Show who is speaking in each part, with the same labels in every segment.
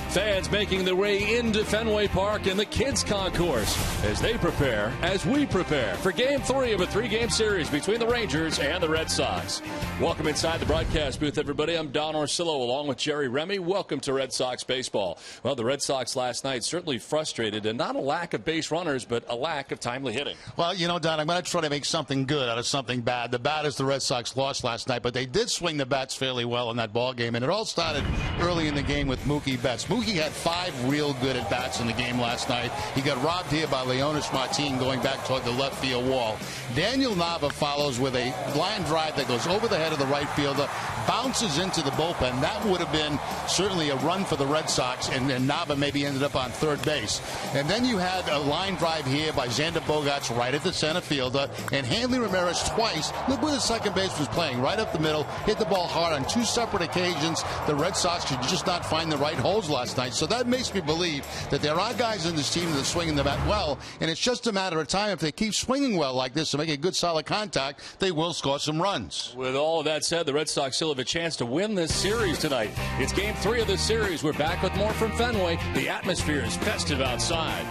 Speaker 1: Fans making their way into Fenway Park in the Kids Concourse as they prepare, as we prepare, for Game 3 of a 3-game series between the Rangers and the Red Sox. Welcome inside the broadcast booth, everybody. I'm Don Orsillo along with Jerry Remy. Welcome to Red Sox baseball. Well, the Red Sox last night certainly frustrated, and not a lack of base runners, but a lack of timely hitting.
Speaker 2: Well, you know, Don, I'm going to try to make something good out of something bad. The bad is the Red Sox lost last night, but they did swing the bats fairly well in that ball game, and it all started early in the game with Mookie Betts. Mookie had 5 real good at-bats in the game last night. He got robbed here by Leonys Martin going back toward the left field wall. Daniel Nava follows with a line drive that goes over the head of the right fielder, bounces into the bullpen. That would have been certainly a run for the Red Sox, and Nava maybe ended up on third base. And then you had a line drive here by Xander Bogaerts right at the center fielder, and Hanley Ramirez twice. Look where the second base was playing, right up the middle, hit the ball hard on 2 separate occasions. The Red Sox could just not find the right holes last night. So that makes me believe that there are guys in this team that are swinging the bat well, and it's just a matter of time. If they keep swinging well like this and make a good solid contact, they will score some runs.
Speaker 1: With all of that said, the Red Sox still have a chance to win this series tonight. It's Game 3 of this series. We're back with more from Fenway. The atmosphere is festive outside.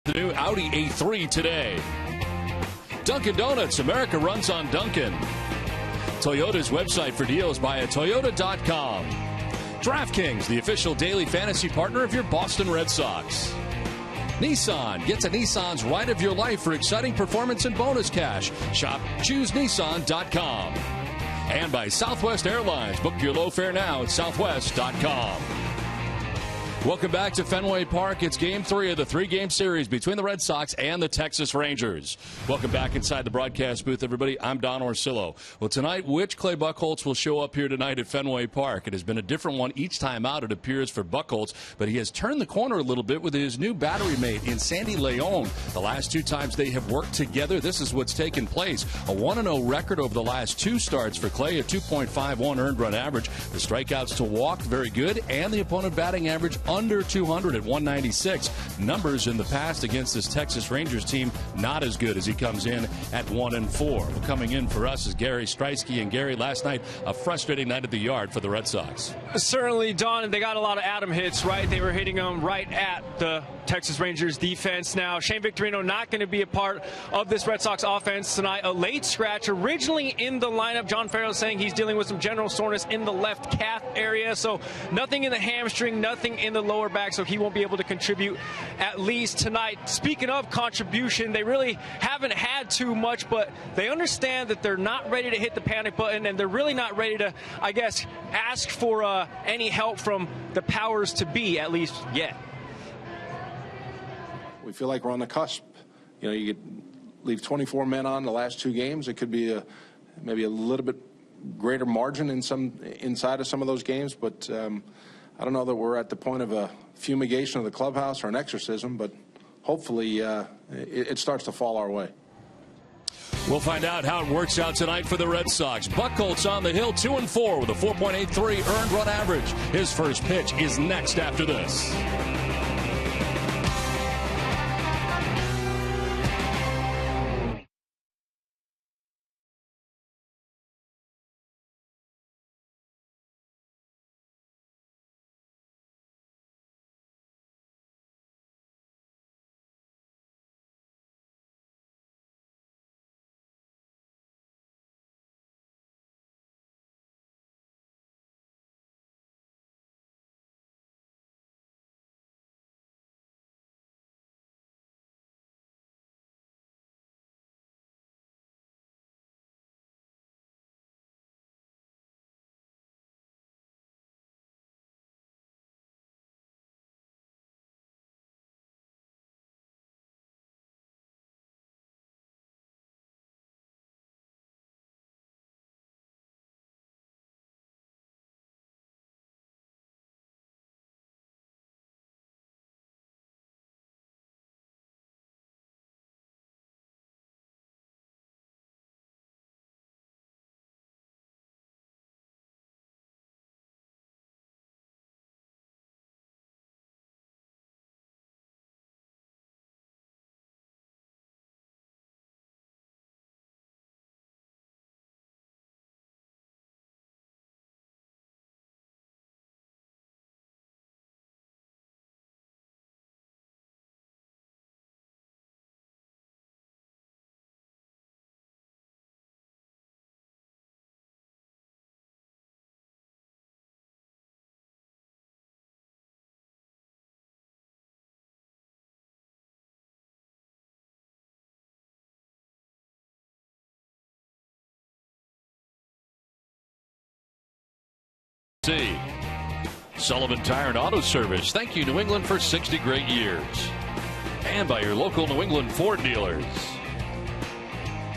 Speaker 1: The new Audi A3 today. Dunkin' Donuts, America runs on Dunkin'. Toyota's website for deals via Toyota.com. DraftKings, the official daily fantasy partner of your Boston Red Sox. Nissan, get to Nissan's ride of your life for exciting performance and bonus cash. Shop ChooseNissan.com. And by Southwest Airlines, book your low fare now at Southwest.com. Welcome back to Fenway Park. It's Game 3 of the 3-game series between the Red Sox and the Texas Rangers. Welcome back inside the broadcast booth, everybody. I'm Don Orsillo. Well, tonight, which Clay Buchholz will show up here tonight at Fenway Park? It has been a different one each time out, it appears, for Buchholz, but he has turned the corner a little bit with his new battery mate in Sandy Leon. The last 2 times they have worked together, this is what's taken place. A 1-0 record over the last 2 starts for Clay, a 2.51 earned run average. The strikeouts to walk, very good, and the opponent batting average under 200 at 196. Numbers in the past against this Texas Rangers team not as good as he comes in at 1-4. Well, coming in for us is Gary Streisky. And Gary, last night, a frustrating night at the yard for the Red Sox.
Speaker 3: Certainly, Don, they got a lot of Adam hits, right? They were hitting them right at the Texas Rangers defense. Now, Shane Victorino not going to be a part of this Red Sox offense tonight. A late scratch originally in the lineup. John Farrell saying he's dealing with some general soreness in the left calf area. So nothing in the hamstring, nothing in the lower back, so he won't be able to contribute at least tonight. Speaking of contribution, they really haven't had too much, but they understand that they're not ready to hit the panic button, and they're really not ready to, I guess, ask for any help from the powers to be, at least yet.
Speaker 4: We feel like we're on the cusp. You know, you could leave 24 men on the last 2 games. It could be maybe a little bit greater margin in inside of some of those games, but I don't know that we're at the point of a fumigation of the clubhouse or an exorcism, but hopefully it starts to fall our way.
Speaker 1: We'll find out how it works out tonight for the Red Sox. Buchholz on the hill, 2-4 with a 4.83 earned run average. His first pitch is next after this. Sullivan Tire and Auto Service. Thank you, New England, for 60 great years. And by your local New England Ford dealers.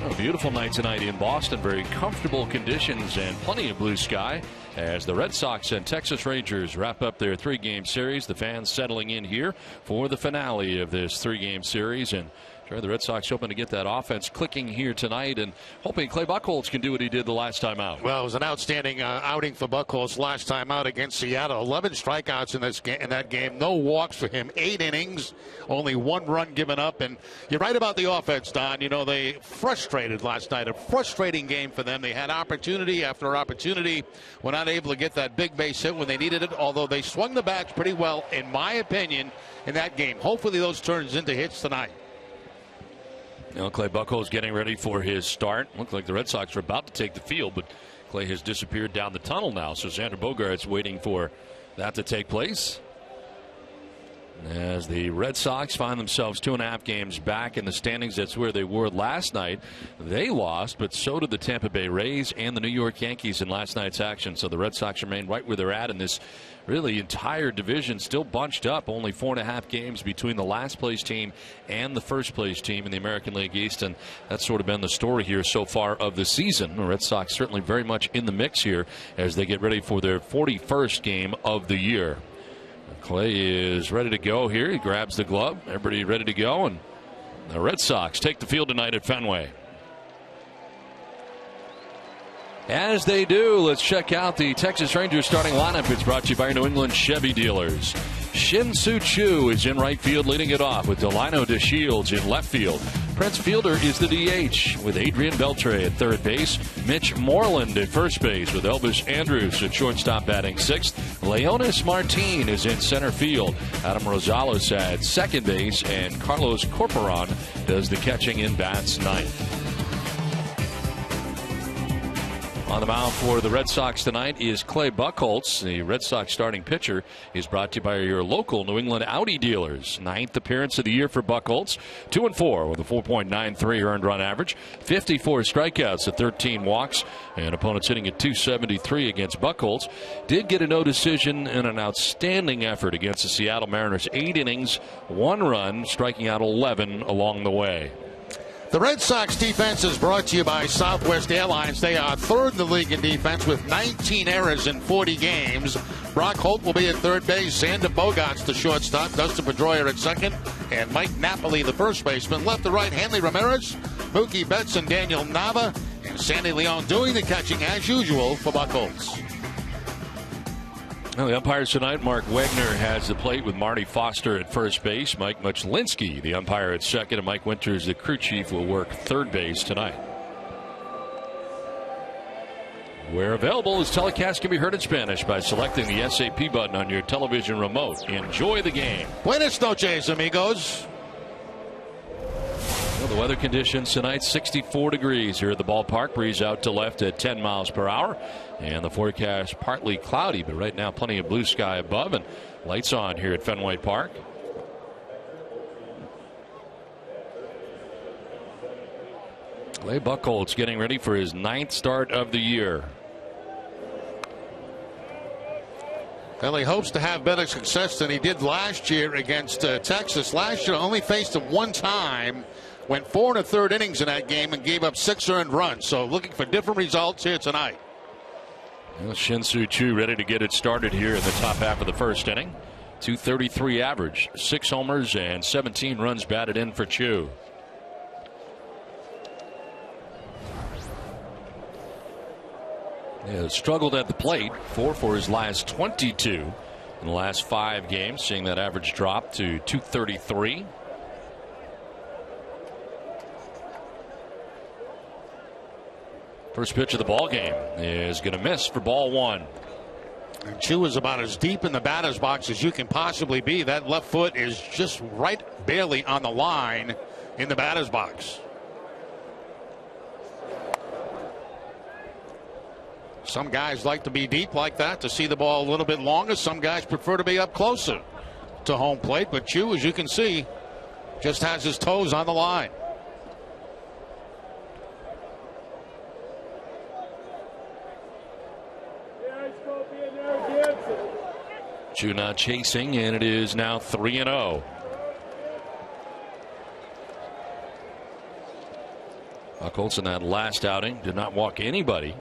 Speaker 1: A beautiful night tonight in Boston. Very comfortable conditions and plenty of blue sky as the Red Sox and Texas Rangers wrap up their three-game series. The fans settling in here for the finale of this three-game series. And the Red Sox hoping to get that offense clicking here tonight and hoping Clay Buchholz can do what he did the last time out.
Speaker 2: Well, it was an outstanding outing for Buchholz last time out against Seattle. 11 strikeouts in that game. No walks for him. 8 innings. Only 1 run given up. And you're right about the offense, Don. You know, they frustrated last night. A frustrating game for them. They had opportunity after opportunity. Were not able to get that big base hit when they needed it, although they swung the bats pretty well, in my opinion, in that game. Hopefully those turns into hits tonight.
Speaker 1: You know, Clay Buchholz getting ready for his start. Looked like the Red Sox were about to take the field, but Clay has disappeared down the tunnel now. So Xander Bogaerts waiting for that to take place. As the Red Sox find themselves 2.5 games back in the standings, that's where they were last night. They lost, but so did the Tampa Bay Rays and the New York Yankees in last night's action. So the Red Sox remain right where they're at in this really entire division, still bunched up. Only 4.5 games between the last place team and the first place team in the American League East, and that's sort of been the story here so far of the season. The Red Sox certainly very much in the mix here as they get ready for their 41st game of the year. Clay is ready to go here. He grabs the glove. Everybody ready to go, and the Red Sox take the field tonight at Fenway. As they do, let's check out the Texas Rangers starting lineup. It's brought to you by your New England Chevy dealers. Shin-Soo Choo is in right field leading it off with Delino DeShields in left field. Prince Fielder is the DH with Adrian Beltre at third base. Mitch Moreland at first base with Elvis Andrus at shortstop batting sixth. Leonis Martin is in center field. Adam Rosales at second base, and Carlos Corporon does the catching in bats ninth. On the mound for the Red Sox tonight is Clay Buchholz. The Red Sox starting pitcher is brought to you by your local New England Audi dealers. 9th appearance of the year for Buchholz. 2-4 with a 4.93 earned run average. 54 strikeouts at 13 walks. And opponents hitting at .273 against Buchholz. Did get a no decision in an outstanding effort against the Seattle Mariners. 8 innings, 1 run, striking out 11 along the way.
Speaker 2: The Red Sox defense is brought to you by Southwest Airlines. They are third in the league in defense with 19 errors in 40 games. Brock Holt will be at third base. Xander Bogaerts the shortstop. Dustin Pedroia at second. And Mike Napoli the first baseman. Left to right, Hanley Ramirez, Mookie Betts, and Daniel Nava. And Sandy Leon doing the catching as usual for Buck Holtz.
Speaker 1: Well, the umpires tonight, Mark Wegner has the plate with Marty Foster at first base. Mike Muchlinski, the umpire, at second. And Mike Winters, the crew chief, will work third base tonight. Where available, this telecast can be heard in Spanish by selecting the SAP button on your television remote. Enjoy the game.
Speaker 2: Buenas noches, amigos.
Speaker 1: Well, the weather conditions tonight, 64 degrees here at the ballpark. Breeze out to left at 10 miles per hour. And the forecast partly cloudy, but right now plenty of blue sky above and lights on here at Fenway Park. Clay Buchholz getting ready for his 9th start of the year.
Speaker 2: Well, he hopes to have better success than he did last year against Texas. Last year only faced him one time, went 4 1/3 innings in that game and gave up 6 earned runs. So looking for different results here tonight.
Speaker 1: Well, Shin-Soo Choo ready to get it started here in the top half of the first inning. 233 average, 6 homers and 17 runs batted in for Choo. He has struggled at the plate, 4 for his last 22 in the last 5 games, seeing that average drop to 233. First pitch of the ball game is going to miss for ball 1.
Speaker 2: And Choo is about as deep in the batter's box as you can possibly be. That left foot is just right barely on the line in the batter's box. Some guys like to be deep like that to see the ball a little bit longer. Some guys prefer to be up closer to home plate. But Choo, as you can see, just has his toes on the line.
Speaker 1: Choo not chasing, and it is now 3-0. Buchholz in that last outing did not walk anybody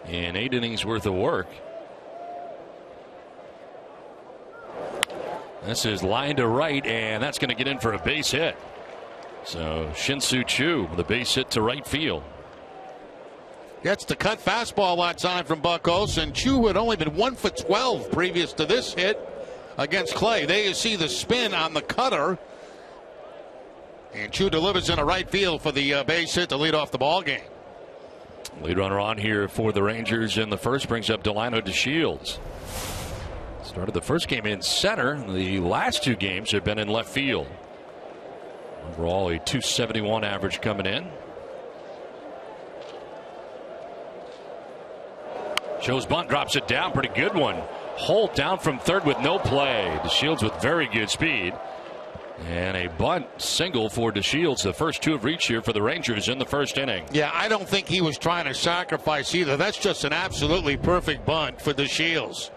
Speaker 1: in 8 innings worth of work. This is line to right, and that's going to get in for a base hit. So Shin-Soo Choo with a base hit to right field.
Speaker 2: Gets the cut fastball that time from Buchholz, and Choo had only been 1 for 12 previous to this hit against Clay. There you see the spin on the cutter, and Choo delivers in a right field for the base hit to lead off the ball game.
Speaker 1: Lead runner on here for the Rangers in the first brings up Delino DeShields. Started the first game in center. The last 2 games have been in left field. Overall, a .271 average coming in. Shows bunt, drops it down. Pretty good one. Holt down from third with no play. DeShields with very good speed. And a bunt single for DeShields. The first 2 have reached here for the Rangers in the first inning.
Speaker 2: Yeah, I don't think he was trying to sacrifice either. That's just an absolutely perfect bunt for DeShields.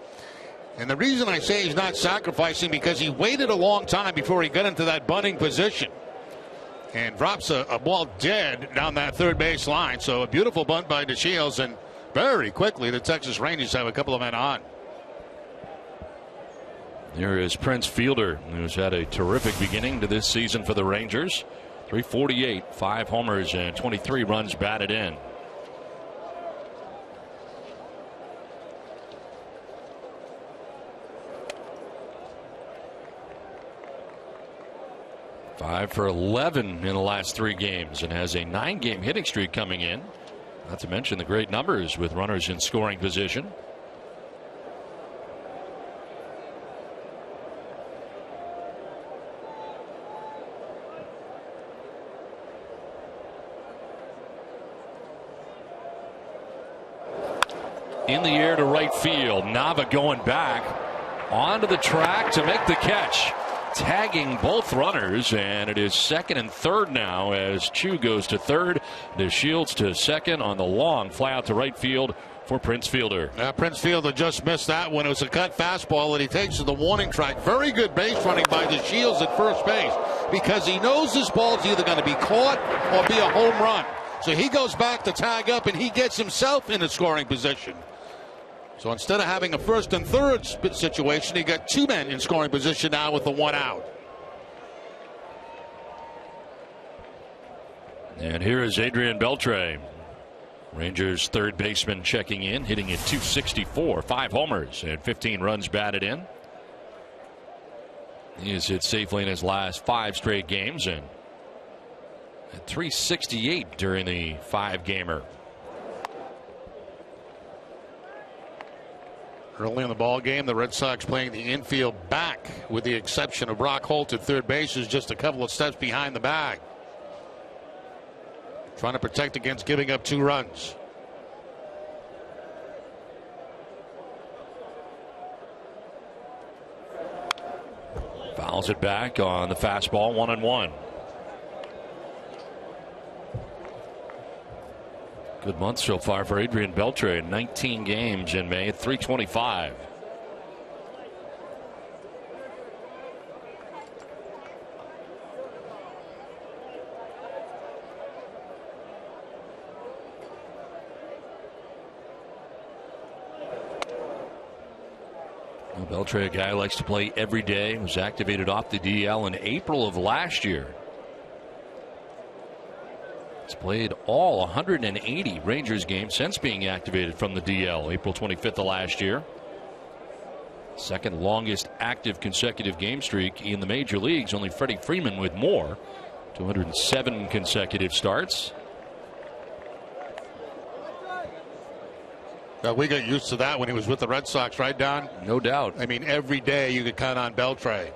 Speaker 2: And the reason I say he's not sacrificing because he waited a long time before he got into that bunting position. And drops a ball dead down that third base line. So a beautiful bunt by DeShields, and very quickly the Texas Rangers have a couple of men on.
Speaker 1: There is Prince Fielder, who's had a terrific beginning to this season for the Rangers. 348, 5 homers, and 23 runs batted in. Five for 11 in the last 3 games, and has a 9-game hitting streak coming in. Not to mention the great numbers with runners in scoring position. In the air to right field. Nava going back onto the track to make the catch. Tagging both runners, and it is second and third now as Choo goes to third. DeShields to second on the long fly out to right field for Prince Fielder.
Speaker 2: Prince Fielder just missed that one. It was a cut fastball that he takes to the warning track. Very good base running by DeShields at first base. because he knows this ball's either going to be caught or be a home run. So he goes back to tag up, and he gets himself in a scoring position. So instead of having a first and third situation, he got two men in scoring position now with the one out.
Speaker 1: And here is Adrian Beltre, Rangers third baseman, checking in, hitting at .264, 5 homers and 15 runs batted in. He has hit safely in his last 5 straight games and at .368 during the 5-gamer.
Speaker 2: Early in the ball game, the Red Sox playing the infield back, with the exception of Brock Holt at third base, is just a couple of steps behind the bag. Trying to protect against giving up 2 runs.
Speaker 1: Fouls it back on the fastball, 1-1. Good month so far for Adrian Beltre. 19 games in May, 325. Beltre, a guy who likes to play every day, was activated off the DL in April of last year. He's played all 180 Rangers games since being activated from the DL, April 25th of last year. Second longest active consecutive game streak in the major leagues, only Freddie Freeman with more, 207 consecutive starts.
Speaker 2: We got used to that when he was with the Red Sox, right, Don?
Speaker 1: No doubt.
Speaker 2: I mean, every day you could count on Beltre.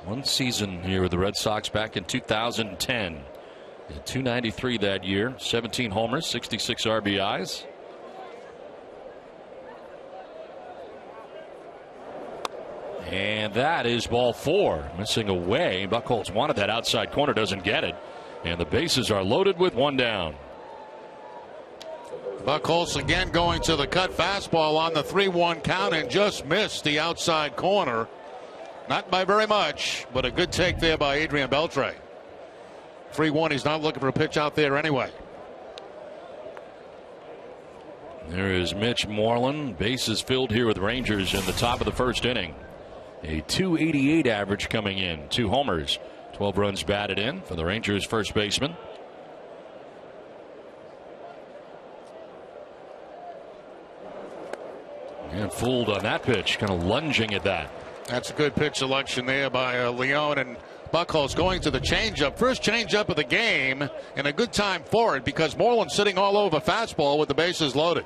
Speaker 1: One season here with the Red Sox back in 2010. 293 that year, 17 homers, 66 RBIs. And that is ball 4, missing away. Buchholz wanted that outside corner, doesn't get it. And the bases are loaded with 1 down.
Speaker 2: Buchholz again going to the cut fastball on the 3-1 count and just missed the outside corner. Not by very much, but a good take there by Adrian Beltre. 3-1, he's not looking for a pitch out there anyway.
Speaker 1: There is Mitch Moreland. Bases filled here with Rangers in the top of the first inning. A .288 average coming in. 2 homers, 12 runs batted in for the Rangers first baseman. And fooled on that pitch, kind of lunging at that.
Speaker 2: That's a good pitch selection there by Leone, and Buchholz going to the changeup. First changeup of the game, and a good time for it because Moreland's sitting all over fastball with the bases loaded.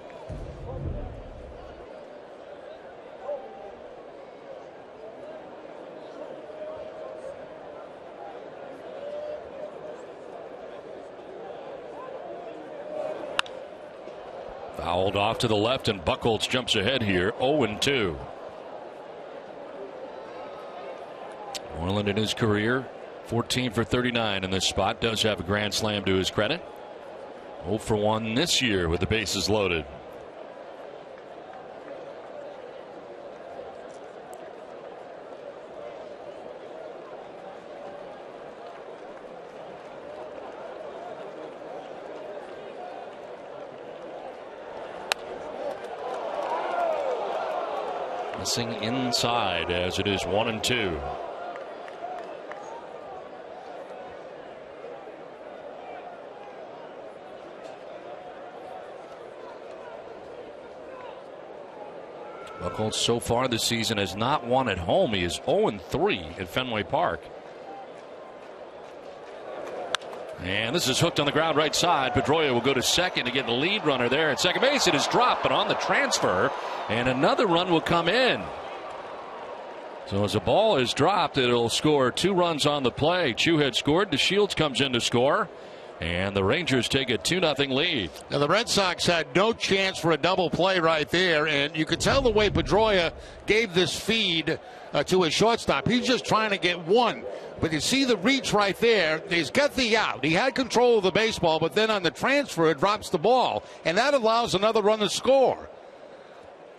Speaker 1: Fouled off to the left, and Buchholz jumps ahead here, 0-2. Moreland in his career, 14 for 39 in this spot. Does have a grand slam to his credit. 0 for 1 this year with the bases loaded. Missing inside as it is 1-2. Buchholz so far this season has not won at home. He is 0-3 at Fenway Park. And this is hooked on the ground right side. Pedroia will go to second to get the lead runner there at second base. It is dropped, but on the transfer, and another run will come in. So as the ball is dropped, it'll score 2 runs on the play. Chu had scored. DeShields comes in to score. And the Rangers take a 2-0 lead.
Speaker 2: Now the Red Sox had no chance for a double play right there, and you could tell the way Pedroia gave this feed to his shortstop. He's just trying to get one. But you see the reach right there. He's got the out. He had control of the baseball, but then on the transfer, it drops the ball. And that allows another run to score.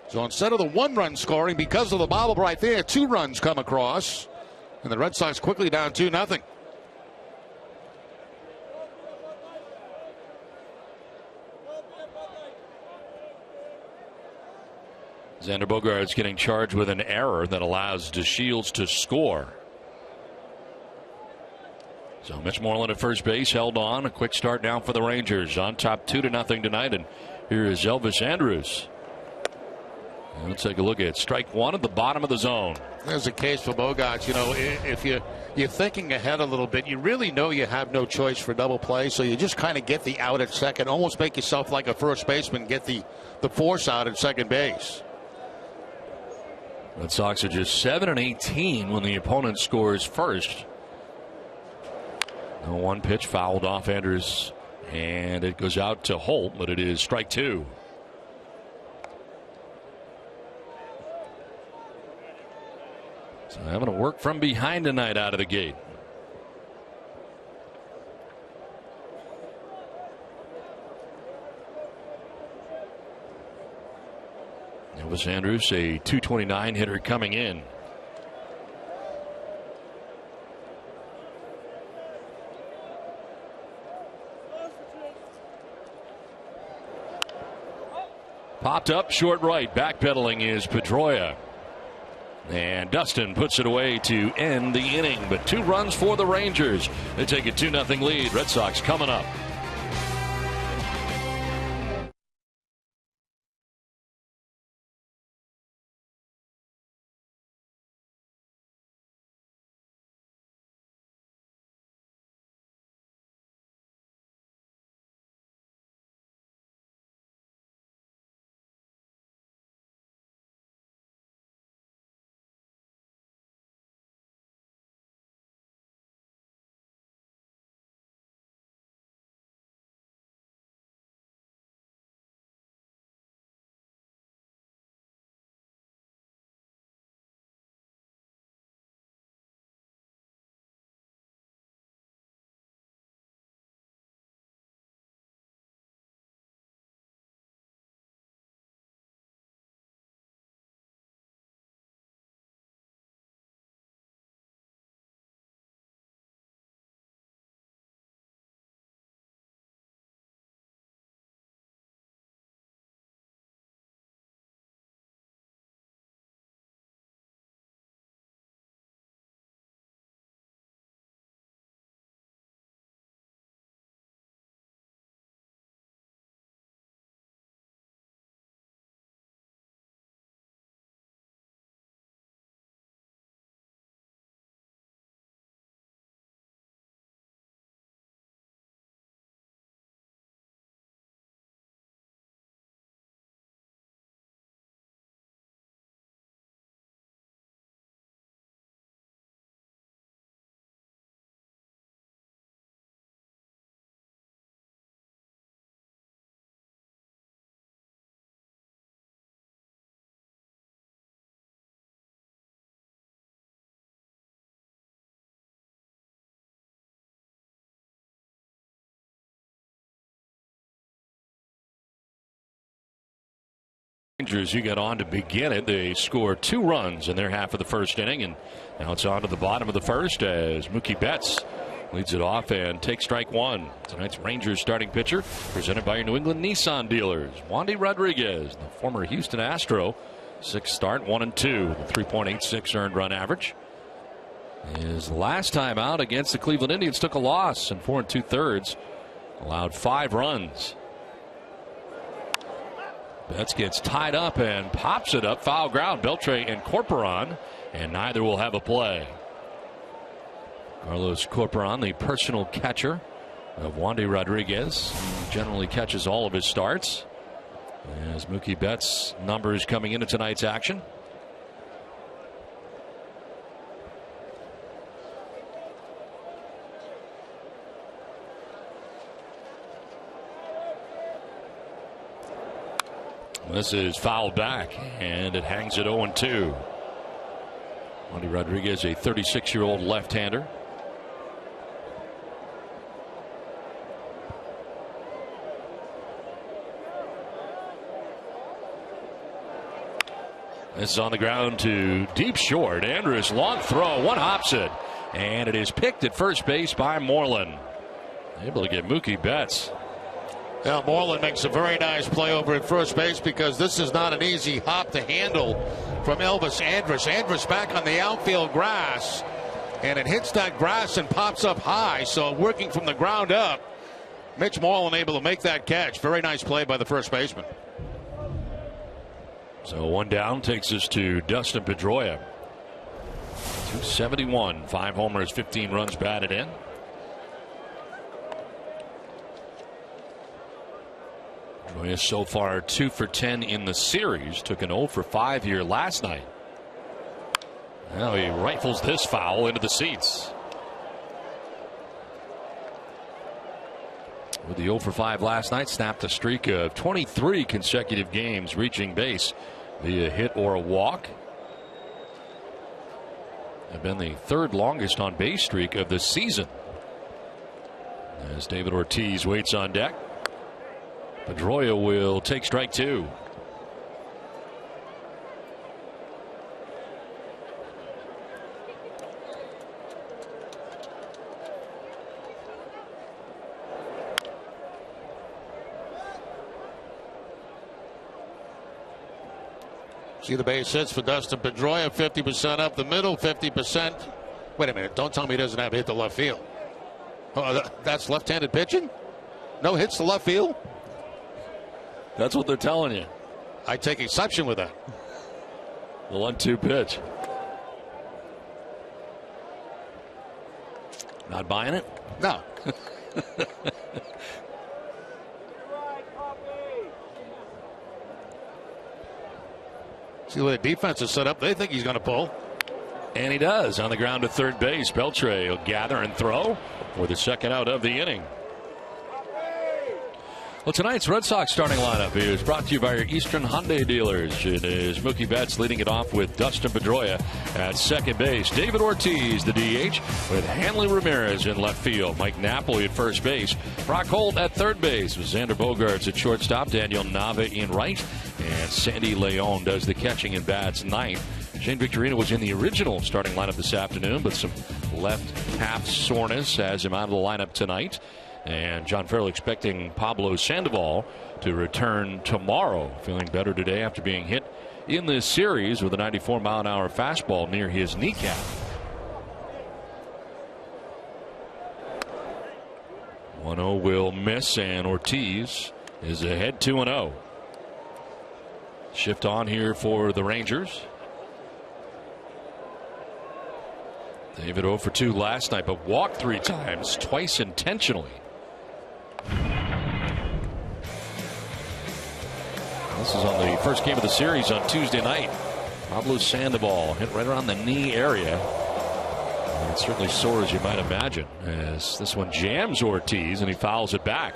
Speaker 2: So instead of the 1-run scoring, because of the bobble right there, 2 runs come across. And the Red Sox quickly down 2-0.
Speaker 1: Xander Bogaerts getting charged with an error that allows DeShields to score. So Mitch Moreland at first base held on. A quick start now for the Rangers on top 2-0 tonight. And here is Elvis Andrus. And let's take a look at strike one at the bottom of the zone.
Speaker 2: There's a case for Bogaerts. You know, if you're thinking ahead a little bit, you really know you have no choice for double play, so you just kind of get the out at second, almost make yourself like a first baseman, get the force out at second base.
Speaker 1: Red Sox are just 7-18 when the opponent scores first. One pitch fouled off Andrus, and it goes out to Holt, but it is strike two. So having to work from behind tonight out of the gate. Elvis Andrus, a .229 hitter coming in. Popped up short right. Backpedaling is Pedroia. And Dustin puts it away to end the inning. But 2 runs for the Rangers. They take a 2-0 lead. Red Sox coming up. Rangers, you get on to begin it. They score 2 runs in their half of the first inning, and now it's on to the bottom of the first as Mookie Betts leads it off and takes strike one. Tonight's Rangers starting pitcher, presented by your New England Nissan dealers, Wandy Rodriguez, the former Houston Astro. 6th start, 1-2, with a 3.86 earned run average. His last time out against the Cleveland Indians took a loss in 4 2/3, allowed 5 runs. Betts gets tied up and pops it up. Foul ground. Beltre and Corporon, and neither will have a play. Carlos Corporon, the personal catcher of Wandy Rodriguez, generally catches all of his starts. As Mookie Betts' numbers coming into tonight's action. This is fouled back, and it hangs at 0-2. Wandy Rodriguez, a 36-year-old left-hander. This is on the ground to deep short. Andrus, long throw, one hops it, and it is picked at first base by Moreland. Able to get Mookie Betts.
Speaker 2: Now Moreland makes a very nice play over at first base because this is not an easy hop to handle from Elvis Andrus. Andrus back on the outfield grass, and it hits that grass and pops up high. So working from the ground up, Mitch Moreland able to make that catch. Very nice play by the first baseman.
Speaker 1: So one down takes us to Dustin Pedroia. 271, 5 homers, 15 runs batted in. Pedroia so far 2 for 10 in the series. Took an 0 for 5 here last night. Now he rifles this foul into the seats. With the 0 for 5 last night, snapped a streak of 23 consecutive games reaching base via hit or a walk. Have been the 3rd longest on base streak of the season. As David Ortiz waits on deck, Pedroia will take strike 2.
Speaker 2: See the base hits for Dustin Pedroia, 50% up the middle, 50%. Wait a minute, don't tell me he doesn't have a hit to left field. Oh, that's left-handed pitching? No hits to left field?
Speaker 1: That's what they're telling you.
Speaker 2: I take exception with that.
Speaker 1: The 1-2 pitch. Not buying it?
Speaker 2: No. See the way the defense is set up. They think he's going to pull.
Speaker 1: And he does on the ground to third base. Beltre will gather and throw for the second out of the inning. Well, tonight's Red Sox starting lineup is brought to you by your Eastern Hyundai dealers. It is Mookie Betts leading it off with Dustin Pedroia at second base. David Ortiz, the DH, with Hanley Ramirez in left field. Mike Napoli at first base. Brock Holt at third base with Xander Bogaerts at shortstop. Daniel Nava in right. And Sandy Leon does the catching and bats ninth. Shane Victorino was in the original starting lineup this afternoon, but some left half soreness has him out of the lineup tonight. And John Farrell expecting Pablo Sandoval to return tomorrow. Feeling better today after being hit in this series with a 94-mile-an-hour fastball near his kneecap. One-0 will miss, and Ortiz is ahead 2-0. Shift on here for the Rangers. David 0 for 2 last night, but walked 3 times, twice intentionally. This is on the first game of the series on Tuesday night. Pablo Sandoval hit right around the knee area. And it's certainly sore, as you might imagine, as this one jams Ortiz and he fouls it back.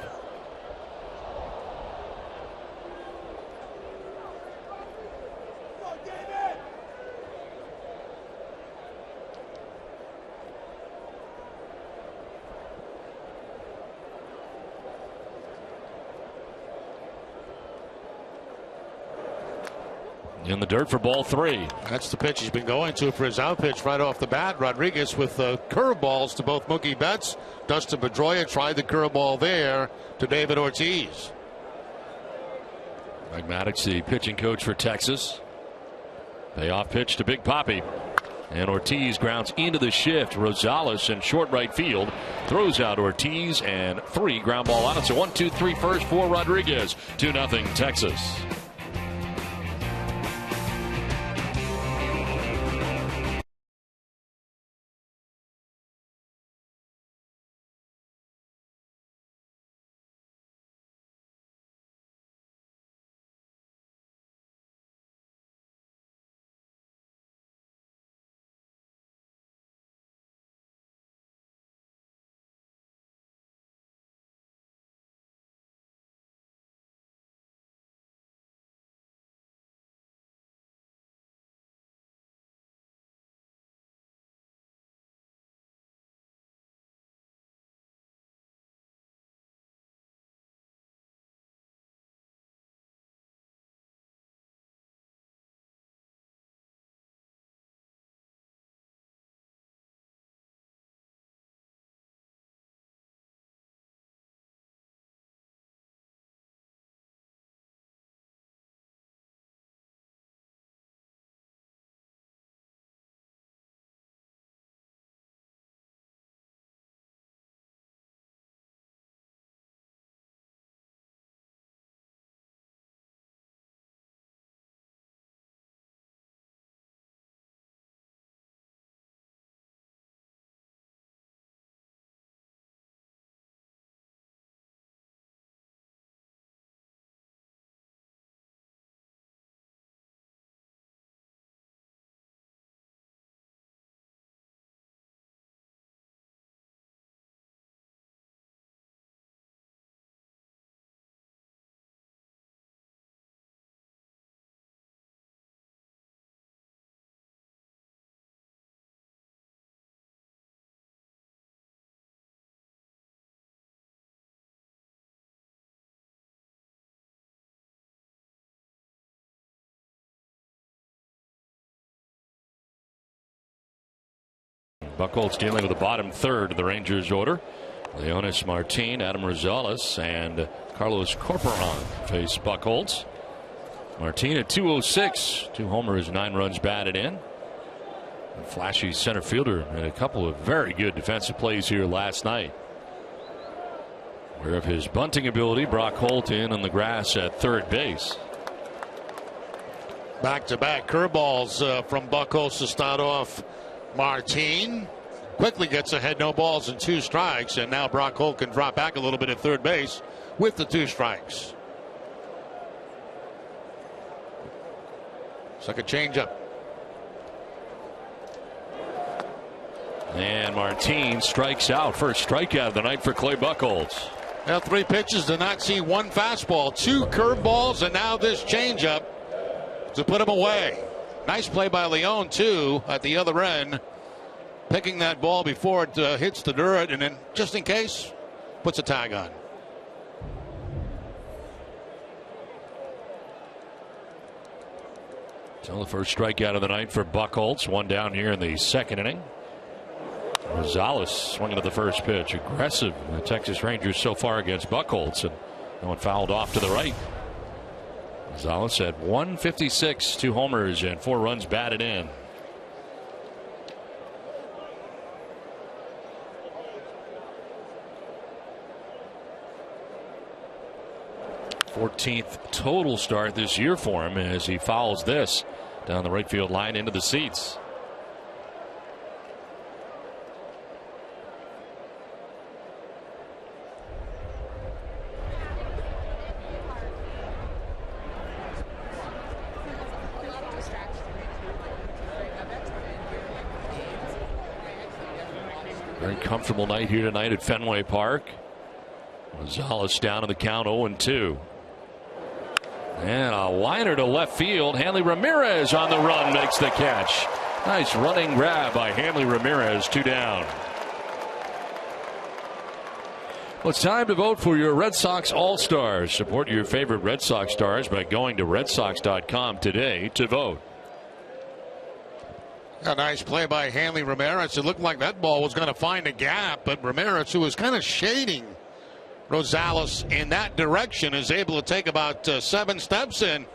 Speaker 1: In the dirt for ball 3.
Speaker 2: That's the pitch he's been going to for his out pitch right off the bat. Rodriguez with curveballs to both Mookie Betts. Dustin Pedroia tried the curveball there to David Ortiz.
Speaker 1: Mike Maddox, the pitching coach for Texas. Payoff pitch to Big Papi. And Ortiz grounds into the shift. Rosales in short right field throws out Ortiz, and 3 ground ball out. It's a 1-2-3 first for Rodriguez. 2-0 Texas. Buchholz dealing with the bottom third of the Rangers order. Leonis Martin, Adam Rosales, and Carlos Corporon face Buchholz. Martin at 206, 2 homers, 9 runs batted in. A flashy center fielder and a couple of very good defensive plays here last night. Aware of his bunting ability, Brock Holt in on the grass at third base.
Speaker 2: Back-to-back curveballs from Buchholz to start off Martin. Quickly gets ahead, no balls and 2 strikes, and now Brock Holt can drop back a little bit at third base with the 2 strikes. It's like a changeup.
Speaker 1: And Martin strikes out. First strikeout of the night for Clay Buchholz.
Speaker 2: Now 3 pitches to not see 1 fastball, 2 curveballs, and now this changeup to put him away. Nice play by Leon, too, at the other end. Picking that ball before it hits the dirt, and then, just in case, puts a tag on.
Speaker 1: So the first strikeout of the night for Buchholz. 1 down here in the second inning. Rosales swinging at the first pitch. Aggressive. The Texas Rangers so far against Buchholz, and that one fouled off to the right. Rosales at 156, 2 homers, and 4 runs batted in. 14th total start this year for him as he fouls this down the right field line into the seats. Very comfortable night here tonight at Fenway Park. Rosales down to the count 0-2. And a liner to left field. Hanley Ramirez on the run makes the catch. Nice running grab by Hanley Ramirez. 2 down. Well, it's time to vote for your Red Sox All-Stars. Support your favorite Red Sox stars by going to redsox.com today to vote.
Speaker 2: A nice play by Hanley Ramirez. It looked like that ball was going to find a gap, but Ramirez, who was kind of shading Rosales in that direction, is able to take about 7 steps in,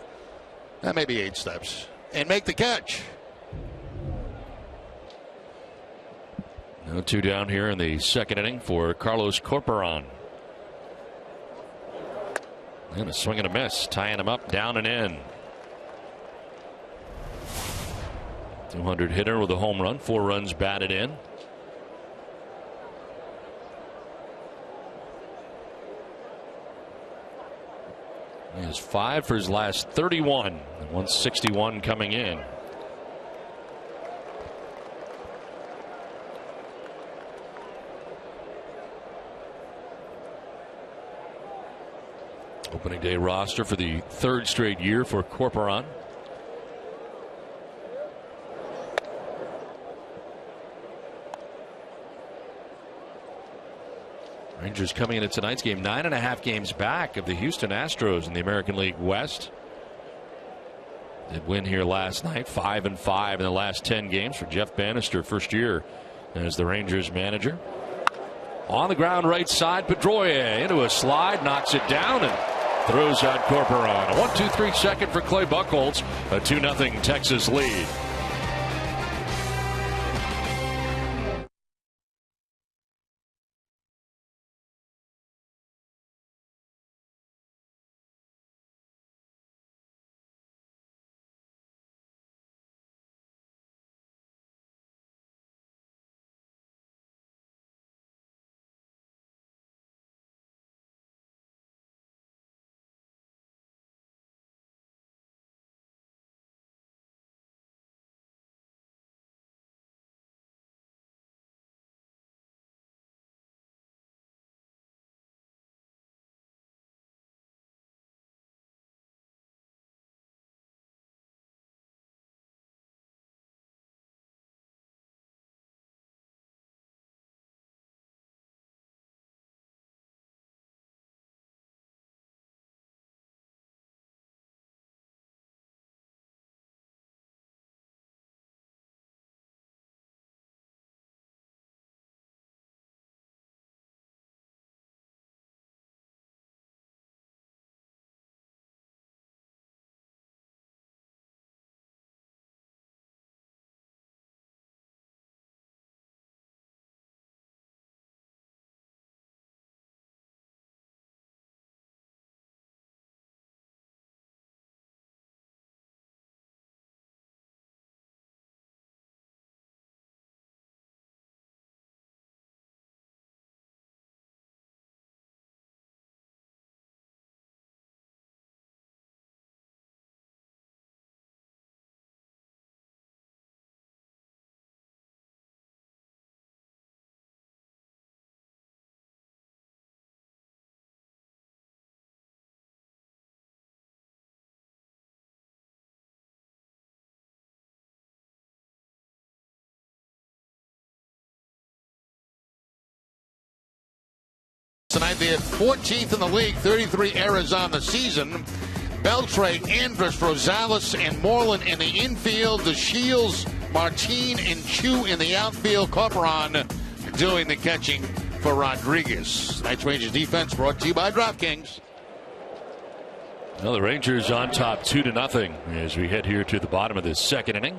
Speaker 2: maybe 8 steps, and make the catch.
Speaker 1: No 2 down here in the second inning for Carlos Corporon. And a swing and a miss, tying him up, down and in. 200 hitter with a home run, 4 runs batted in. He has 5 for his last 31, and 161 coming in. Opening day roster for the 3rd straight year for Corporon. Rangers coming into tonight's game 9.5 games back of the Houston Astros in the American League West. Did win here last night, 5-5 in the last 10 games for Jeff Bannister, first year as the Rangers manager. On the ground right side, Pedroia into a slide, knocks it down and throws out Corporon. A 1-2-3 second for Clay Buchholz, a 2-0 Texas lead.
Speaker 2: tonight. They had 14th in the league, 33 errors on the season. Beltre, Andrus, Rosales, and Moreland in the infield. The Shields, Martin, and Chu in the outfield. Corporon doing the catching for Rodriguez. Tonight's Rangers defense brought to you by DraftKings.
Speaker 1: Well, the Rangers on top 2-0 as we head here to the bottom of this second inning.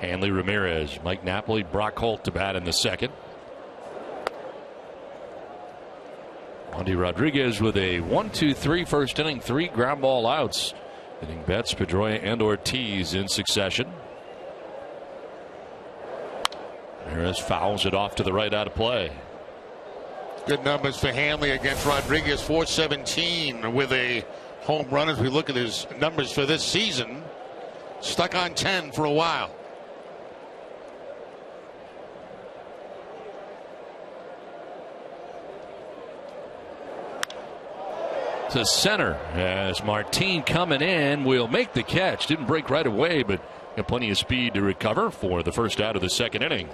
Speaker 1: Hanley Ramirez, Mike Napoli, Brock Holt to bat in the second. Andy Rodriguez with a 1-2-3 first inning, 3 ground ball outs. Hitting Betts, Pedroia, and Ortiz in succession. Ramirez fouls it off to the right out of play.
Speaker 2: Good numbers for Hanley against Rodriguez, 417 with a home run. As we look at his numbers for this season, stuck on 10 for a while.
Speaker 1: To center as Martin coming in will make the catch. Didn't break right away, but got plenty of speed to recover for the first out of the second inning.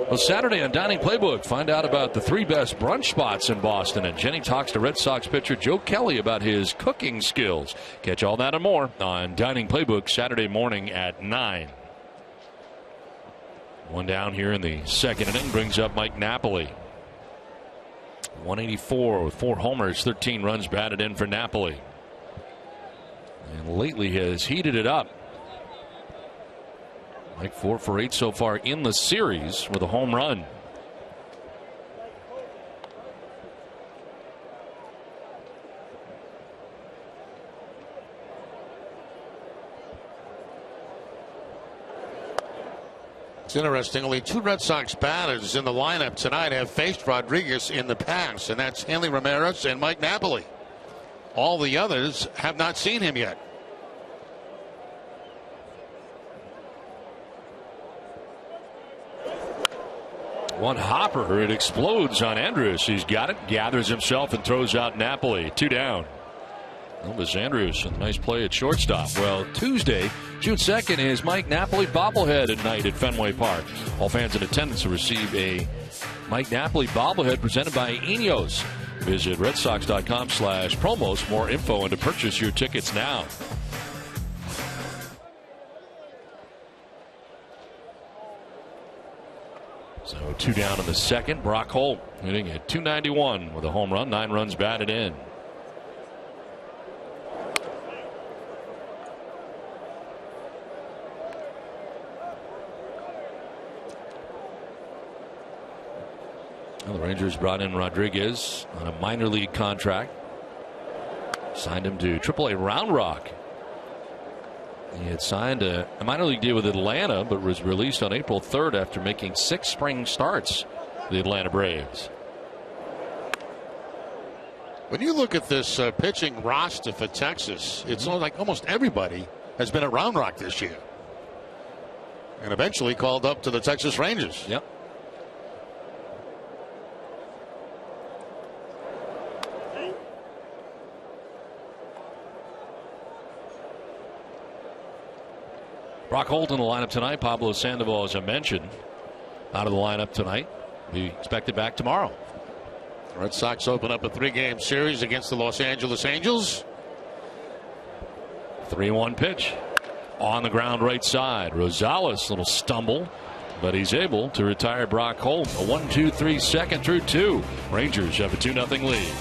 Speaker 1: Well, Saturday on Dining Playbook, find out about the 3 best brunch spots in Boston. And Jenny talks to Red Sox pitcher Joe Kelly about his cooking skills. Catch all that and more on Dining Playbook Saturday morning at 9. One down here in the second inning brings up Mike Napoli. 184 with 4 homers, 13 runs batted in for Napoli. And lately has heated it up. Like 4 for 8 so far in the series with a home run.
Speaker 2: It's interesting. Only 2 Red Sox batters in the lineup tonight have faced Rodriguez in the past, and that's Hanley Ramirez and Mike Napoli. All the others have not seen him yet.
Speaker 1: One hopper. It explodes on Andrus. He's got it, gathers himself, and throws out Napoli. 2 down. Elvis Andrus, a nice play at shortstop. Well, Tuesday, June 2nd, is Mike Napoli bobblehead at night at Fenway Park. All fans in attendance will receive a Mike Napoli bobblehead presented by Enos. Visit redsox.com/promos for more info and to purchase your tickets now. So 2 down in the second. Brock Holt hitting at .291 with a home run, 9 runs batted in. Well, the Rangers brought in Rodriguez on a minor league contract. Signed him to AAA Round Rock. He had signed a minor league deal with Atlanta, but was released on April 3rd after making 6 spring starts for the Atlanta Braves.
Speaker 2: When you look at this pitching roster for Texas, it's like almost everybody has been at Round Rock this year. And eventually called up to the Texas Rangers.
Speaker 1: Yep. Brock Holt in the lineup tonight. Pablo Sandoval, as I mentioned, out of the lineup tonight. Be expected back tomorrow.
Speaker 2: Red Sox open up a 3-game series against the Los Angeles Angels.
Speaker 1: 3-1 pitch. On the ground right side. Rosales, little stumble, but he's able to retire Brock Holt. A 1-2-3 second through 2. Rangers have a 2-0 lead.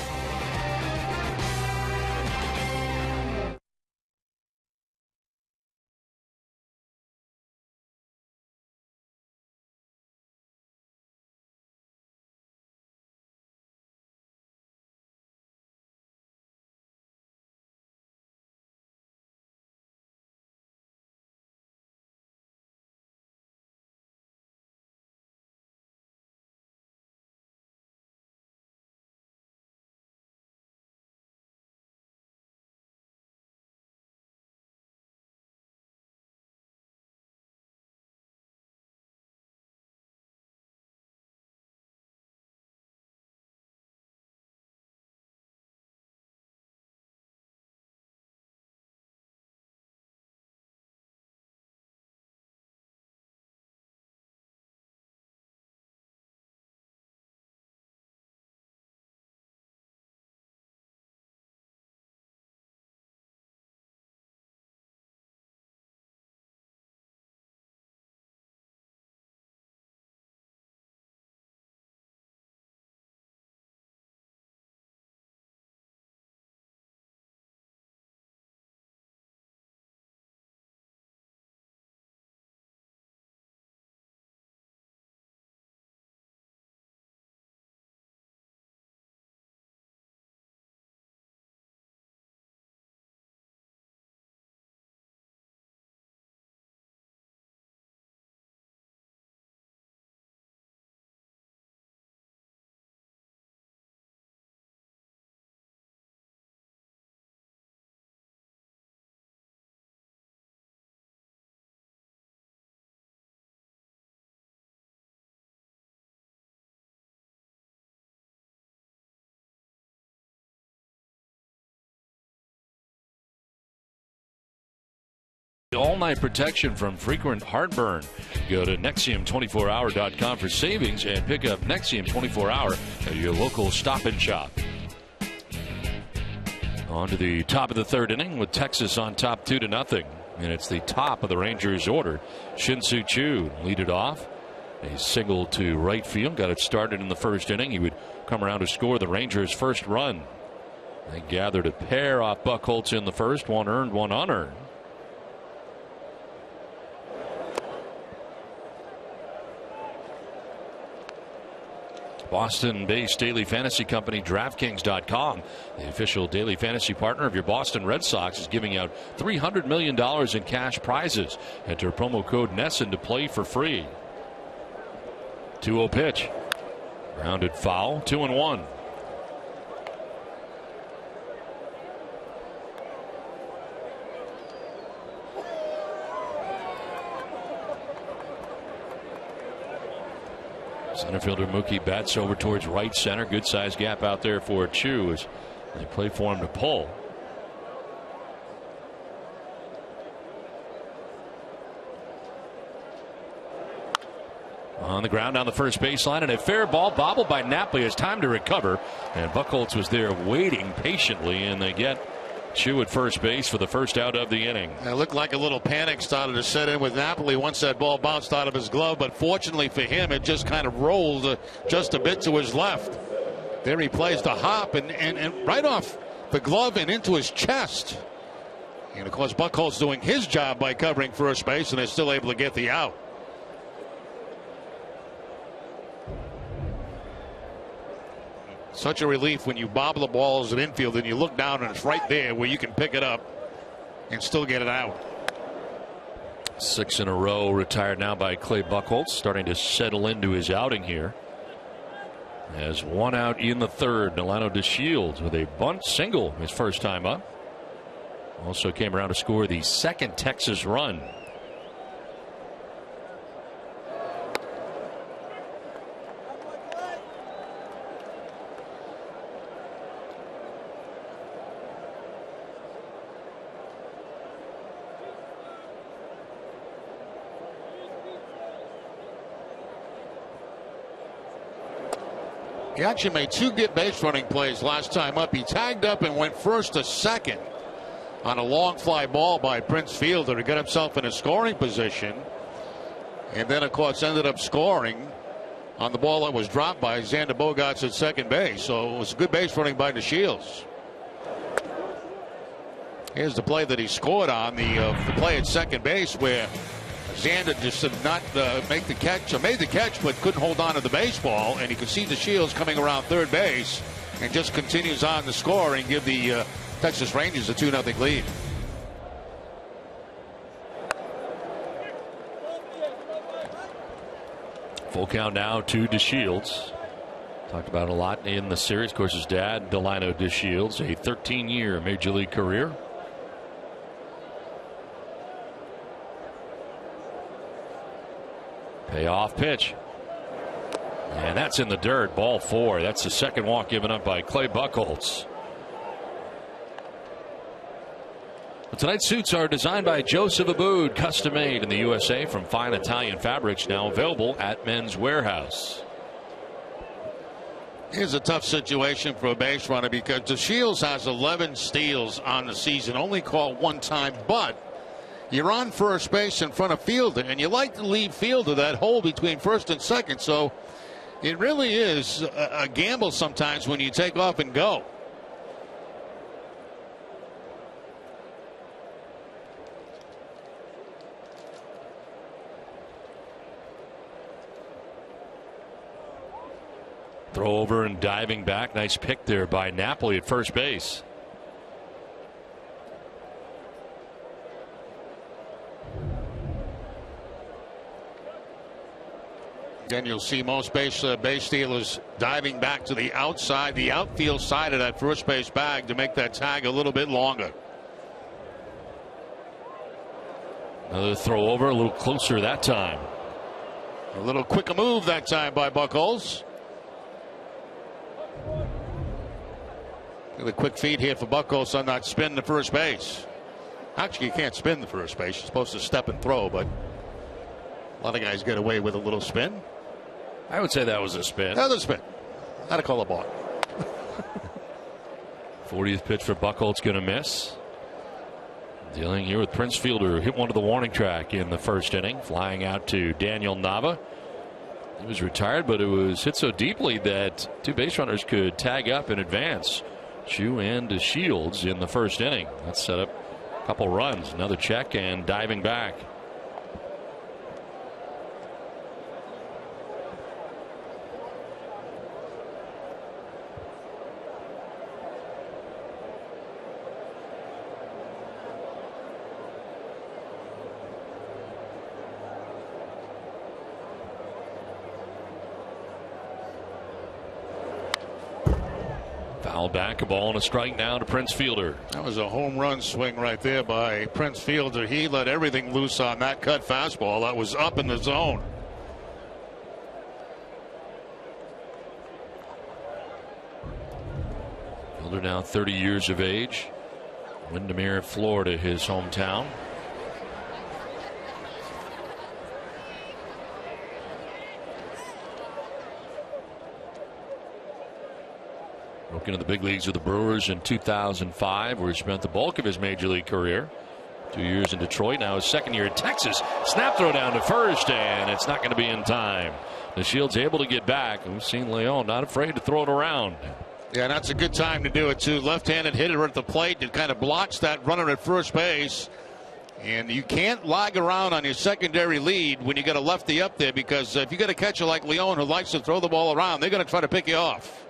Speaker 1: All-night protection from frequent heartburn. Go to Nexium24hour.com for savings and pick up Nexium 24-hour at your local Stop and Shop. On to the top of the third inning with Texas on top 2-0. And it's the top of the Rangers order. Shin-Soo Choo lead it off. A single to right field. Got it started in the first inning. He would come around to score the Rangers' first run. They gathered a pair off Buchholz in the first. One earned, one unearned. Boston-based daily fantasy company DraftKings.com, the official daily fantasy partner of your Boston Red Sox, is giving out $300 million in cash prizes. Enter promo code NESSON to play for free. 2-0 pitch. Grounded foul. 2-1. Center fielder Mookie Betts over towards right center. Good size gap out there for Choo as they play for him to pull. On the ground down the first baseline, and a fair ball bobbled by Napoli. It's time to recover, and Buchholz was there waiting patiently, and they get Choo at first base for the first out of the inning.
Speaker 2: It looked like a little panic started to set in with Napoli once that ball bounced out of his glove, but fortunately for him, it just kind of rolled just a bit to his left. There he plays the hop and right off the glove and into his chest. And of course, Buchholz doing his job by covering first base, and they're still able to get the out. Such a relief when you bobble the ball as an infield and you look down and it's right there where you can pick it up and still get it out.
Speaker 1: 6 in a row retired now by Clay Buchholz, starting to settle into his outing here. As one out in the third, Delano DeShields with a bunt single his first time up. Also came around to score the second Texas run.
Speaker 2: He actually made 2 good base running plays last time up. He tagged up and went first to second on a long fly ball by Prince Fielder to get himself in a scoring position. And then, of course, ended up scoring on the ball that was dropped by Xander Bogaerts at second base. So it was good base running by DeShields. Here's the play that he scored on, the play at second base where Xander just did not make the catch, or made the catch, but couldn't hold on to the baseball. And you can see DeShields coming around third base and just continues on to score and give the Texas Rangers a 2-0 lead.
Speaker 1: Full count now to DeShields. Talked about a lot in the series. Of course, his dad, Delano DeShields, a 13-year Major League career. Payoff pitch. And that's in the dirt. Ball 4. That's the second walk given up by Clay Buchholz. Well, tonight's suits are designed by Joseph Abboud, custom made in the USA from fine Italian fabrics, now available at Men's Warehouse.
Speaker 2: Here's a tough situation for a base runner because DeShields has 11 steals on the season, only caught one time, but you're on first base in front of Fielder, and you like to leave Fielder that hole between first and second, so it really is a gamble sometimes when you take off and go.
Speaker 1: Throw over and diving back. Nice pick there by Napoli at first base.
Speaker 2: Then you'll see most base stealers diving back to the outside, the outfield side of that first base bag to make that tag a little bit longer.
Speaker 1: Another throw over, a little closer that time.
Speaker 2: A little quicker move that time by Buchholz. The quick feed here for Buchholz on that spin to first base. Actually, you can't spin the first base. You're supposed to step and throw, but a lot of guys get away with a little spin.
Speaker 1: I would say that was a spin.
Speaker 2: Another spin. How to call a ball.
Speaker 1: 40th pitch for Buchholz, going to miss. Dealing here with Prince Fielder, hit one to the warning track in the first inning, flying out to Daniel Nava. He was retired, but it was hit so deeply that two base runners could tag up and advance. Chu and Shields in the first inning. That set up a couple runs. Another check and diving back. Foul back, a ball and a strike now to Prince Fielder.
Speaker 2: That was a home run swing right there by Prince Fielder. He let everything loose on that cut fastball that was up in the zone.
Speaker 1: Fielder now 30 years of age. Windermere, Florida, his hometown. Broke into the big leagues with the Brewers in 2005, where he spent the bulk of his major league career. 2 years in Detroit, now his second year in Texas. Snap throw down to first, and it's not going to be in time. The Shield's able to get back, and we've seen Leon not afraid to throw it around.
Speaker 2: Yeah, that's a good time to do it, too. Left-handed hitter at the plate that kind of blocks that runner at first base. And you can't lag around on your secondary lead when you got a lefty up there, because if you got a catcher like Leon who likes to throw the ball around, they're going to try to pick you off.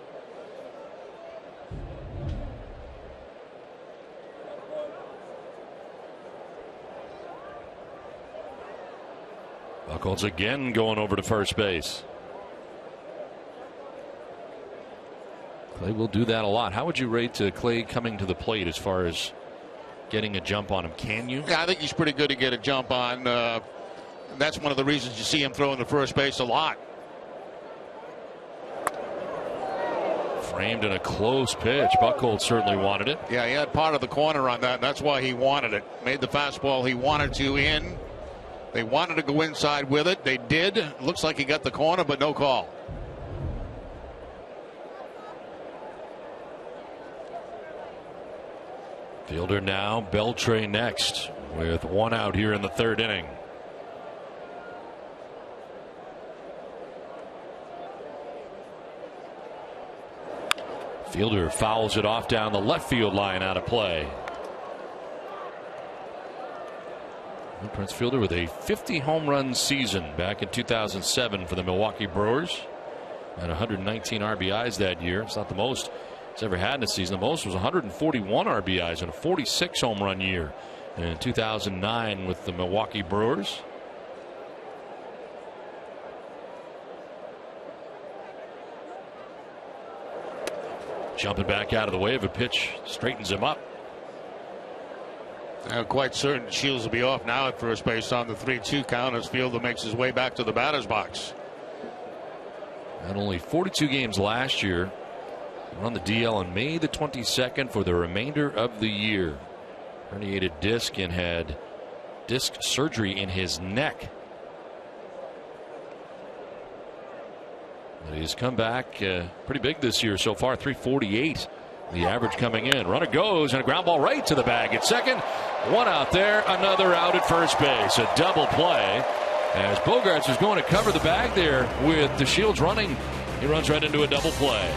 Speaker 1: Buchholz again going over to first base. Clay will do that a lot. How would you rate Clay coming to the plate as far as getting a jump on him? Can you?
Speaker 2: Yeah, I think he's pretty good to get a jump on. That's one of the reasons you see him throwing to first base a lot.
Speaker 1: Framed in a close pitch. Buchholz certainly wanted it.
Speaker 2: Yeah, he had part of the corner on that, and that's why he wanted it. Made the fastball he wanted to in. They wanted to go inside with it. They did. Looks like he got the corner, but no call.
Speaker 1: Fielder now, Beltre next, with one out here in the third inning. Fielder fouls it off down the left field line, out of play. Prince Fielder with a 50 home run season back in 2007 for the Milwaukee Brewers, and 119 RBIs that year. It's not the most he's ever had in a season. The most was 141 RBIs in a 46 home run year in 2009 with the Milwaukee Brewers. Jumping back out of the way of a pitch, straightens him up.
Speaker 2: I'm quite certain Shields will be off now at first base on the 3-2 count as Fielder makes his way back to the batter's box.
Speaker 1: And only 42 games last year. On the DL on May the 22nd for the remainder of the year. Herniated disc and had disc surgery in his neck. But he's come back pretty big this year so far. 348. The average coming in. Runner goes, and a ground ball right to the bag at second. One out there, another out at first base. A double play as Bogaerts was going to cover the bag there with the Shields running. He runs right into a double play.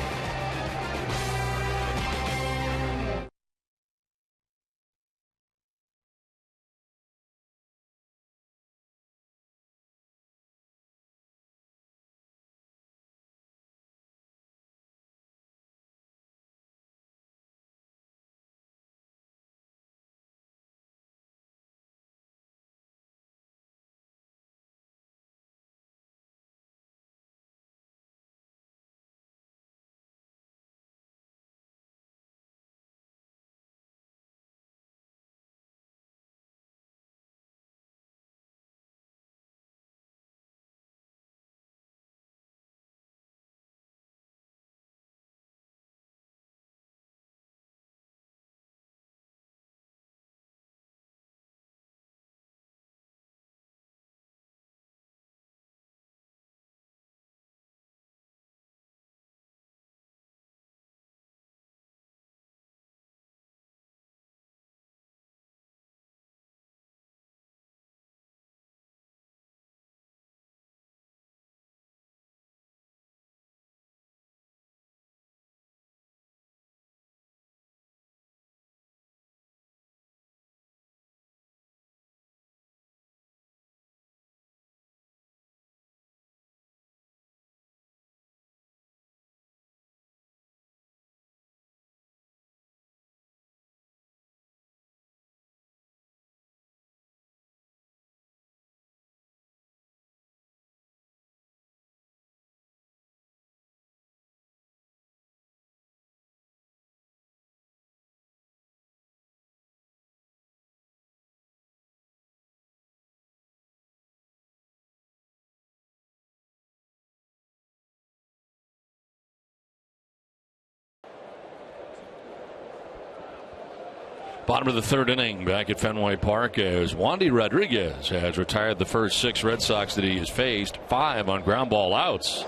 Speaker 1: Bottom of the third inning back at Fenway Park as Wandy Rodriguez has retired the first 6 Red Sox that he has faced, 5 on ground ball outs.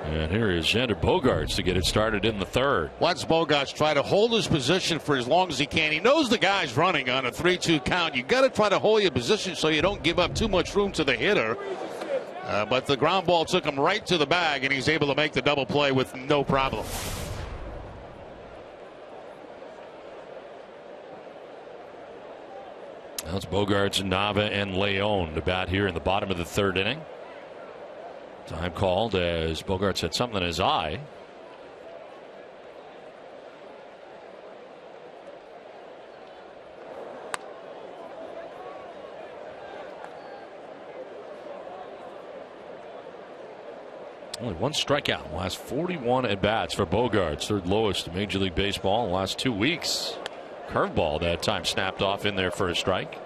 Speaker 1: And here is Xander Bogaerts to get it started in the third.
Speaker 2: Watch Bogaerts try to hold his position for as long as he can. He knows the guy's running on a 3-2 count. You got to try to hold your position so you don't give up too much room to the hitter. But the ground ball took him right to the bag, and he's able to make the double play with no problem.
Speaker 1: That's Bogaerts, Nava, and Leon to bat here in the bottom of the third inning. Time called as Bogaerts had something in his eye. Only 1 strikeout. Last 41 at bats for Bogaerts, third lowest in Major League Baseball in the last 2 weeks. Curveball that time snapped off in there for a strike.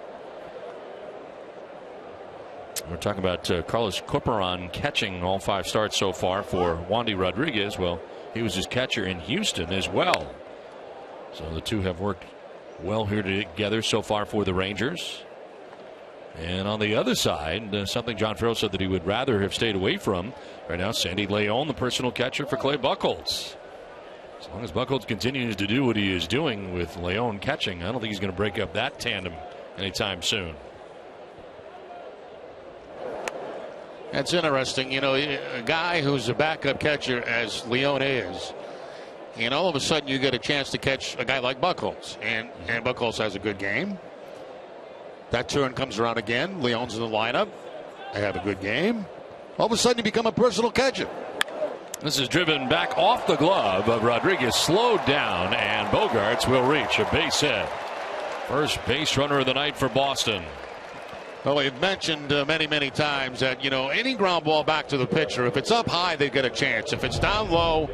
Speaker 1: We're talking about Carlos Corporon catching all 5 starts so far for Wandy Rodriguez. Well, he was his catcher in Houston as well. So the two have worked well here together so far for the Rangers. And on the other side, something John Farrell said that he would rather have stayed away from. Right now, Sandy Leon, the personal catcher for Clay Buchholz. As long as Buchholz continues to do what he is doing with Leon catching, I don't think he's going to break up that tandem anytime soon.
Speaker 2: That's interesting. You know, a guy who's a backup catcher as Leon is, and all of a sudden you get a chance to catch a guy like Buchholz. And Buchholz has a good game. That turn comes around again. Leon's in the lineup. They have a good game. All of a sudden you become a personal catcher.
Speaker 1: This is driven back off the glove of Rodriguez, slowed down, and Bogaerts will reach a base hit. First base runner of the night for Boston.
Speaker 2: Well, we've mentioned many times that, you know, any ground ball back to the pitcher, if it's up high, they get a chance. If it's down low,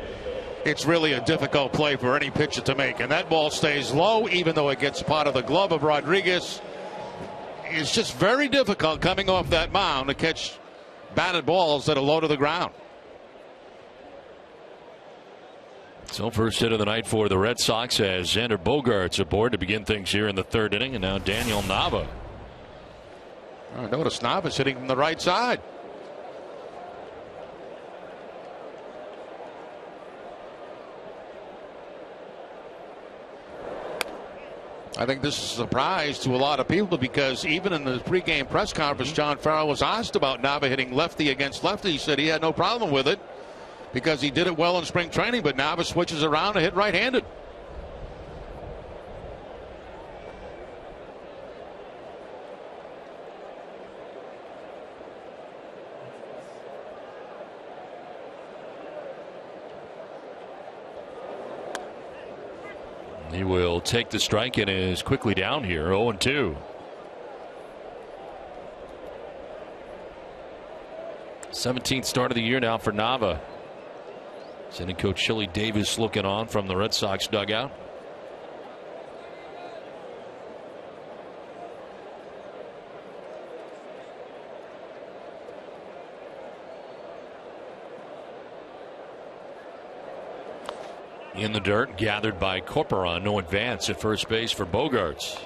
Speaker 2: it's really a difficult play for any pitcher to make. And that ball stays low, even though it gets part of the glove of Rodriguez. It's just very difficult coming off that mound to catch batted balls that are low to the ground.
Speaker 1: So first hit of the night for the Red Sox as Xander Bogaerts aboard to begin things here in the third inning. And now Daniel Nava.
Speaker 2: Notice Nava's hitting from the right side. I think this is a surprise to a lot of people because even in the pregame press conference, John Farrell was asked about Nava hitting lefty against lefty. He said he had no problem with it because he did it well in spring training, but Nava switches around to hit right-handed.
Speaker 1: He will take the strike and is quickly down here, 0-2. '17th start of the year now for Nava. Sending coach Chili Davis looking on from the Red Sox dugout. In the dirt, gathered by Corporon. No advance at first base for Bogaerts.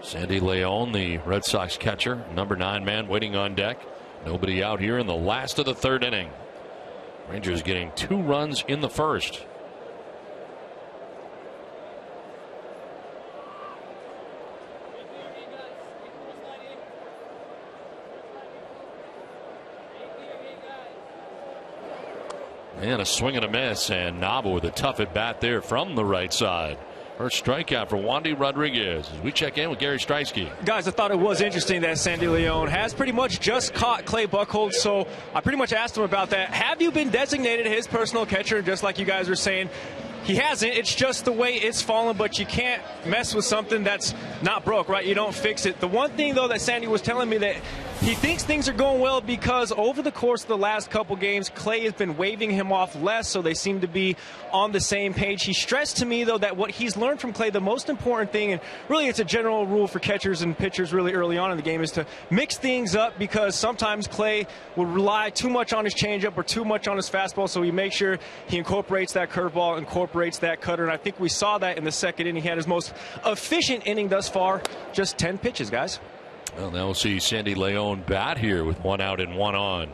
Speaker 1: Sandy Leon, the Red Sox catcher, number 9 man waiting on deck. Nobody out here in the last of the third inning. Rangers getting 2 runs in the first. And a swing and a miss, and Nava with a tough at bat there from the right side. First strikeout for Wandy Rodriguez as we check in with Gary Streisky.
Speaker 3: Guys, I thought it was interesting that Sandy Leon has pretty much just caught Clay Buchholz, so I pretty much asked him about that. Have you been designated his personal catcher, just like you guys were saying? He hasn't. It's just the way it's fallen, but you can't mess with something that's not broke, right? You don't fix it. The one thing, though, that Sandy was telling me that He thinks things are going well because over the course of the last couple games, Clay has been waving him off less, so they seem to be on the same page. He stressed to me, though, that what he's learned from Clay, the most important thing, and really it's a general rule for catchers and pitchers really early on in the game, is to mix things up, because sometimes Clay will rely too much on his changeup or too much on his fastball, so he makes sure he incorporates that curveball, incorporates that cutter, and I think we saw that in the second inning. He had his most efficient inning thus far, just 10 pitches, guys.
Speaker 1: Well, now we'll see Sandy Leon bat here with 1 out and 1 on.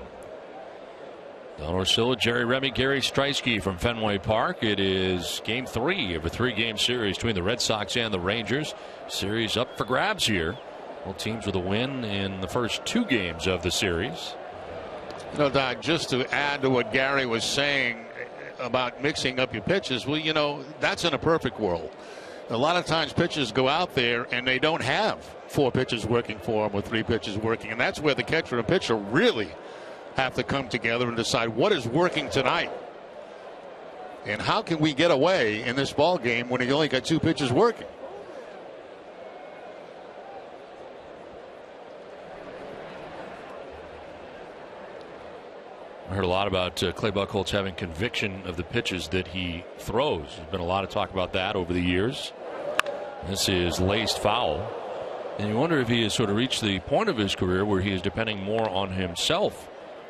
Speaker 1: Don Orsillo, Jerry Remy, Gary Streisky from Fenway Park. It is game 3 of a 3-game series between the Red Sox and the Rangers. Series up for grabs here. Both teams with a win in the first 2 games of the series.
Speaker 2: You know, Doc, just to add to what Gary was saying about mixing up your pitches, well, you know, that's in a perfect world. A lot of times pitchers go out there and they don't have 4 pitches working for them or 3 pitches working, and that's where the catcher and pitcher really have to come together and decide what is working tonight and how can we get away in this ball game when you only got 2 pitches working.
Speaker 1: I heard a lot about Clay Buchholz having conviction of the pitches that he throws. There's been a lot of talk about that over the years. This is laced foul. And you wonder if he has sort of reached the point of his career where he is depending more on himself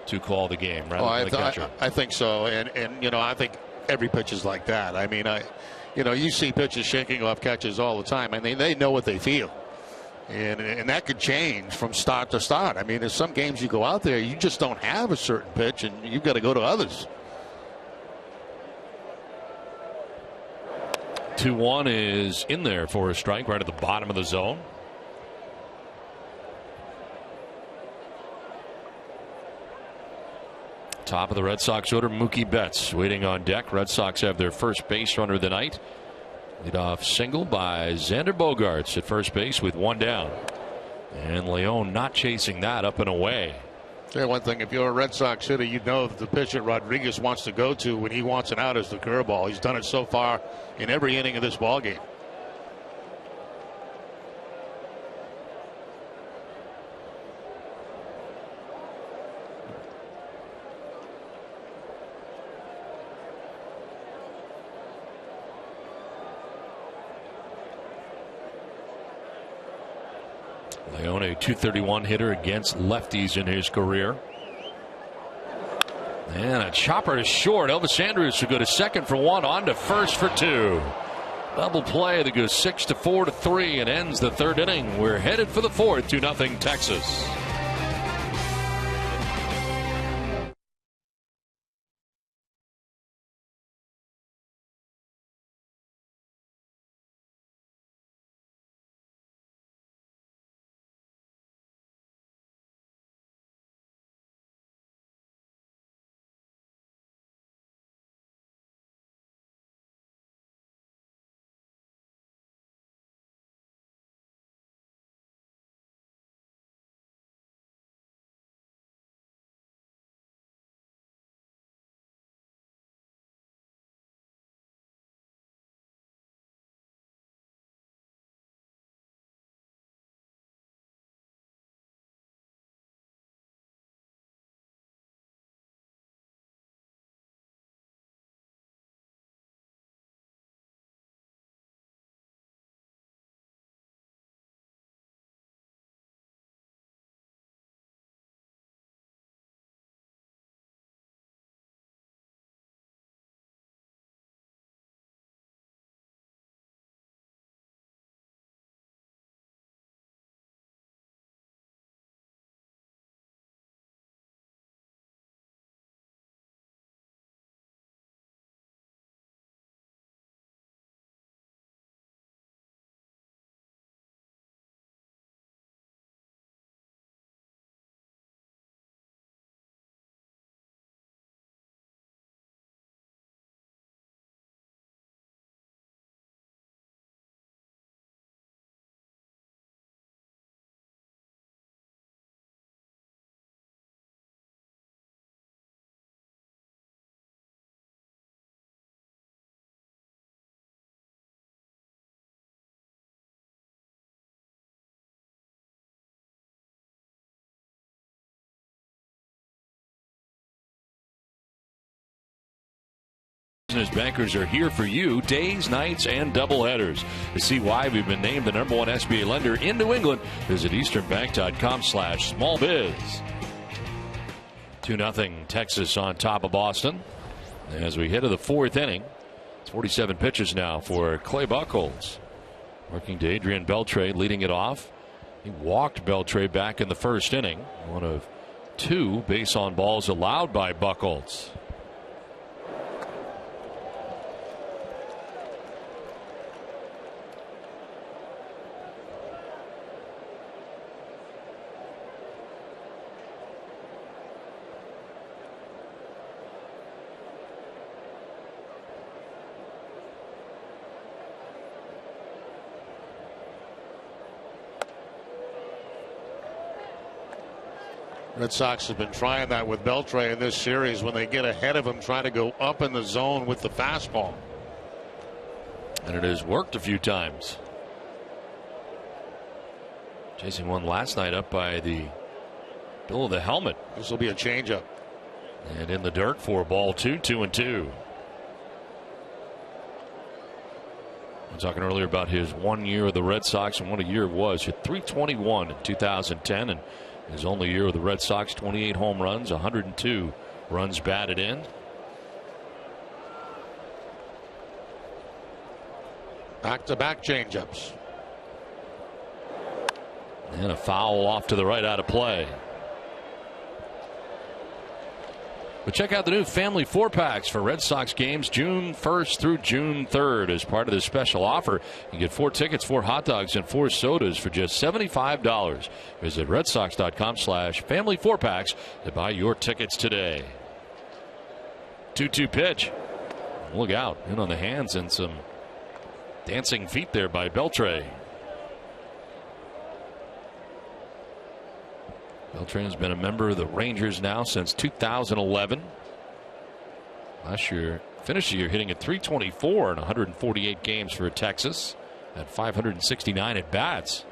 Speaker 1: to call the game rather than the catcher.
Speaker 2: I think so. And you know, I think every pitch is like that. I mean, you know, you see pitchers shaking off catches all the time. I mean, they know what they feel. And that could change from start to start. I mean, there's some games you go out there, you just don't have a certain pitch, and you've got to go to others.
Speaker 1: 2-1 is in there for a strike right at the bottom of the zone. Top of the Red Sox order, Mookie Betts waiting on deck. Red Sox have their first base runner of the night. Leadoff single by Xander Bogaerts at first base with 1 down. And Leon not chasing that, up and away.
Speaker 2: Yeah, one thing, if you're a Red Sox hitter, you know that the pitch that Rodriguez wants to go to when he wants an out is the curveball. He's done it so far in every inning of this ball game.
Speaker 1: Leon, a .231 hitter against lefties in his career. And a chopper to short. Elvis Andrus will go to second for 1, on to first for 2. Double play that goes 6-4 to 3 and ends the 3rd inning. We're headed for the 4th, 2-0 Texas. Business bankers are here for you days, nights, and doubleheaders. To see why we've been named the #1 SBA lender in New England, visit easternbank.com/smallbiz. 2-0 Texas on top of Boston. As we head to the fourth inning, it's 47 pitches now for Clay Buchholz. Working to Adrian Beltre, leading it off. He walked Beltre back in the first inning. One of 2 base on balls allowed by Buchholz.
Speaker 2: Red Sox have been trying that with Beltre in this series when they get ahead of him, trying to go up in the zone with the fastball.
Speaker 1: And it has worked a few times. Chasing one last night up by the bill of the helmet.
Speaker 2: This will be a changeup.
Speaker 1: And in the dirt for ball 2, 2-2. I'm talking earlier about his 1 year of the Red Sox and what a year it was. Hit .321 in 2010, and his only year with the Red Sox, 28 home runs, 102 runs batted in.
Speaker 2: Back-to-back changeups.
Speaker 1: And a foul off to the right, out of play. But check out the new family 4-packs for Red Sox games June 1st through June 3rd. As part of this special offer, you get 4 tickets, 4 hot dogs, and 4 sodas for just $75. Visit redsox.com/family 4-packs to buy your tickets today. 2-2 pitch. Look out. In on the hands and some dancing feet there by Beltre. Beltre has been a member of the Rangers now since 2011. Last year, finished the year hitting at .324 in 148 games for Texas at 569 at bats.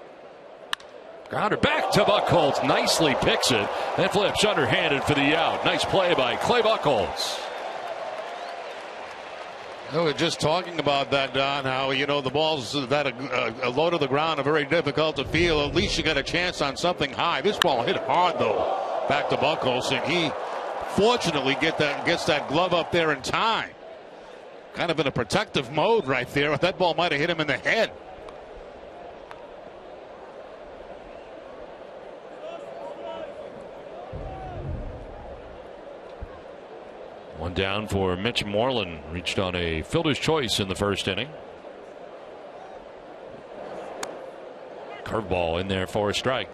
Speaker 1: Grounder back to Buchholz. Nicely picks it and flips underhanded for the out. Nice play by Clay Buchholz.
Speaker 2: We were just talking about that, Don, how, the balls that are low to the ground are very difficult to feel. At least you got a chance on something high. This ball hit hard, though, back to Buchholz, and he fortunately gets that glove up there in time. Kind of in a protective mode right there. That ball might have hit him in the head.
Speaker 1: One down for Mitch Moreland. Reached on a fielder's choice in the first inning. Curveball in there for a strike.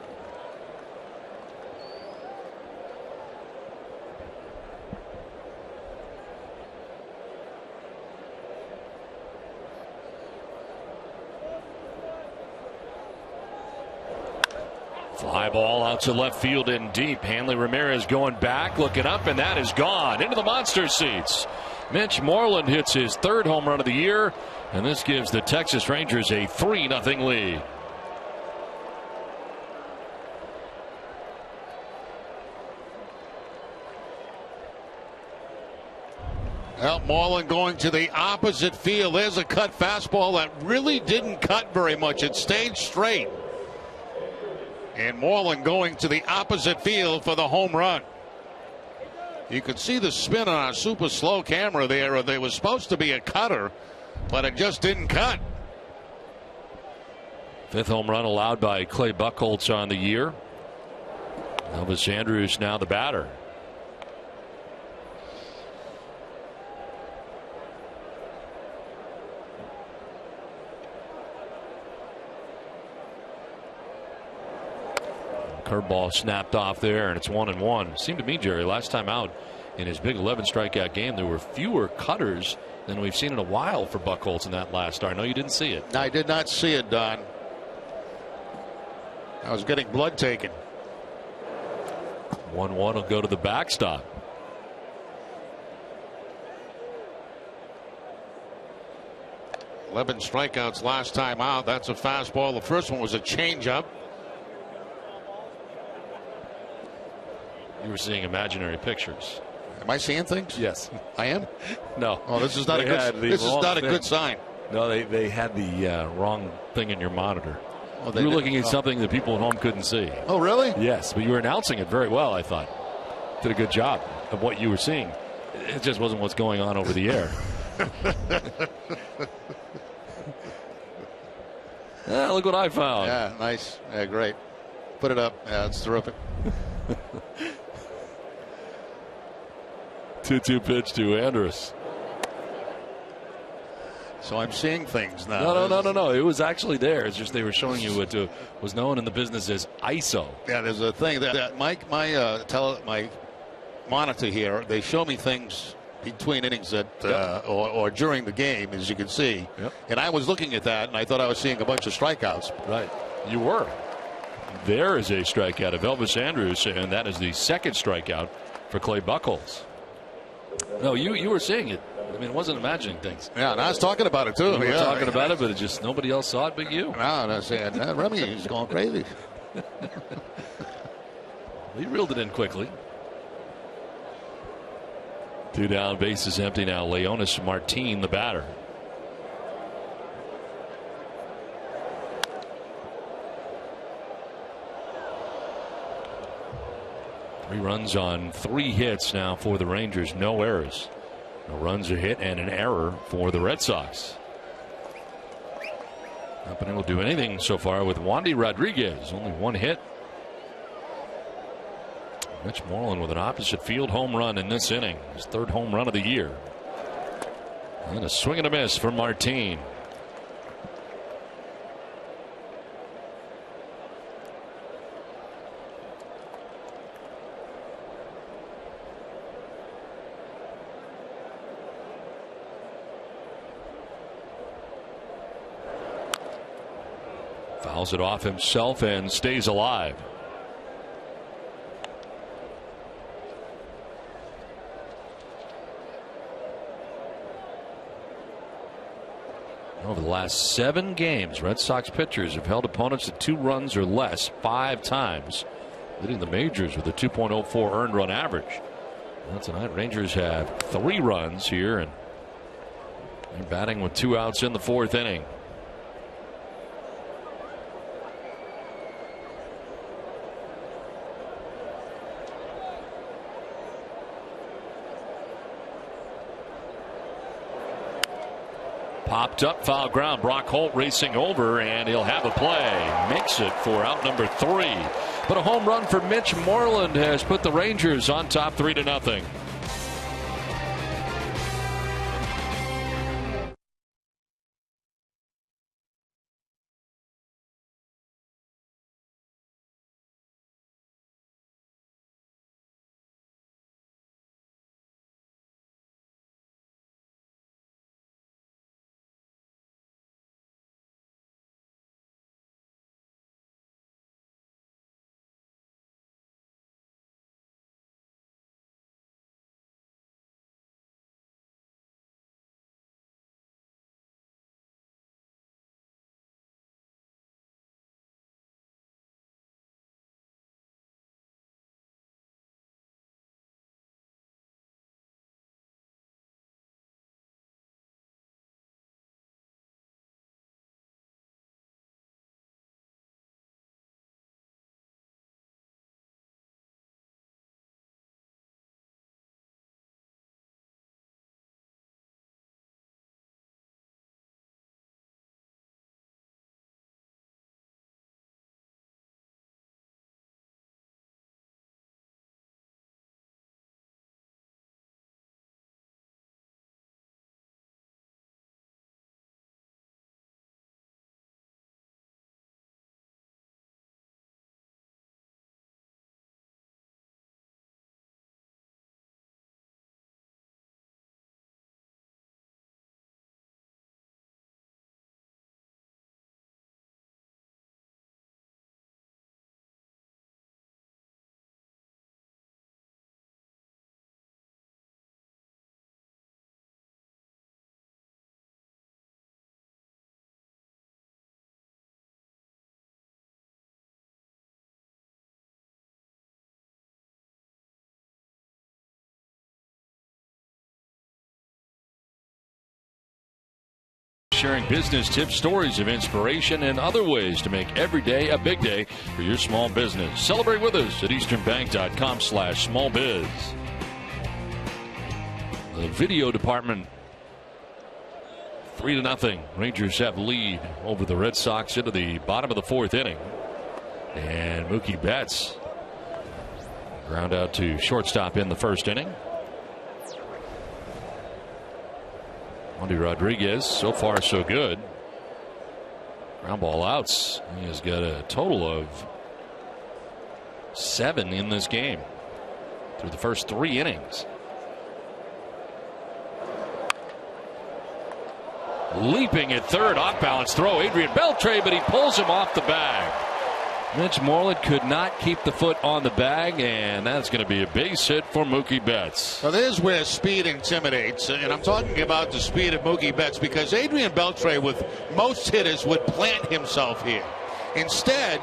Speaker 1: Fly ball out to left field and deep. Hanley Ramirez going back, looking up, and that is gone into the monster seats. Mitch Moreland hits his 3rd home run of the year, and this gives the Texas Rangers a 3-0 lead.
Speaker 2: Well, Moreland going to the opposite field. There's a cut fastball that really didn't cut very much. It stayed straight. And Moreland going to the opposite field for the home run. You could see the spin on a super slow camera there. There was supposed to be a cutter, but it just didn't cut.
Speaker 1: 5th home run allowed by Clay Buchholz on the year. Elvis Andrus now the batter. Curveball snapped off there, and it's 1-1. Seemed to me, Jerry, last time out in his big 11 strikeout game, there were fewer cutters than we've seen in a while for Buchholz in that last start. I know you didn't see it.
Speaker 2: I did not see it, Don. I was getting blood taken.
Speaker 1: 1-1 will go to the backstop.
Speaker 2: Eleven strikeouts last time out. That's a fastball. The first one was a changeup.
Speaker 1: You were seeing imaginary pictures.
Speaker 2: Am I seeing things?
Speaker 5: Yes.
Speaker 2: I am?
Speaker 5: No.
Speaker 2: Oh, this is not a good sign.
Speaker 5: No, they had the wrong thing in your monitor.
Speaker 2: Oh,
Speaker 5: you were looking at something that people at home couldn't see.
Speaker 2: Oh, really?
Speaker 5: Yes, but you were announcing it very well, I thought. Did a good job of what you were seeing. It just wasn't what's going on over the air. Look what I found.
Speaker 2: Yeah, nice. Yeah, great. Put it up. Yeah, it's terrific.
Speaker 5: 2-2 pitch to Andrus.
Speaker 2: So I'm seeing things now.
Speaker 5: No. It was actually there. It's just they were showing you what was known in the business as ISO.
Speaker 2: Yeah, there's a thing that my monitor here. They show me things between innings or during the game, as you can see.
Speaker 5: Yep.
Speaker 2: And I was looking at that, and I thought I was seeing a bunch of strikeouts.
Speaker 5: Right. You were. There is a strikeout of Elvis Andrus, and that is the second strikeout for Clay Buchholz. No, you were seeing it. I mean, it wasn't imagining things.
Speaker 2: Yeah, and I was talking about it, too.
Speaker 5: You were talking about it, but it just nobody else saw it but you.
Speaker 2: No, I said, Remy is going crazy.
Speaker 5: He reeled it in quickly. 2 down, bases empty now. Leonis Martin, the batter. Three runs on 3 hits now for the Rangers. No errors. No runs, a hit, and an error for the Red Sox. Not been able to do anything so far with Wandy Rodriguez. Only 1 hit. Mitch Moreland with an opposite field home run in this inning. His 3rd home run of the year. And a swing and a miss for Martin. Fouls it off himself and stays alive. Over the last 7 games, Red Sox pitchers have held opponents to 2 runs or less 5 times, leading the majors with a 2.04 earned run average. Well, tonight, Rangers have 3 runs here, and they're batting with 2 outs in the 4th inning. Popped up, foul ground. Brock Holt racing over, and he'll have a play. Makes it for out number 3. But a home run for Mitch Moreland has put the Rangers on top 3-0. sharing business tips, stories of inspiration, and other ways to make every day a big day for your small business. Celebrate with us at easternbank.com/smallbiz. The video department, 3-0. Rangers have lead over the Red Sox into the bottom of the 4th inning. And Mookie Betts ground out to shortstop in the 1st inning. Andy Rodriguez, so far so good. Ground ball outs. He has got a total of 7 in this game through the first 3 innings. Leaping at third, off balance throw, Adrian Beltre, but he pulls him off the bag. Mitch Moreland could not keep the foot on the bag, and that's going to be a base hit for Mookie Betts.
Speaker 2: Now there's where speed intimidates, and I'm talking about the speed of Mookie Betts, because Adrian Beltre, with most hitters, would plant himself here. Instead,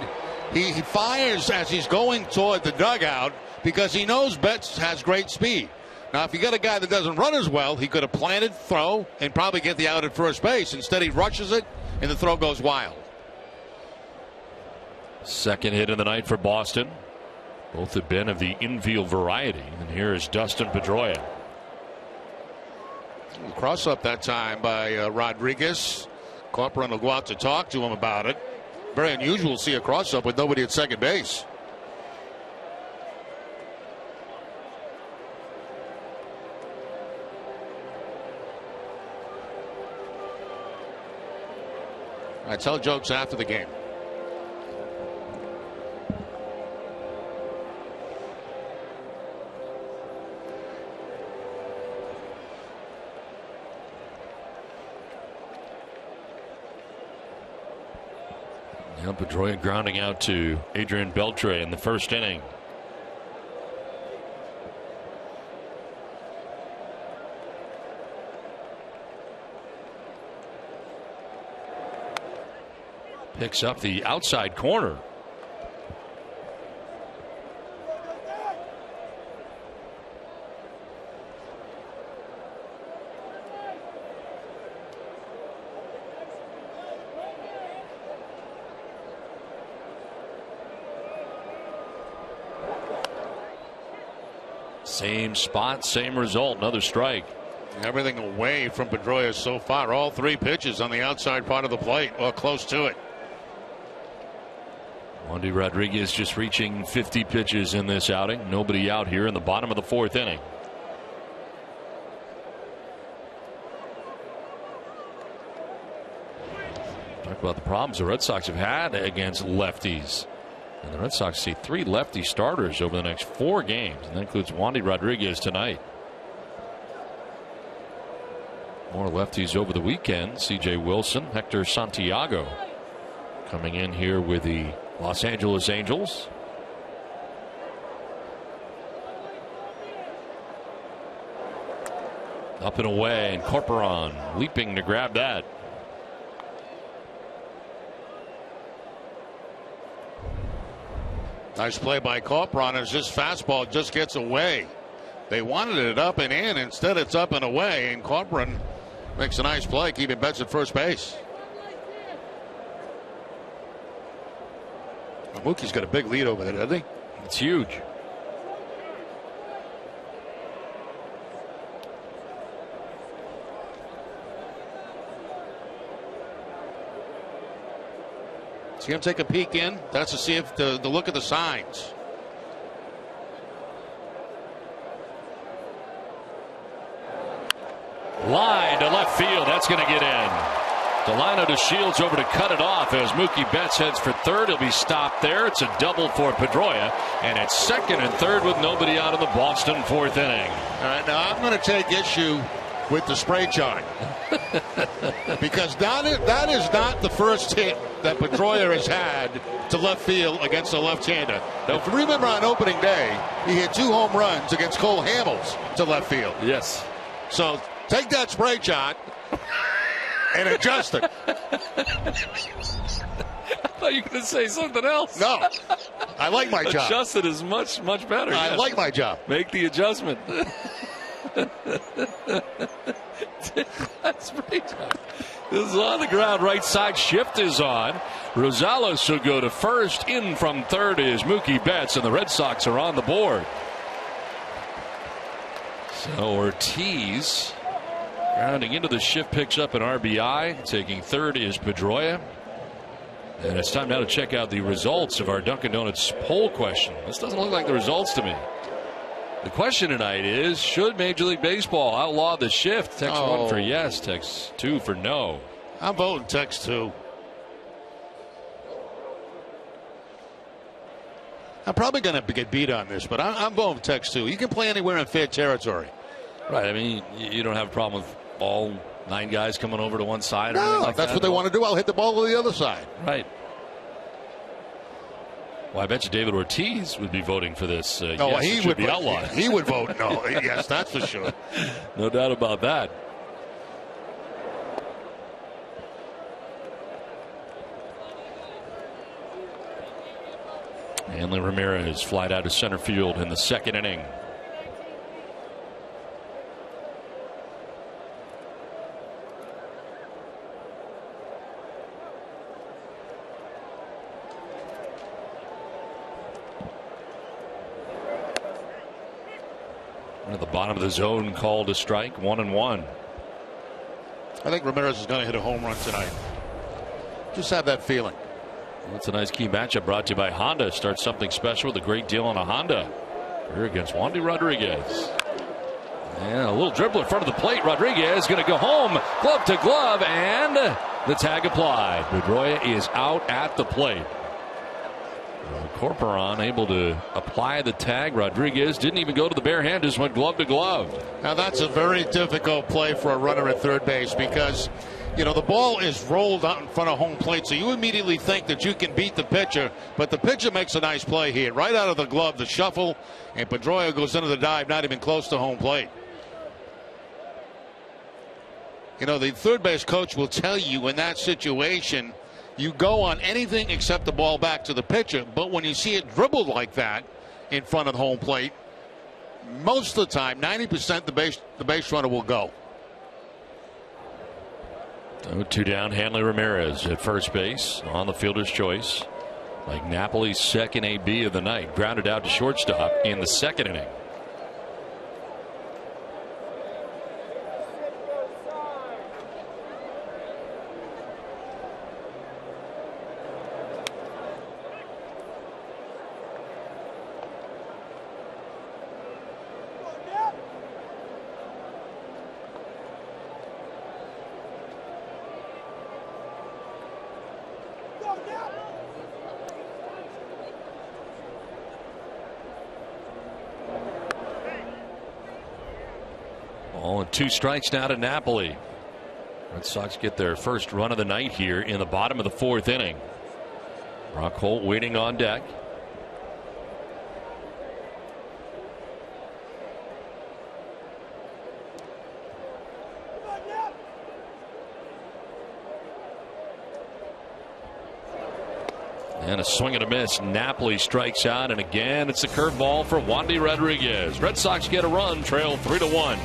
Speaker 2: he fires as he's going toward the dugout because he knows Betts has great speed. Now, if you got a guy that doesn't run as well, he could have planted, throw, and probably get the out at first base. Instead, he rushes it, and the throw goes wild.
Speaker 5: Second hit of the night for Boston. Both have been of the infield variety. And here is Dustin Pedroia.
Speaker 2: Cross up that time by Rodriguez. Corcoran will go out to talk to him about it. Very unusual to see a cross up with nobody at second base. I tell jokes after the game.
Speaker 5: Now Pedroia grounding out to Adrian Beltre in the 1st inning. Picks up the outside corner. Same spot, same result, another strike.
Speaker 2: Everything away from Pedroia so far. All 3 pitches on the outside part of the plate, or close to it.
Speaker 5: Andy Rodriguez just reaching 50 pitches in this outing. Nobody out here in the bottom of the 4th inning. Talk about the problems the Red Sox have had against lefties. And the Red Sox see 3 lefty starters over the next 4 games, and that includes Wandy Rodriguez tonight. More lefties over the weekend. C.J. Wilson, Hector Santiago coming in here with the Los Angeles Angels. Up and away, and Corcoran leaping to grab that.
Speaker 2: Nice play by Corcoran as this fastball just gets away. They wanted it up and in. Instead, it's up and away, and Corcoran makes a nice play, keeping Betts at first base. Mookie's got a big lead over there, doesn't he?
Speaker 5: It's huge.
Speaker 2: See him take a peek in. That's to see if the look at the signs.
Speaker 5: Line to left field. That's going to get in. Delino to Shields over to cut it off as Mookie Betts heads for third. He'll be stopped there. It's a double for Pedroia, and it's second and third with nobody out in the Boston 4th inning.
Speaker 2: All right, now I'm going to take issue with the spray chart because that is not the first hit that Pedroia has had to left field against a left-hander. Now, if you remember on opening day, he hit 2 home runs against Cole Hamels to left field.
Speaker 5: Yes.
Speaker 2: So take that spray chart and adjust it.
Speaker 5: I thought you were going to say something else.
Speaker 2: No, I like my job.
Speaker 5: Adjust it is much better.
Speaker 2: I like my job.
Speaker 5: Make the adjustment. is on the ground. Right side shift is on. Rosales will go to first. In from third is Mookie Betts, and the Red Sox are on the board. So Ortiz grounding into the shift, picks up an RBI. Taking third is Pedroia. And it's time now to check out the results of our Dunkin' Donuts poll question. This doesn't look like the results to me. The question tonight is, should Major League Baseball outlaw the shift? Text 1 for yes, text 2 for no.
Speaker 2: I'm voting text 2. I'm probably going to get beat on this, but I'm voting text 2. You can play anywhere in fair territory.
Speaker 5: Right. I mean, you don't have a problem with all 9 guys coming over to one side or
Speaker 2: no,
Speaker 5: anything like
Speaker 2: that's
Speaker 5: that
Speaker 2: what they want to do. I'll hit the ball to the other side.
Speaker 5: Right. Well, I bet you David Ortiz would be voting for this. Yes,
Speaker 2: he
Speaker 5: would be outlawed.
Speaker 2: He would vote no. Yes, that's for sure.
Speaker 5: No doubt about that. Hanley Ramirez flied out to center field in the second inning. At the bottom of the zone, called a strike, 1-1.
Speaker 2: I think Ramirez is going to hit a home run tonight. Just have that feeling.
Speaker 5: That's a nice key matchup brought to you by Honda. Start something special with a great deal on a Honda. Here against Wandy Rodriguez. And a little dribble in front of the plate. Rodriguez going to go home, glove to glove, and the tag applied. Pedroia is out at the plate. Corporon able to apply the tag. Rodriguez didn't even go to the bare hand, just went glove to glove.
Speaker 2: Now that's a very difficult play for a runner at third base because, you know, the ball is rolled out in front of home plate, so you immediately think that you can beat the pitcher, but the pitcher makes a nice play here. Right out of the glove, the shuffle, and Pedroia goes into the dive, not even close to home plate. You know, the third base coach will tell you in that situation, you go on anything except the ball back to the pitcher. But when you see it dribbled like that in front of the home plate, most of the time, 90% the base runner will go.
Speaker 5: 2 down, Hanley Ramirez at first base on the fielder's choice. Like Napoli's second AB of the night, grounded out to shortstop in the second inning. Ball and 2 strikes now to Napoli. Red Sox get their first run of the night here in the bottom of the 4th inning. Brock Holt waiting on deck. And a swing and a miss. Napoli strikes out, and again it's a curveball for Wandy Rodriguez. Red Sox get a run, trail 3-1.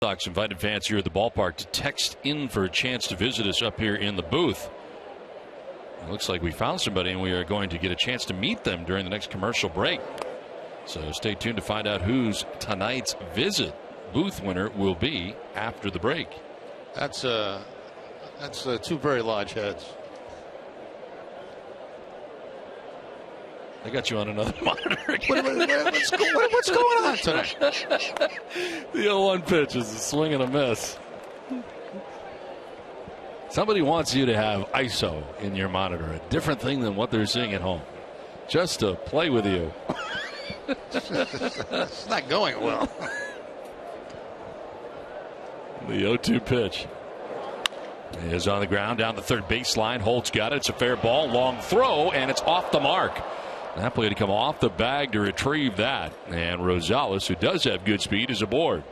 Speaker 5: Sox invited fans here at the ballpark to text in for a chance to visit us up here in the booth. It looks like we found somebody, and we are going to get a chance to meet them during the next commercial break. So stay tuned to find out who's tonight's visit booth winner will be after the break.
Speaker 2: That's two very large heads.
Speaker 5: I got you on another monitor again.
Speaker 2: What's going on tonight?
Speaker 5: The 0-1 pitch is a swing and a miss. Somebody wants you to have ISO in your monitor, a different thing than what they're seeing at home, just to play with you.
Speaker 2: It's not going well.
Speaker 5: The 0-2 pitch is on the ground down the third baseline. Holt's got it. It's a fair ball. Long throw, and it's off the mark. That play to come off the bag to retrieve that. And Rosales, who does have good speed, is aboard.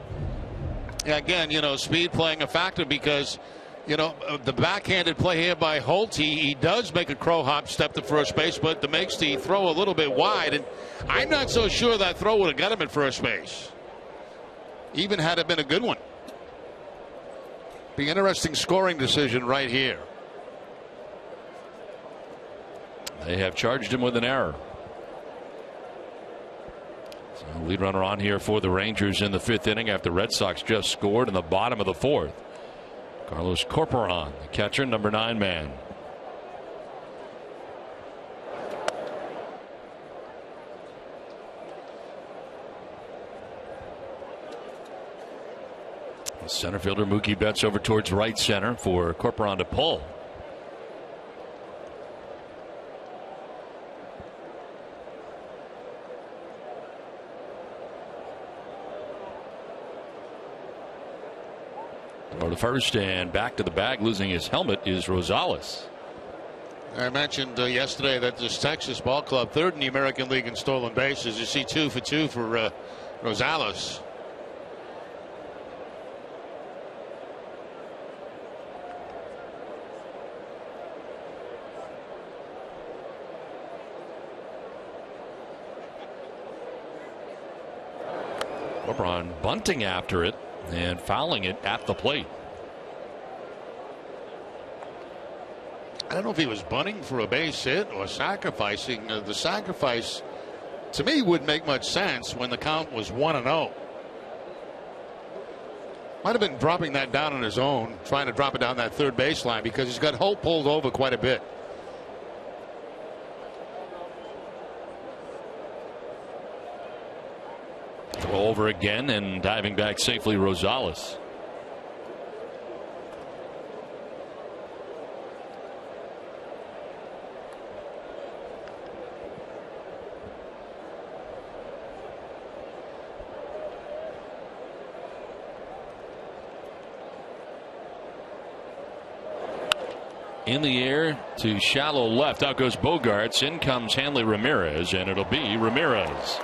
Speaker 2: Yeah, again, speed playing a factor because, the backhanded play here by Holt, he does make a crow hop step to first base, but makes the throw a little bit wide. And I'm not so sure that throw would have got him at first base, even had it been a good one. Be an interesting scoring decision right here.
Speaker 5: They have charged him with an error. So lead runner on here for the Rangers in the fifth inning after Red Sox just scored in the bottom of the fourth. Carlos Corporon, the catcher, number 9 man. The center fielder Mookie Betts over towards right center for Corporon to pull. Or the first and back to the bag, losing his helmet, is Rosales.
Speaker 2: I mentioned yesterday that this Texas ball club, third in the American League in stolen bases. You see 2 for 2 for Rosales.
Speaker 5: LeBron bunting after it and fouling it at the plate.
Speaker 2: I don't know if he was bunting for a base hit or sacrificing. The sacrifice, to me, wouldn't make much sense when the count was 1-0. Might have been dropping that down on his own, trying to drop it down that third baseline because he's got Holt pulled over quite a bit.
Speaker 5: Throw over again and diving back safely, Rosales. In the air to shallow left. Out goes Bogarts. In comes Hanley Ramirez, and it'll be Ramirez.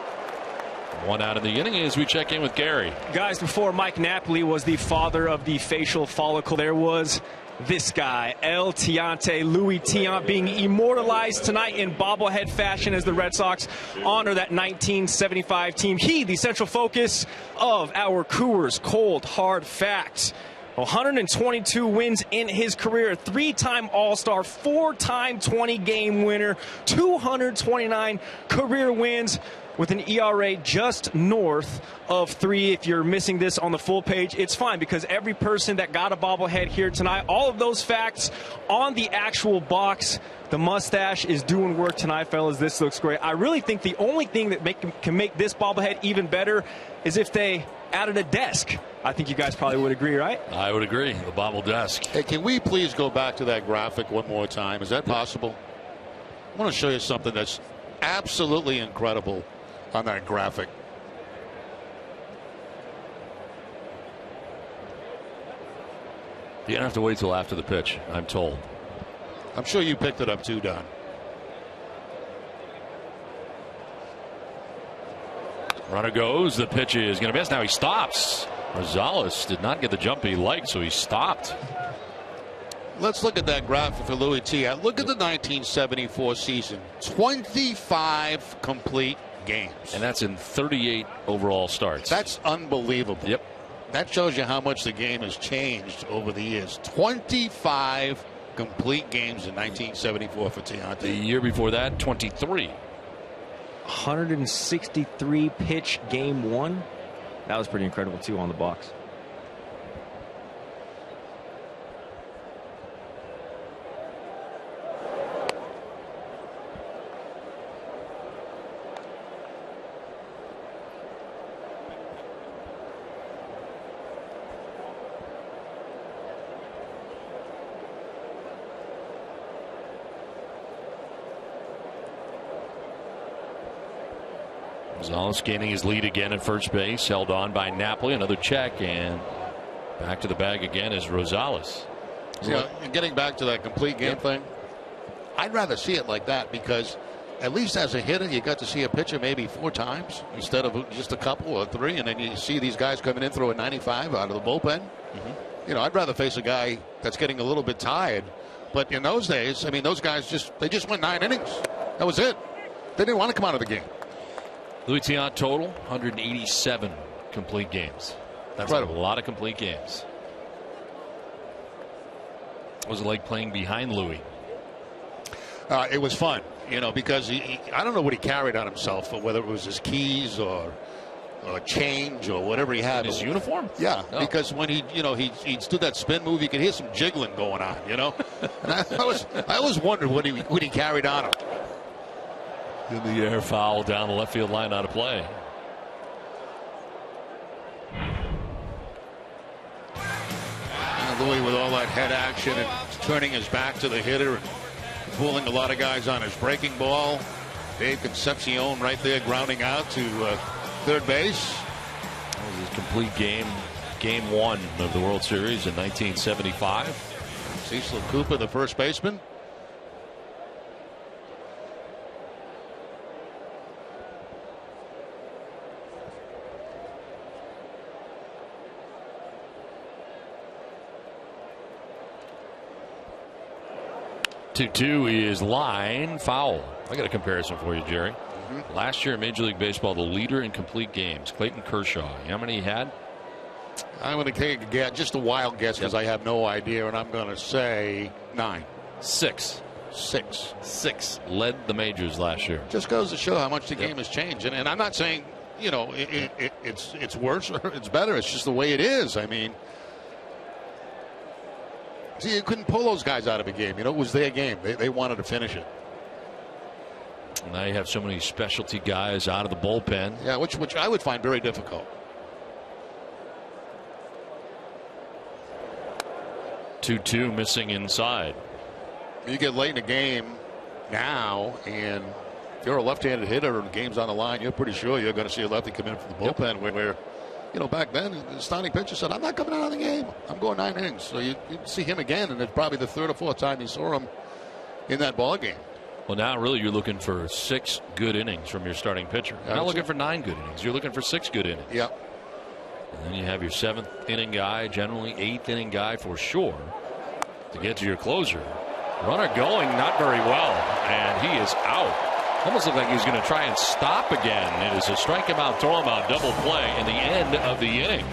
Speaker 5: One out of the inning as we check in with Gary.
Speaker 3: Guys, before Mike Napoli was the father of the facial follicle, there was this guy, El Tiante, Louis Tiant, being immortalized tonight in bobblehead fashion as the Red Sox honor that 1975 team. He, the central focus of our Coors Cold Hard Facts. 122 wins in his career, 3-time All-Star, 4-time 20-game winner, 229 career wins with an ERA just north of 3. If you're missing this on the full page, it's fine because every person that got a bobblehead here tonight, all of those facts on the actual box. The mustache is doing work tonight, fellas. This looks great. I really think the only thing that can make this bobblehead even better is if they added a desk. I think you guys probably would agree, right?
Speaker 5: I would agree. The bobble desk.
Speaker 2: Hey, can we please go back to that graphic one more time? Is that possible? I want to show you something that's absolutely incredible on that graphic.
Speaker 5: You don't have to wait till after the pitch, I'm told.
Speaker 2: I'm sure you picked it up too, Don.
Speaker 5: Runner goes. The pitch is going to miss. Now he stops. Rosales did not get the jump he liked, so he stopped.
Speaker 2: Let's look at that graphic for Louis Tiant. Look at the 1974 season. 25 complete games.
Speaker 5: And that's in 38 overall starts.
Speaker 2: That's unbelievable.
Speaker 5: Yep.
Speaker 2: That shows you how much the game has changed over the years. 25 complete games in 1974 for Tiante.
Speaker 5: The year before that, 23.
Speaker 3: 163 pitch game one. That was pretty incredible too on the box.
Speaker 5: Gonzalez gaining his lead again at first base, held on by Napoli. Another check, and back to the bag again is Rosales.
Speaker 2: Getting back to that complete game thing, I'd rather see it like that because at least as a hitter, you got to see a pitcher maybe 4 times instead of just a couple or 3, and then you see these guys coming in throwing 95 out of the bullpen. I'd rather face a guy that's getting a little bit tired. But in those days, I mean, those guys just went 9 innings. That was it. They didn't want to come out of the game.
Speaker 5: Louis Tiant total 187 complete games. That's incredible. A lot of complete games. What was it like playing behind Louis?
Speaker 2: It was fun, because I don't know what he carried on himself, or whether it was his keys or change or whatever he had.
Speaker 5: His uniform?
Speaker 2: Yeah, because when he did that spin move, you could hear some jiggling going on, And I always wondered what he carried on him.
Speaker 5: In the air, foul down the left field line, out of play.
Speaker 2: And Louis with all that head action and turning his back to the hitter and pulling a lot of guys on his breaking ball. Dave Concepcion right there grounding out to third base.
Speaker 5: That was his complete game 1 of the World Series in 1975.
Speaker 2: Cecil Cooper, the first baseman.
Speaker 5: Two is line foul. I got a comparison for you, Jerry. Last year in Major League Baseball, the leader in complete games, Clayton Kershaw. You know how many he had?
Speaker 2: I'm going to take a guess, just a wild guess, because I have no idea, and I'm going to say 9.
Speaker 5: 6. 6 led the majors last year.
Speaker 2: Just goes to show how much the game has changed, and I'm not saying it's worse or it's better. It's just the way it is. I mean. See, you couldn't pull those guys out of a game. It was their game. They wanted to finish it.
Speaker 5: Now you have so many specialty guys out of the bullpen.
Speaker 2: Yeah, which I would find very difficult.
Speaker 5: 2-2 missing inside.
Speaker 2: You get late in the game now, and if you're a left-handed hitter and the game's on the line, you're pretty sure you're going to see a lefty come in from the bullpen where back then, the starting pitcher said, I'm not coming out of the game. I'm going 9 innings. So you'd see him again, and it's probably the 3rd or 4th time you saw him in that ball game.
Speaker 5: Well, now really you're looking for 6 good innings from your starting pitcher. You're not looking for 9 good innings. You're looking for 6 good innings.
Speaker 2: Yeah.
Speaker 5: And then you have your 7th inning guy, generally 8th inning guy for sure, to get to your closer. Runner going not very well, and he is out. Almost looked like he was going to try and stop again. It is a strike him out, throw him out, double play in the end of the inning.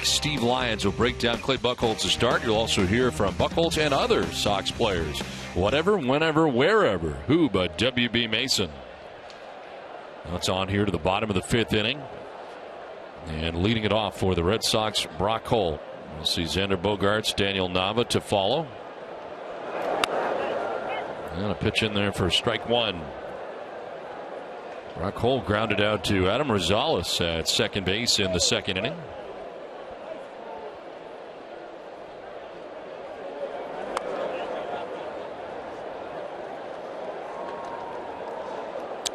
Speaker 5: Steve Lyons will break down Clay Buchholz to start. You'll also hear from Buchholz and other Sox players. Whatever, whenever, wherever. Who but W.B. Mason? That's on here to the bottom of the 5th inning. And leading it off for the Red Sox, Brock Holt. We'll see Xander Bogaerts, Daniel Nava to follow. And a pitch in there for strike 1. Brock Holt grounded out to Adam Rosales at second base in the 2nd inning.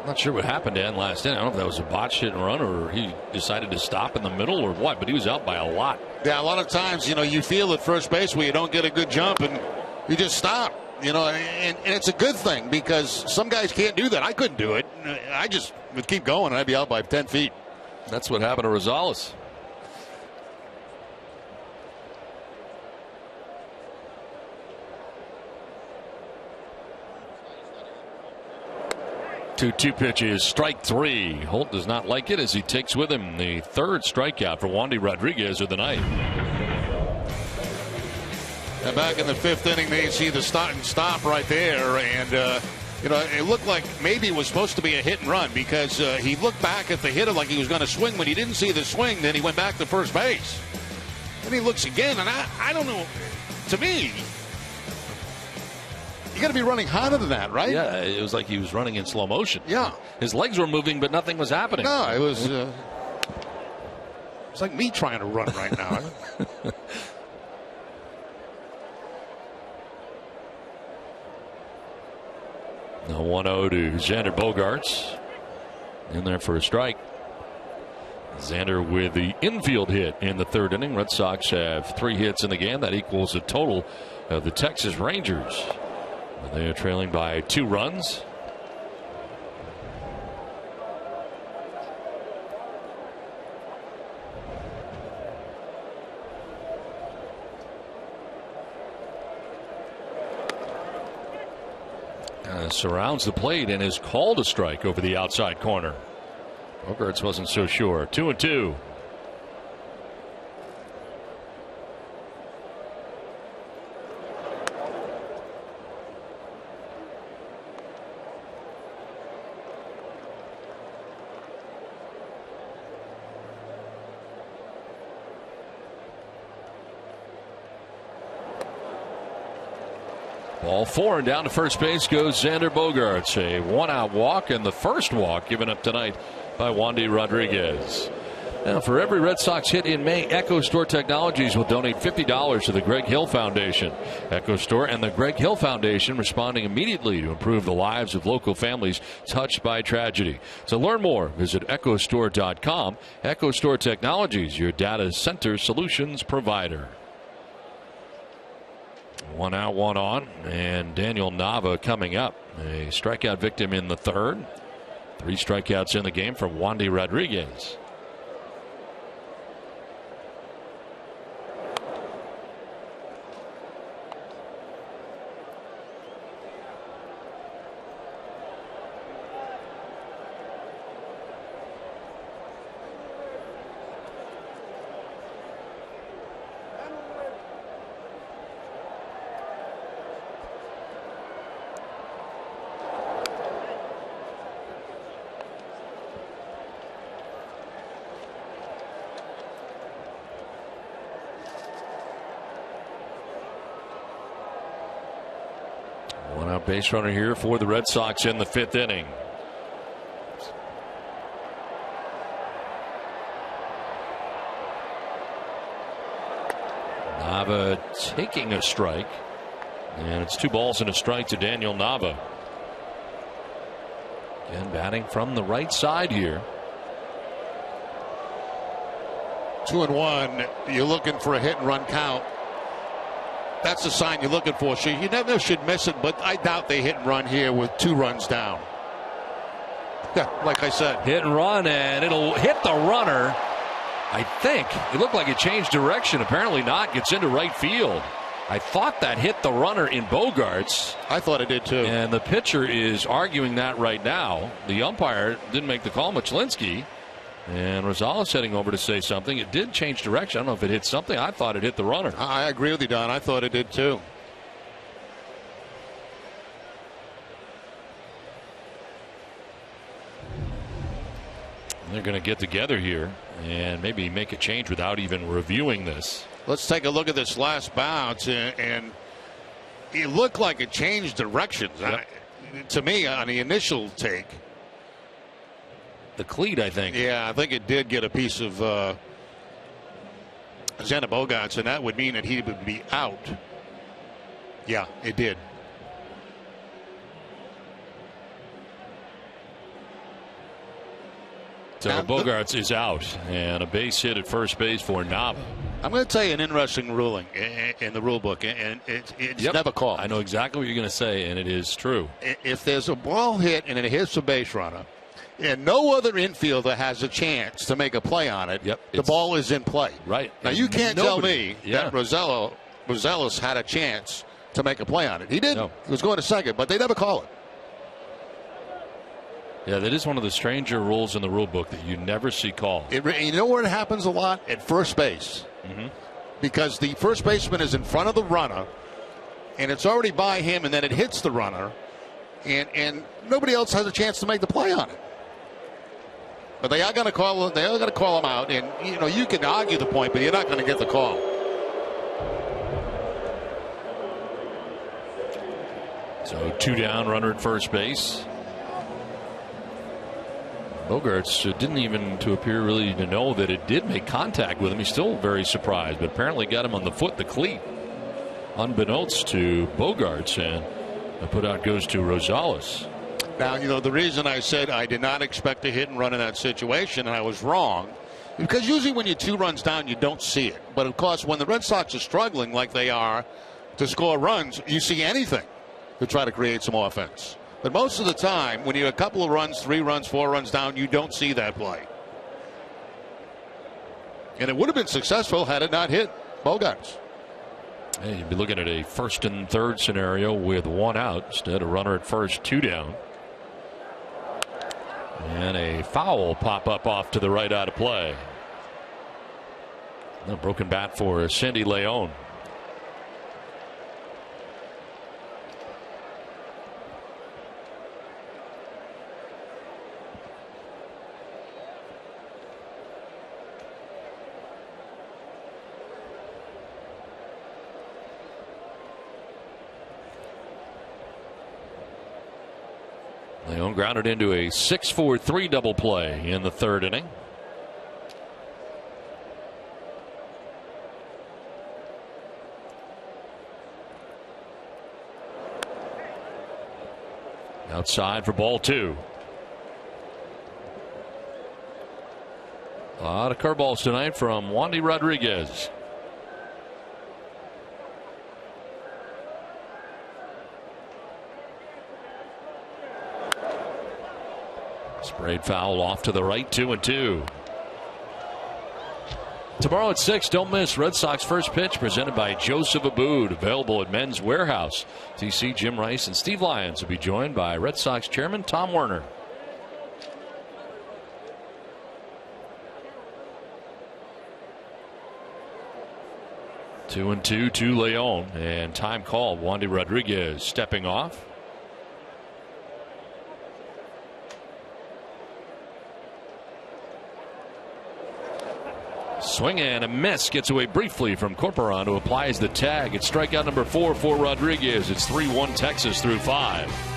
Speaker 5: Not sure what happened to Ed last inning. I don't know if that was a botched hit and run or he decided to stop in the middle or what, but he was out by a lot.
Speaker 2: Yeah, a lot of times, you feel at first base where you don't get a good jump and you just stop, and it's a good thing because some guys can't do that. I couldn't do it. I just would keep going and I'd be out by 10 feet.
Speaker 5: That's what happened to Rosales. Two pitches, strike 3. Holt does not like it as he takes with him the 3rd strikeout for Wandy Rodriguez of the night.
Speaker 2: And back in the 5th inning, they see the start and stop right there, and it looked like maybe it was supposed to be a hit and run because he looked back at the hitter like he was going to swing. When he didn't see the swing, then he went back to first base. Then he looks again, and I don't know. To me, you got to be running harder than that, right?
Speaker 5: Yeah, it was like he was running in slow motion.
Speaker 2: Yeah.
Speaker 5: His legs were moving, but nothing was happening.
Speaker 2: No, it was it's like me trying to run right now.
Speaker 5: Now 1-0 to Xander Bogaerts. In there for a strike. Xander with the infield hit in the 3rd inning. Red Sox have 3 hits in the game. That equals the total of the Texas Rangers. They are trailing by 2 runs. Surrounds the plate and is called a strike over the outside corner. Bogaerts wasn't so sure. 2-2. Ball 4 and down to first base goes Xander Bogaerts. A 1-out walk and the first walk given up tonight by Wandy Rodriguez. Now, for every Red Sox hit in May, Echo Store Technologies will donate $50 to the Greg Hill Foundation. Echo Store and the Greg Hill Foundation responding immediately to improve the lives of local families touched by tragedy. To learn more, visit echostore.com. Echo Store Technologies, your data center solutions provider. 1 out, 1 on, and Daniel Nava coming up. A strikeout victim in the 3rd. 3 strikeouts in the game from Wandy Rodriguez. Base runner here for the Red Sox in the 5th inning. Nava taking a strike, and it's 2 balls and a strike to Daniel Nava. Again, batting from the right side here.
Speaker 2: 2-1. You're looking for a hit and run count. That's the sign you're looking for. So you never should miss it, but I doubt they hit and run here with 2 runs down. Yeah, like I said.
Speaker 5: Hit and run, and it'll hit the runner. I think. It looked like it changed direction. Apparently not. Gets into right field. I thought that hit the runner in Bogaerts.
Speaker 2: I thought it did too.
Speaker 5: And the pitcher is arguing that right now. The umpire didn't make the call, Machlinski. And Rosales heading over to say something. It did change direction. I don't know if it hit something. I thought it hit the runner.
Speaker 2: I agree with you, Don. I thought it did too.
Speaker 5: They're going to get together here and maybe make a change without even reviewing this.
Speaker 2: Let's take a look at this last bounce, and it looked like it changed directions.
Speaker 5: Yep.
Speaker 2: To me, on the initial take,
Speaker 5: the cleat, I think.
Speaker 2: Yeah, I think it did get a piece of Xander Bogaerts, and that would mean that he would be out. Yeah, it did.
Speaker 5: So Bogaerts is out, and a base hit at first base for Nava.
Speaker 2: I'm going to tell you an interesting ruling in the rule book, and it's never called.
Speaker 5: I know exactly what you're going to say, and it is true.
Speaker 2: If there's a ball hit and it hits the base runner, and no other infielder has a chance to make a play on it, the ball is in play.
Speaker 5: Right.
Speaker 2: Now, you can't tell me that Rosales had a chance to make a play on it. He didn't.
Speaker 5: No.
Speaker 2: He was going to second, but they never call it.
Speaker 5: Yeah, that is one of the stranger rules in the rule book that you never see called.
Speaker 2: You know where it happens a lot? At first base.
Speaker 5: Mm-hmm.
Speaker 2: Because the first baseman is in front of the runner, and it's already by him, and then it hits the runner, and nobody else has a chance to make the play on it. But they are going to call him out, and you can argue the point, but you're not going to get the call.
Speaker 5: So 2 down, runner at first base. Bogaerts didn't even appear really to know that it did make contact with him. He's still very surprised, but apparently got him on the foot, the cleat, unbeknownst to Bogaerts, and the put out goes to Rosales.
Speaker 2: Now, the reason I said I did not expect a hit and run in that situation, and I was wrong, because usually when you're 2 runs down, you don't see it. But of course, when the Red Sox are struggling like they are to score runs, you see anything to try to create some offense. But most of the time, when you're a couple of runs, 3 runs, 4 runs down, you don't see that play. And it would have been successful had it not hit Bogaerts.
Speaker 5: Hey, you'd be looking at a 1st and 3rd scenario with 1 out. Instead, a runner at first, 2 down. And a foul pop up off to the right out of play. A broken bat for Sandy Leon. Leon grounded into a 6-4-3 double play in the 3rd inning. Outside for ball 2. A lot of curveballs tonight from Wandy Rodriguez. Sprayed foul off to the right, 2-2. Tomorrow at 6, don't miss Red Sox first pitch presented by Joseph Abboud, available at Men's Warehouse. TC, Jim Rice, and Steve Lyons will be joined by Red Sox chairman Tom Werner. Two and two to Leon, and time called. Wandy Rodriguez stepping off. Swing and a miss. Gets away briefly from Corporon, who applies the tag. It's strikeout number 4 for Rodriguez. It's 3-1 Texas through 5.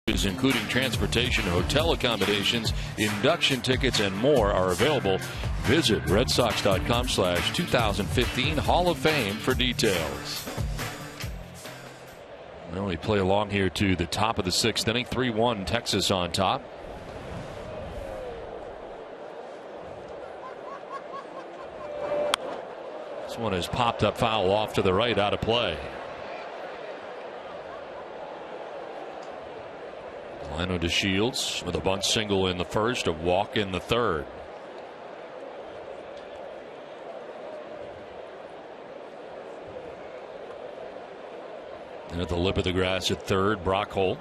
Speaker 5: including transportation, hotel accommodations, induction tickets, and more are available. Visit redsox.com/2015 Hall of Fame for details. Well, we play along here to the top of the 6th inning. 3-1 Texas on top. This one is popped up foul off to the right, out of play. Lino DeShields with a bunt single in the first, a walk in the third. And at the lip of the grass at third, Brock Holt.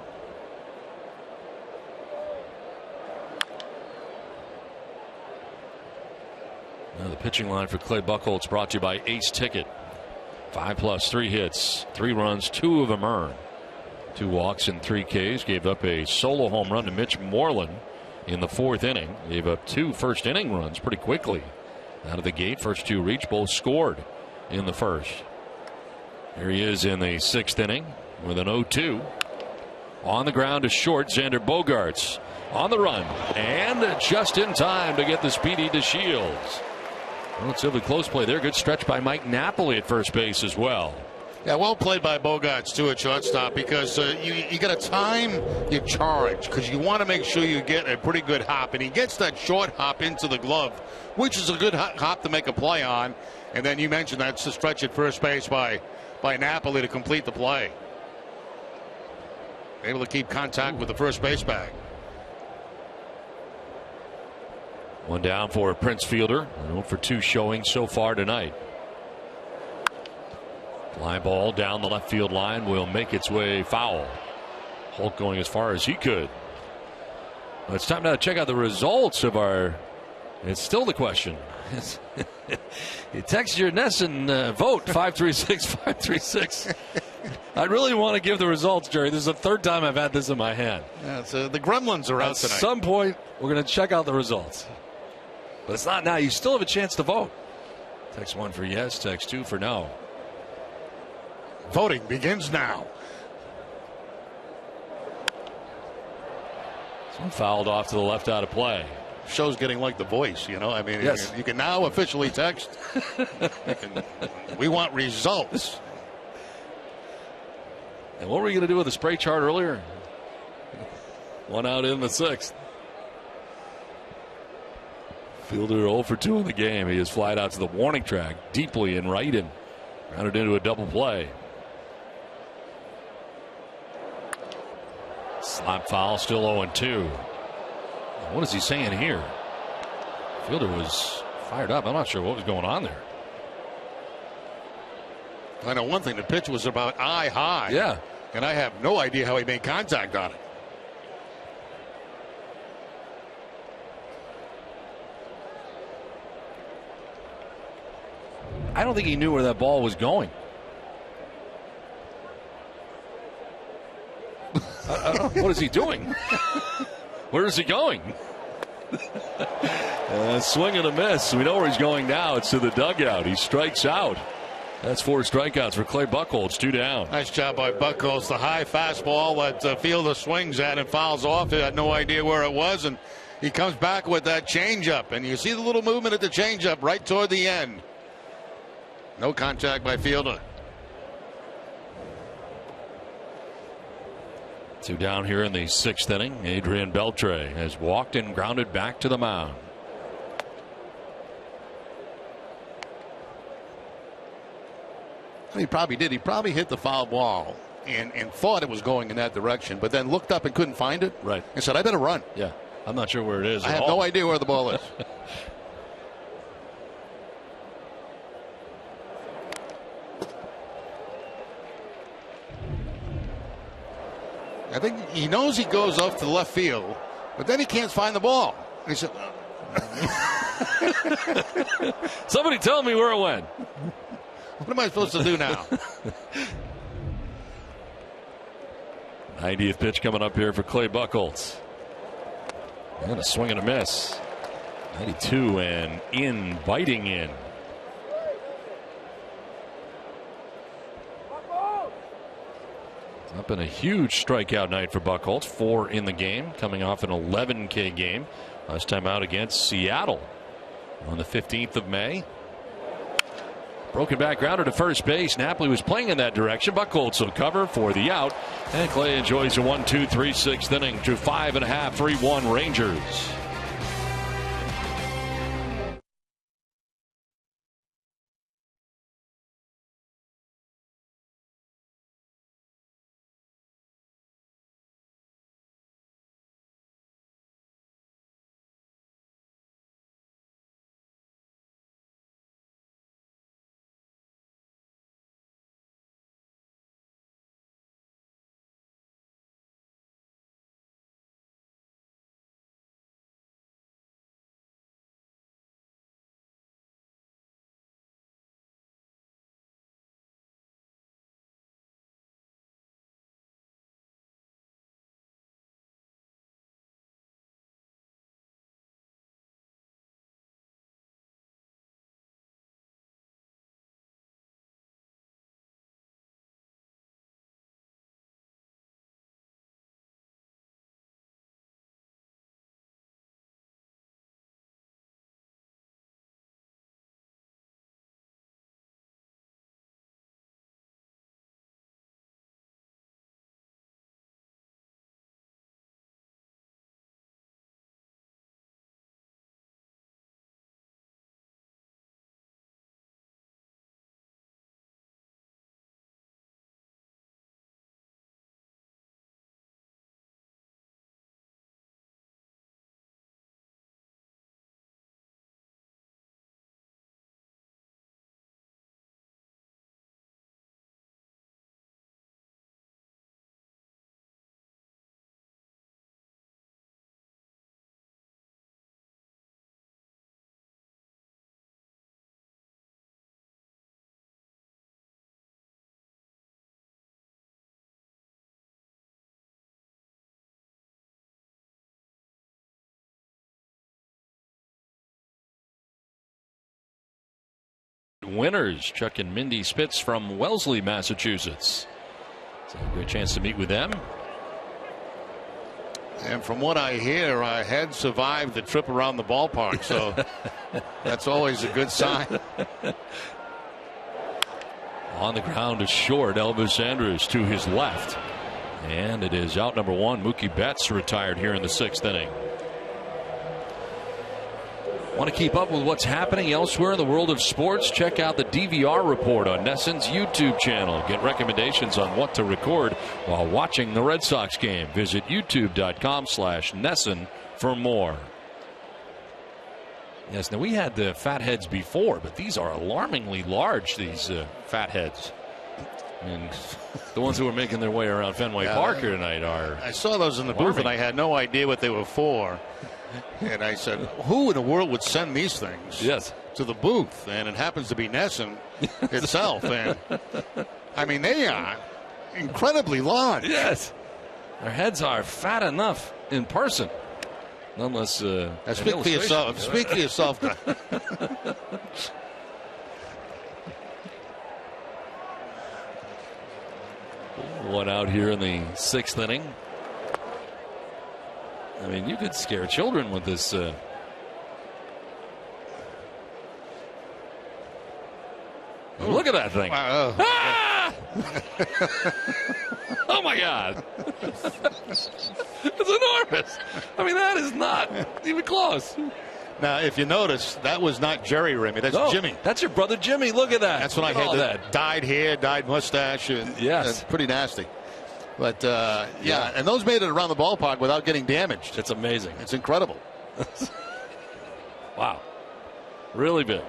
Speaker 5: Now the pitching line for Clay Buchholz brought to you by Ace Ticket. 5+, 3 hits, 3 runs, 2 of them earned. 2 walks and 3 Ks. Gave up a solo home run to Mitch Moreland in the 4th inning. Gave up 2 first inning runs pretty quickly out of the gate. First 2 reached, both scored in the first. Here he is in the 6th inning with an 0-2. On the ground to short, Xander Bogaerts on the run and just in time to get the speedy DeShields. Relatively close play there. Good stretch by Mike Napoli at first base as well.
Speaker 2: Yeah, well played by Bogaerts, too, at shortstop, because you got to time your charge, because you want to make sure you get a pretty good hop. And he gets that short hop into the glove, which is a good hop to make a play on. And then you mentioned that's the stretch at first base by Napoli to complete the play. Able to keep contact with the first base bag.
Speaker 5: One down for Prince Fielder. 0 for 2 showing so far tonight. Fly ball down the left field line will make its way foul. Holt going as far as he could. Well, it's time now to check out the results of our. It's still the question. You text your Ness and vote 536-536. I really want to give the results, Jerry. This is the 3rd time I've had this in my hand.
Speaker 2: Yeah, the Gremlins are out tonight.
Speaker 5: At some point, we're going to check out the results. But it's not now. You still have a chance to vote. Text 1 for yes, text 2 for no.
Speaker 2: Voting begins now.
Speaker 5: Some fouled off to the left, out of play.
Speaker 2: Show's getting like The Voice, you know. I mean,
Speaker 5: yes.
Speaker 2: You can now officially text. We want results.
Speaker 5: And what were we going to do with the spray chart earlier? 1 out in the 6th. Fielder 0 for 2 in the game. He is flied out to the warning track deeply in right and rounded into a double play. Slap foul, still 0-2. What is he saying here? Fielder was fired up. I'm not sure what was going on there.
Speaker 2: I know one thing. The pitch was about eye high.
Speaker 5: Yeah.
Speaker 2: And I have no idea how he made contact on it.
Speaker 5: I don't think he knew where that ball was going. What is he doing? Where is he going? Swing and a miss. We know where he's going now. It's to the dugout. He strikes out. That's 4 strikeouts for Clay Buchholz. 2 down.
Speaker 2: Nice job by Buchholz. The high fastball that Fielder swings at and fouls off. He had no idea where it was, and he comes back with that changeup. And you see the little movement at the changeup right toward the end. No contact by Fielder.
Speaker 5: 2 down here in the 6th inning. Adrian Beltre has walked and grounded back to the mound.
Speaker 2: He probably did. He probably hit the foul ball and thought it was going in that direction, but then looked up and couldn't find it.
Speaker 5: Right.
Speaker 2: And said, I better run.
Speaker 5: Yeah. I'm not sure where it is.
Speaker 2: I have no idea where the ball is. I think he knows he goes off to the left field, but then he can't find the ball. And he said,
Speaker 5: somebody tell me where it went.
Speaker 2: What am I supposed to do now?
Speaker 5: 90th pitch coming up here for Clay Buchholz. And a swing and a miss. 92 and in, biting in. Up in a huge strikeout night for Buchholz. 4 in the game, coming off an 11K game. Last time out against Seattle on the 15th of May. Broken back grounder to first base. Napoli was playing in that direction. Buchholz will cover for the out. And Clay enjoys a 1-2-3 6th inning to 5.5, 3-1 Rangers. Winners, Chuck and Mindy Spitz from Wellesley, Massachusetts. So a great chance to meet with them.
Speaker 2: And from what I hear, I had survived the trip around the ballpark, so that's always a good sign.
Speaker 5: On the ground is short. Elvis Andrus to his left. And it is out number 1. Mookie Betts retired here in the 6th inning. Want to keep up with what's happening elsewhere in the world of sports? Check out the DVR report on NESN's YouTube channel. Get recommendations on what to record while watching the Red Sox game. Visit youtube.com/NESN for more. Yes, now we had the fatheads before, but these are alarmingly large, these fatheads. And the ones who are making their way around Fenway Park here tonight are.
Speaker 2: I saw those in the booth, and I had no idea what they were for. And I said, who in the world would send these things to the booth? And it happens to be NESN itself. And I mean, they are incredibly large.
Speaker 5: Yes. Their heads are fat enough in person. Unless
Speaker 2: speak for yourself. Speak for yourself.
Speaker 5: One out here in the 6th inning. I mean, you could scare children with this. Look at that thing.
Speaker 2: Wow.
Speaker 5: Ah! Oh, my God. It's enormous. I mean, that is not even close.
Speaker 2: Now, if you notice, that was not Jerry Remy. That's Jimmy.
Speaker 5: That's your brother Jimmy. Look at that.
Speaker 2: That's when I had the dyed hair, dyed mustache. And,
Speaker 5: yes.
Speaker 2: Pretty nasty. But, and those made it around the ballpark without getting damaged.
Speaker 5: It's amazing.
Speaker 2: It's incredible.
Speaker 5: Wow. Really big.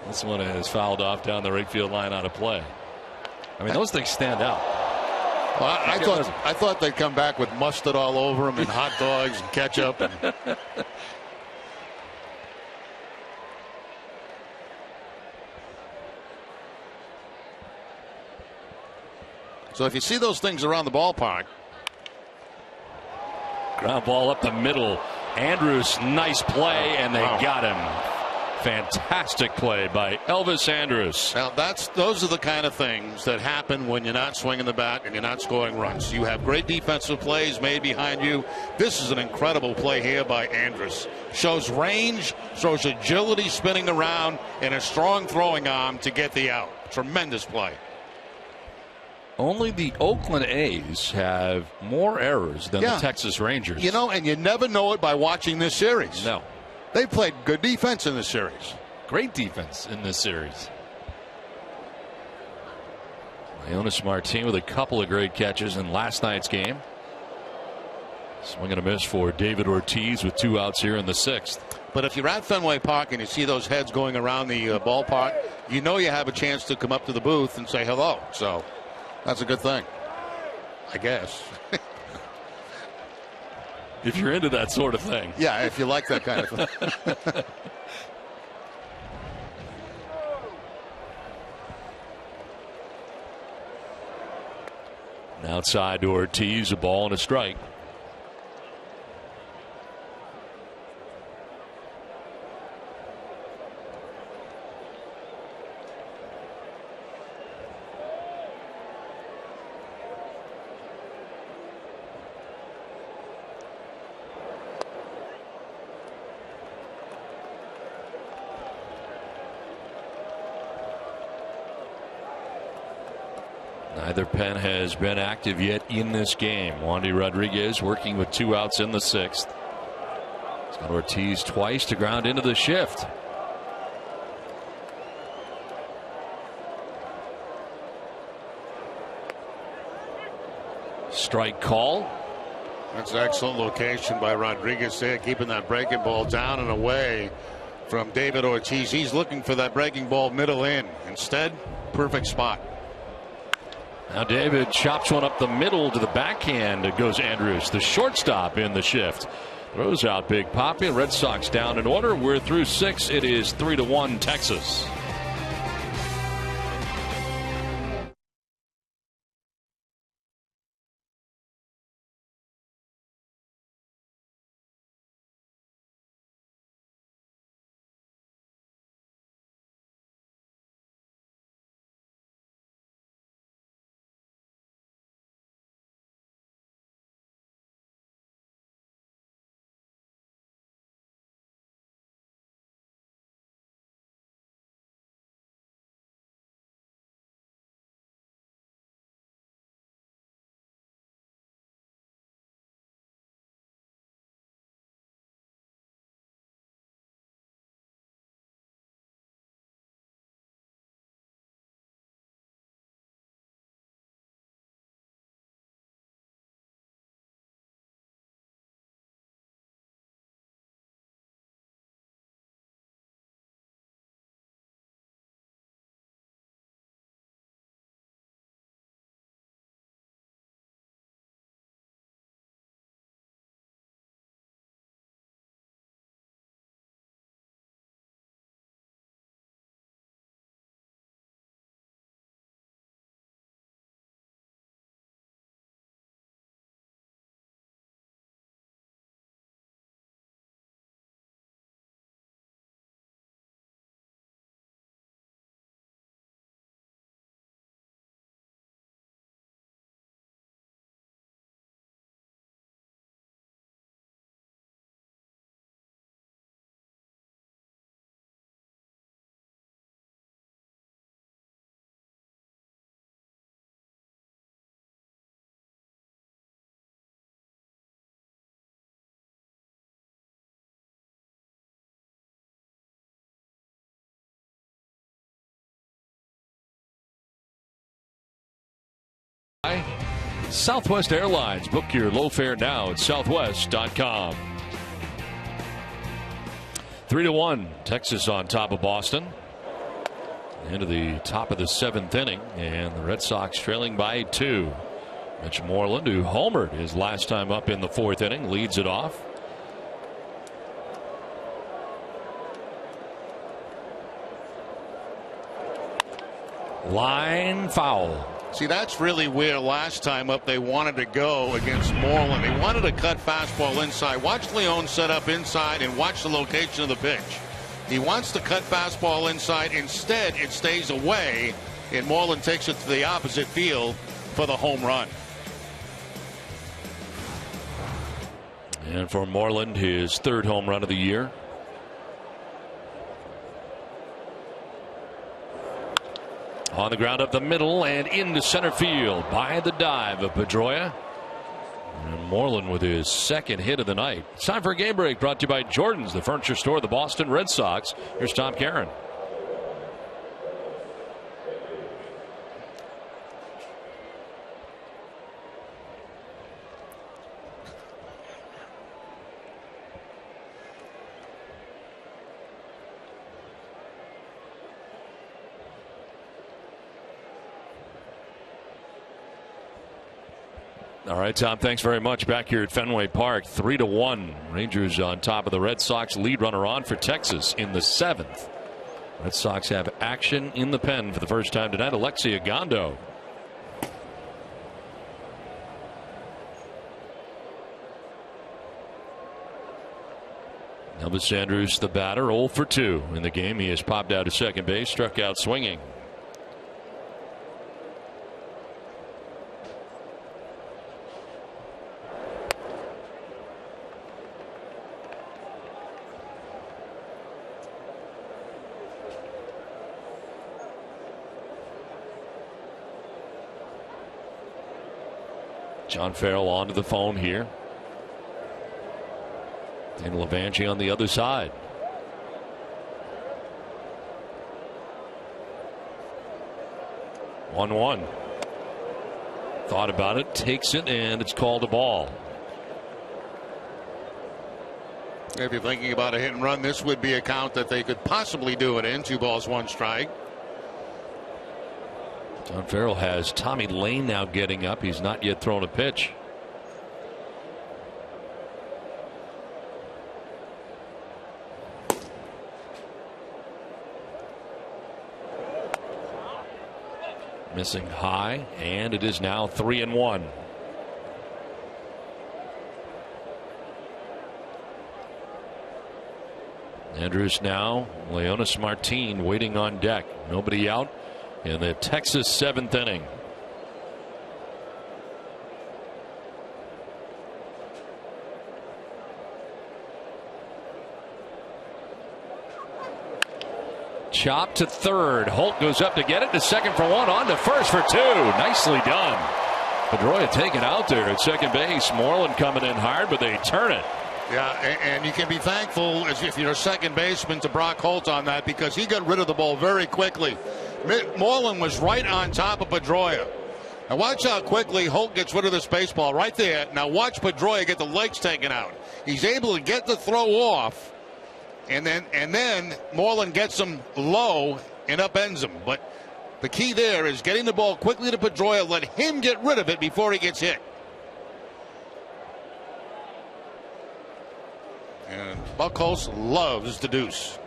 Speaker 5: This one is fouled off down the right field line out of play. I mean, those things stand out.
Speaker 2: Well, I thought they'd come back with mustard all over them and hot dogs and ketchup. So if you see those things around the ballpark.
Speaker 5: Ground ball up the middle. Andrus, nice play, and they got him. Fantastic play by Elvis Andrus.
Speaker 2: Now, those are the kind of things that happen when you're not swinging the bat and you're not scoring runs. You have great defensive plays made behind you. This is an incredible play here by Andrus. Shows range, shows agility spinning around, and a strong throwing arm to get the out. Tremendous play.
Speaker 5: Only the Oakland A's have more errors than the Texas Rangers.
Speaker 2: You know, and you never know it by watching this series.
Speaker 5: No.
Speaker 2: They played good defense in this series.
Speaker 5: Great defense in this series. Leonis Martin with a couple of great catches in last night's game. Swing and a miss for David Ortiz with 2 outs here in the 6th.
Speaker 2: But if you're at Fenway Park and you see those heads going around the ballpark, you know you have a chance to come up to the booth and say hello. So that's a good thing, I guess.
Speaker 5: If you're into that sort of thing.
Speaker 2: Yeah, if you like that kind of thing.
Speaker 5: Outside to Ortiz, a ball and a strike. Neither pen has been active yet in this game. Wandy Rodriguez working with 2 outs in the 6th. He's got Ortiz twice to ground into the shift. Strike call.
Speaker 2: That's an excellent location by Rodriguez there, keeping that breaking ball down and away from David Ortiz. He's looking for that breaking ball middle in. Instead, perfect spot.
Speaker 5: Now David chops one up the middle to the backhand. It goes Andrus, the shortstop in the shift. Throws out Big Papi. Red Sox down in order. We're through 6. It is 3-1 Texas. Southwest Airlines. Book your low fare now at southwest.com. 3-1. Texas on top of Boston. Into the top of the 7th inning, and the Red Sox trailing by 2. Mitch Moreland, who homered his last time up in the 4th inning, leads it off. Line foul.
Speaker 2: See, that's really where last time up they wanted to go against Moreland. They wanted to cut fastball inside. Watch Leon set up inside and watch the location of the pitch. He wants to cut fastball inside. Instead, it stays away, and Moreland takes it to the opposite field for the home run.
Speaker 5: And for Moreland, his third home run of the year. On the ground up the middle and into center field by the dive of Pedroia. And Moreland with his second hit of the night. It's time for a game break brought to you by Jordan's, the furniture store of the Boston Red Sox. Here's Tom Caron. All right, Tom, thanks very much. Back here at Fenway Park, 3-1. Rangers on top of the Red Sox. Lead runner on for Texas in the 7th. Red Sox have action in the pen for the first time tonight. Alexi Agondo. Elvis Andrus, the batter, 0 for 2 in the game. He has popped out to second base, struck out swinging. John Farrell onto the phone here. And Levangie on the other side. One. Thought about it, takes it, and it's called a ball.
Speaker 2: If you're thinking about a hit and run, this would be a count that they could possibly do it in. 2 balls, 1 strike.
Speaker 5: John Farrell has Tommy Lane now getting up. He's not yet thrown a pitch. Missing high, and it is now 3-1. Andrus now, Leonis Martin waiting on deck. Nobody out in the Texas 7th inning. Chop to third. Holt goes up to get it to second for 1, on to first for 2. Nicely done. Pedroia taken out there at second base. Moreland coming in hard, but they turn it.
Speaker 2: Yeah, and you can be thankful, as if you're a second baseman, to Brock Holt on that, because he got rid of the ball very quickly. Moreland was right on top of Pedroia. Now watch how quickly Holt gets rid of this baseball right there. Now watch Pedroia get the legs taken out. He's able to get the throw off, and then Moreland gets him low and upends him. But the key there is getting the ball quickly to Pedroia, let him get rid of it before he gets hit. And Buck Holtz loves the deuce.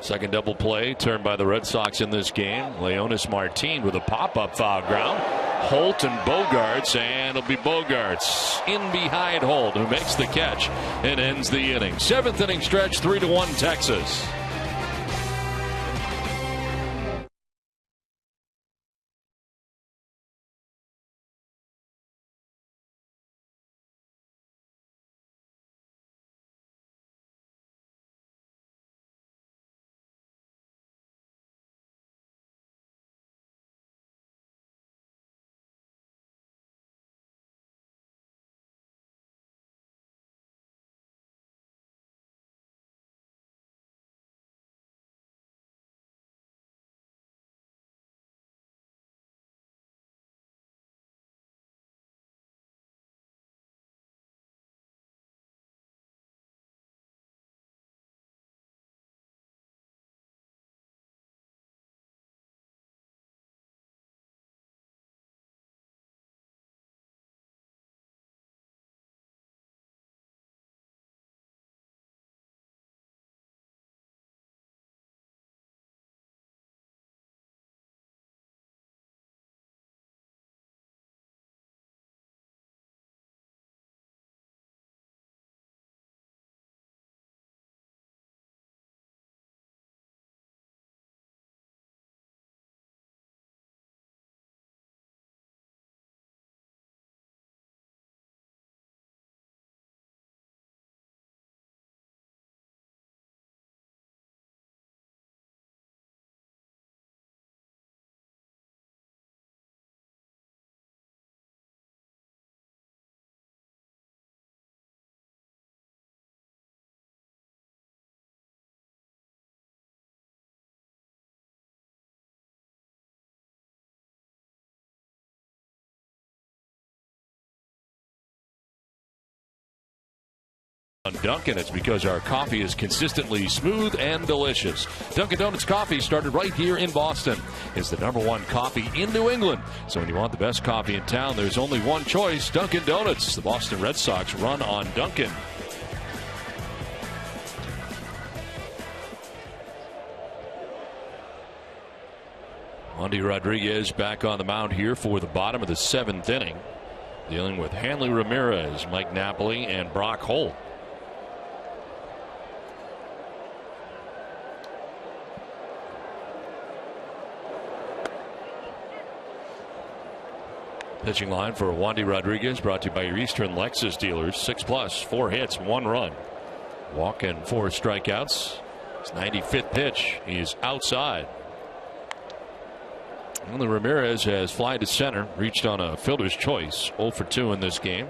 Speaker 5: Second double play turned by the Red Sox in this game. Leonis Martin with a pop-up foul ground. Holt and Bogarts, and it'll be Bogarts in behind Holt, who makes the catch and ends the inning. 7th inning stretch, 3-1 Texas. On Dunkin', it's because our coffee is consistently smooth and delicious. Dunkin' Donuts coffee, started right here in Boston, is the #1 coffee in New England. So when you want the best coffee in town, there's only one choice, Dunkin' Donuts. The Boston Red Sox run on Dunkin'. Wandy Rodriguez back on the mound here for the bottom of the 7th inning, dealing with Hanley Ramirez, Mike Napoli, and Brock Holt. Pitching line for Wandy Rodriguez, brought to you by your Eastern Lexus dealers. 6+, 4 hits, 1 run. Walk and 4 strikeouts. His 95th pitch. He's outside. Well, Ramirez has fly to center, reached on a fielder's choice. 0 for 2 in this game.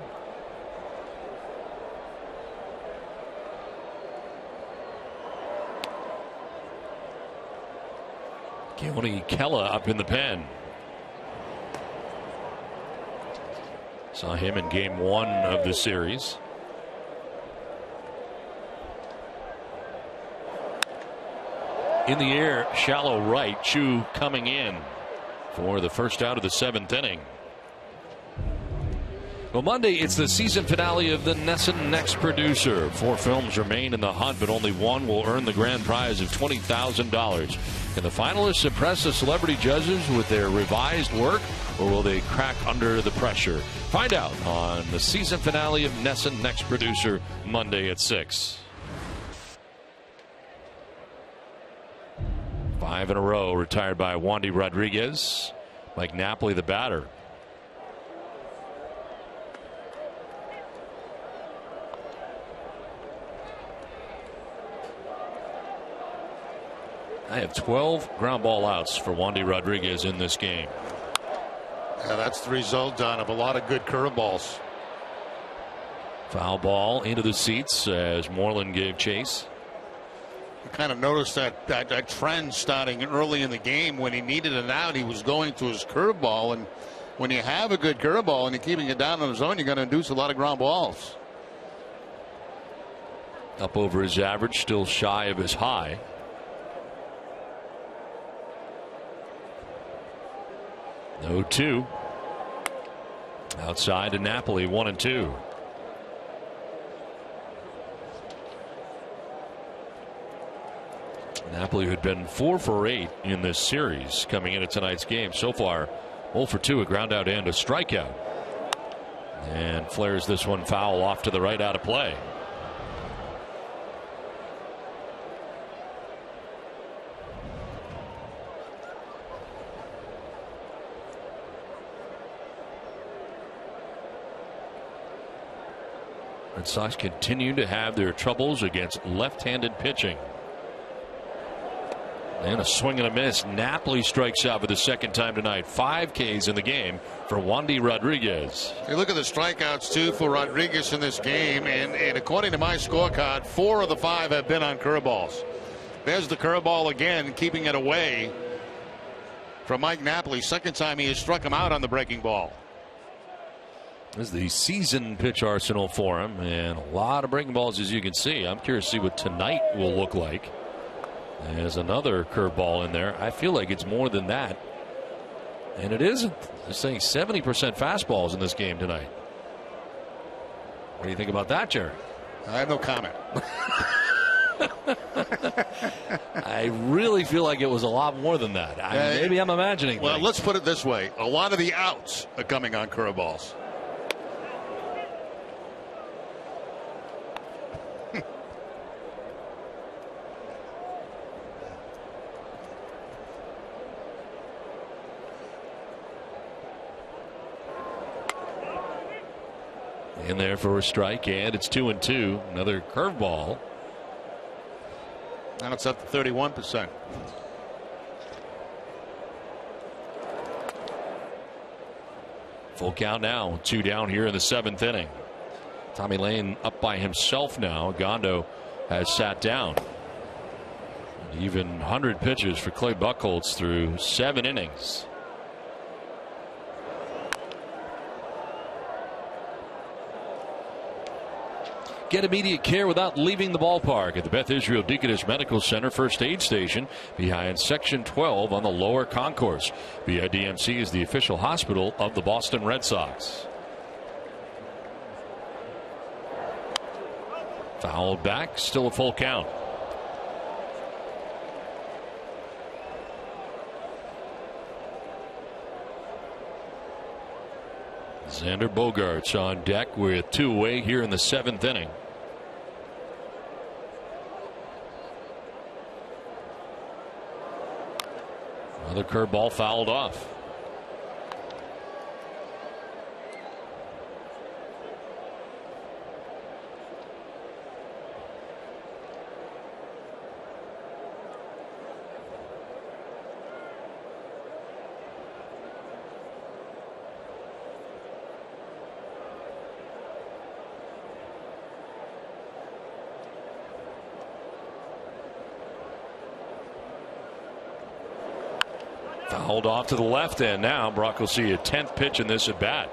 Speaker 5: Keone Kela up in the pen. Saw him in game 1 of the series. In the air, shallow right. Chu coming in for the first out of the 7th inning. Well, Monday, it's the season finale of the NESN Next Producer. 4 films remain in the hunt, but only one will earn the grand prize of $20,000. Can the finalists impress the celebrity judges with their revised work, or will they crack under the pressure? Find out on the season finale of NESN Next Producer, Monday at 6. 5 in a row retired by Wandy Rodriguez. Mike Napoli, the batter. I have 12 ground ball outs for Wandy Rodriguez in this game.
Speaker 2: Yeah, that's the result, Don, of a lot of good curveballs.
Speaker 5: Foul ball into the seats as Moreland gave chase.
Speaker 2: You kind of noticed that trend starting early in the game. When he needed an out, he was going to his curveball. And when you have a good curveball and you're keeping it down on the zone, you're going to induce a lot of ground balls.
Speaker 5: Up over his average, still shy of his high. 0-2. Outside to Napoli, 1-2. Napoli, who had been 4 for 8 in this series coming into tonight's game. So far, 0 for 2, a ground out and a strikeout. And flares this one foul off to the right, out of play. Red Sox continue to have their troubles against left-handed pitching. And a swing and a miss. Napoli strikes out for the second time tonight. 5 Ks in the game for Wandy Rodriguez.
Speaker 2: You look at the strikeouts, too, for Rodriguez in this game. And according to my scorecard, 4 of the 5 have been on curveballs. There's the curveball again, keeping it away from Mike Napoli. Second time he has struck him out on the breaking ball.
Speaker 5: This is the season pitch arsenal for him, and a lot of breaking balls, as you can see. I'm curious to see what tonight will look like. There's another curveball in there. I feel like it's more than that, and it isn't. They're saying 70% fastballs in this game tonight. What do you think about that, Jerry?
Speaker 2: I have no comment.
Speaker 5: I really feel like it was a lot more than that. Maybe I'm imagining.
Speaker 2: Well,
Speaker 5: things.
Speaker 2: let's put it this way. A lot of the outs are coming on curveballs.
Speaker 5: In there for a strike, and it's 2-2. Another curveball.
Speaker 2: Now it's up to 31%.
Speaker 5: Full count now. 2 down here in the 7th inning. Tommy Lane up by himself now. Gondo has sat down. Even 100 pitches for Clay Buchholz through 7 innings. Get immediate care without leaving the ballpark at the Beth Israel Deaconess Medical Center First Aid Station behind Section 12 on the lower concourse. BIDMC is the official hospital of the Boston Red Sox. Fouled back, still a full count. Xander Bogaerts on deck with 2 away here in the 7th inning. Another curveball fouled off. Fouled off to the left, and now Brock will see a 10th pitch in this at bat.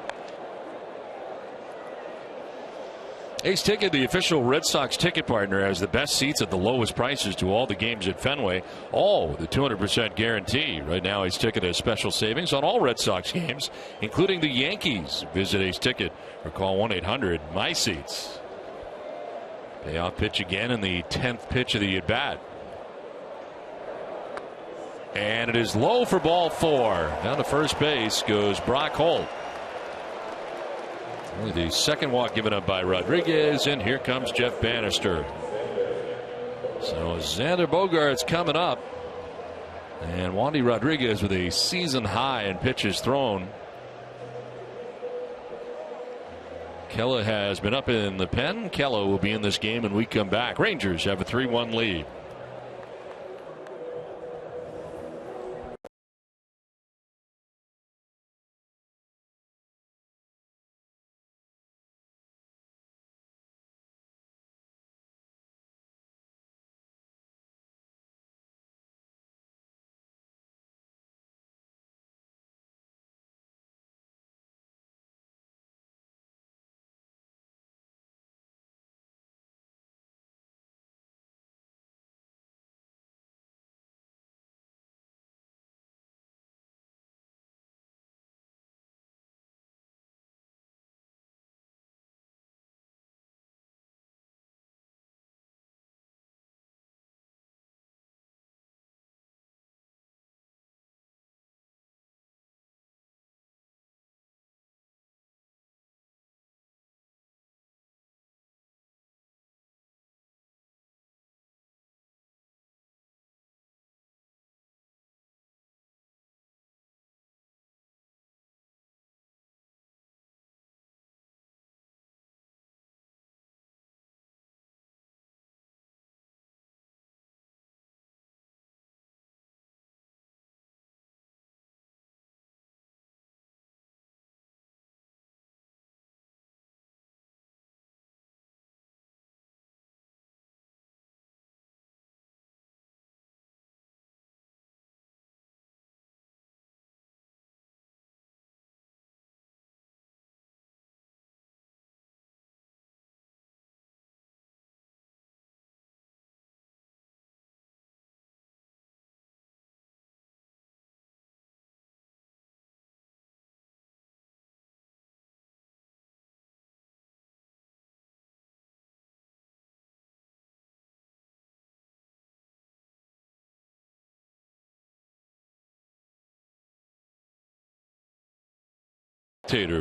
Speaker 5: Ace Ticket, the official Red Sox ticket partner, has the best seats at the lowest prices to all the games at Fenway, all with a 200% guarantee. Right now, Ace Ticket has special savings on all Red Sox games, including the Yankees. Visit Ace Ticket or call 1-800-MY-SEATS. Payoff pitch again in the 10th pitch of the at bat. And it is low for ball 4. Down to first base goes Brock Holt. Only the second walk given up by Rodriguez, and here comes Jeff Bannister. So Xander Bogaerts coming up, and Wandy Rodriguez with a season high in pitches thrown. Kella has been up in the pen. Kella will be in this game when we come back. Rangers have a 3-1 lead.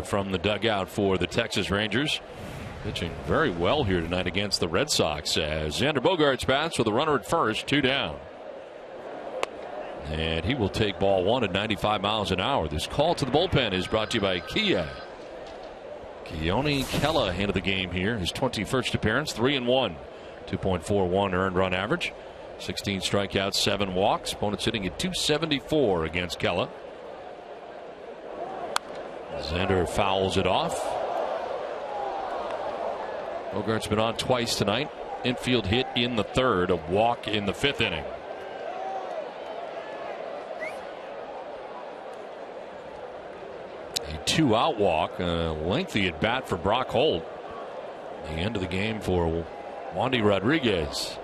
Speaker 5: From the dugout for the Texas Rangers, pitching very well here tonight against the Red Sox as Xander Bogaerts bats with a runner at first, 2 down. And he will take ball 1 at 95 miles an hour. This call to the bullpen is brought to you by Kia. Keone Kela into the game here, his 21st appearance, 3-1, 2.41 earned run average, 16 strikeouts, 7 walks. Opponents hitting at .274 against Kela. Xander fouls it off. Bogaerts been on twice tonight. Infield hit in the 3rd, a walk in the 5th inning. A 2-out walk, a lengthy at bat for Brock Holt. The end of the game for Wandy Rodriguez.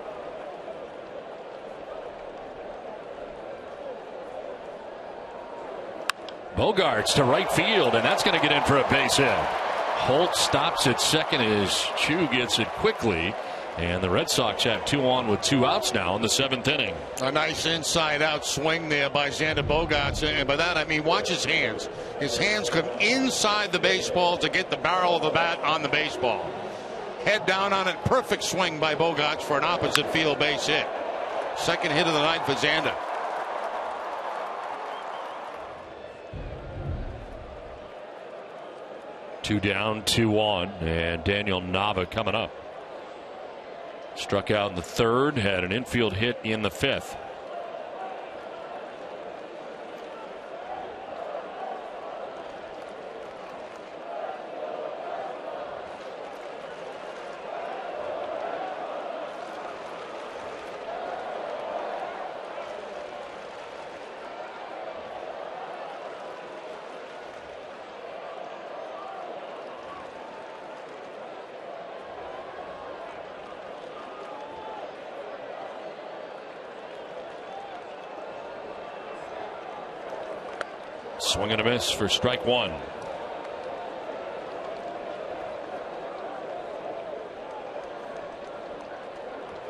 Speaker 5: Bogarts to right field, and that's going to get in for a base hit. Holt stops at second as Chu gets it quickly. And the Red Sox have 2 on with 2 outs now in the 7th inning.
Speaker 2: A nice inside-out swing there by Xander Bogaerts. And by that, I mean, watch his hands. His hands come inside the baseball to get the barrel of the bat on the baseball. Head down on it. Perfect swing by Bogaerts for an opposite field base hit. Second hit of the night for Xander.
Speaker 5: Two down, 2 on, and Daniel Nava coming up. Struck out in the 3rd, had an infield hit in the 5th. Swing and a miss for strike 1.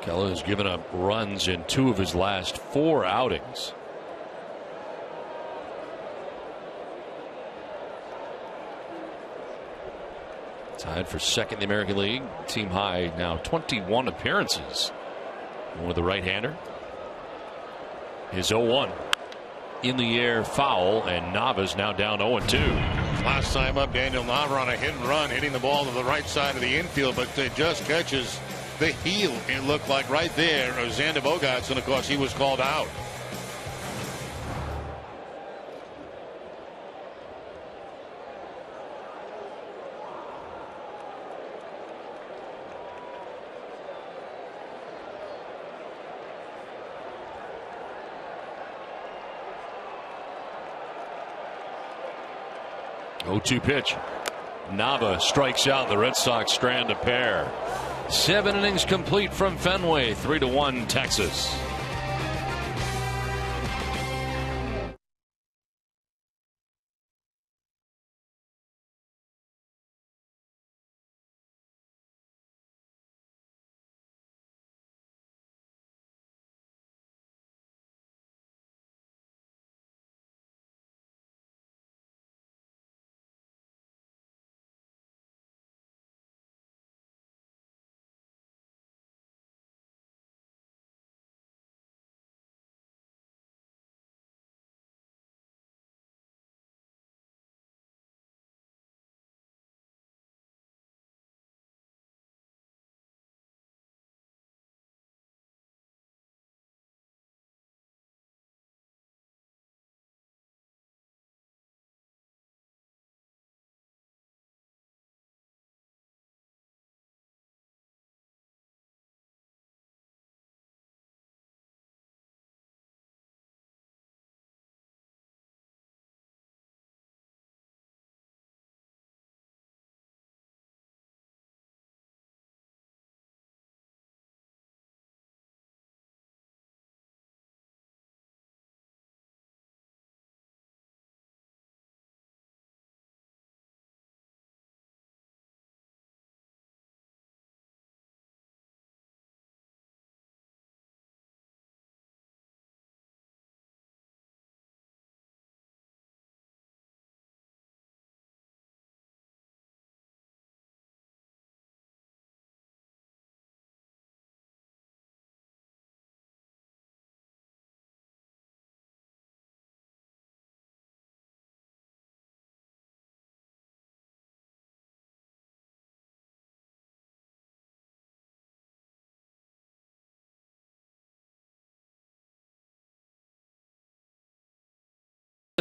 Speaker 5: Keller has given up runs in 2 of his last 4 outings. Tied for second in the American League. Team high now 21 appearances. With the right-hander. His 0-1. In the air foul, and Nava's now down 0-2.
Speaker 2: Last time up, Daniel Nava on a hit and run, hitting the ball to the right side of the infield, but it just catches the heel. It looked like right there, Xander Bogaerts, and of course he was called out.
Speaker 5: Oh-2 pitch. Nava strikes out. The Red Sox strand a pair. 7 innings complete from Fenway. 3-1 Texas.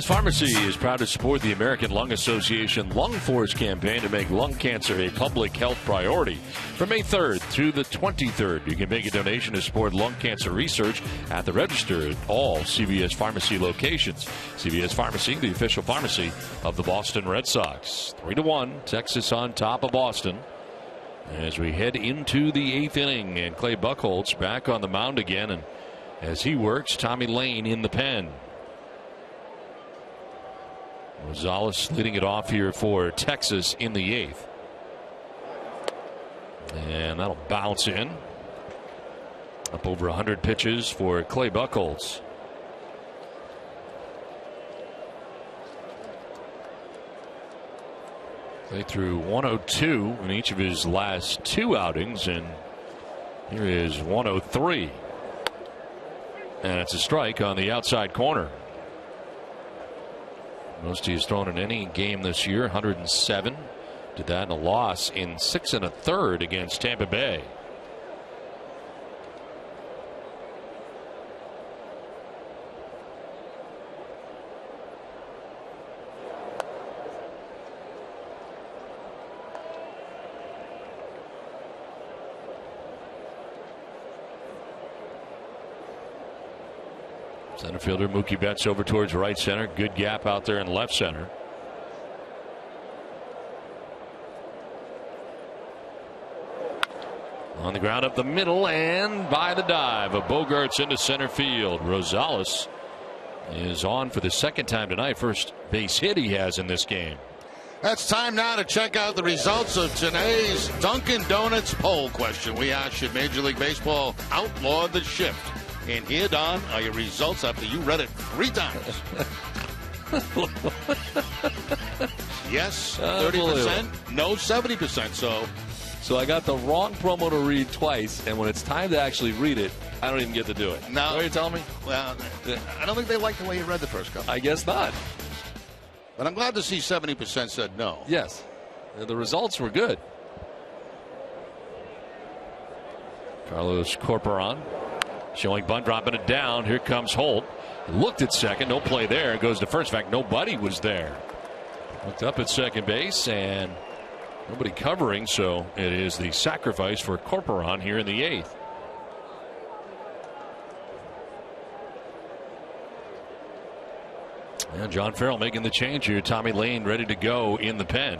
Speaker 5: Pharmacy is proud to support the American Lung Association Lung Force campaign to make lung cancer a public health priority. From May 3rd through the 23rd, you can make a donation to support lung cancer research at the register at all CVS Pharmacy locations. CVS Pharmacy, the official pharmacy of the Boston Red Sox. 3-1, Texas on top of Boston. as we head into the 8th inning, and Clay Buchholz back on the mound again, and as he works, Tommy Lane in the pen. Rosales leading it off here for Texas in the 8th. And that'll bounce in. Up over 100 pitches for Clay Buchholz. They threw 102 in each of his last 2 outings, and here is 103. And it's a strike on the outside corner. Most he has thrown in any game this year, 107. Did that in a loss in 6 1/3 against Tampa Bay. Center fielder Mookie Betts over towards right center. Good gap out there in left center. On the ground up the middle and by the dive of Bogaerts into center field. Rosales is on for the 2nd time tonight. First base hit he has in this game.
Speaker 2: It's time now to check out the results of today's Dunkin' Donuts poll question. We asked, should Major League Baseball outlaw the shift? And here, Don, are your results after you read it 3 times. Yes, 30%. No, 70%.
Speaker 6: So I got the wrong promo to read twice, and when it's time to actually read it, I don't even get to do it.
Speaker 2: No.
Speaker 6: Is that what you're telling me?
Speaker 2: Well, I don't think they like the way you read the first couple.
Speaker 6: I guess not.
Speaker 2: But I'm glad to see 70% said no.
Speaker 6: Yes. The results were good.
Speaker 5: Carlos Corporon showing bunt, dropping it down. Here comes Holt. Looked at second. No play there. Goes to first. In fact, nobody was there. Looked up at second base and nobody covering. So it is the sacrifice for Corporon here in the 8th. And John Farrell making the change here. Tommy Lane ready to go in the pen.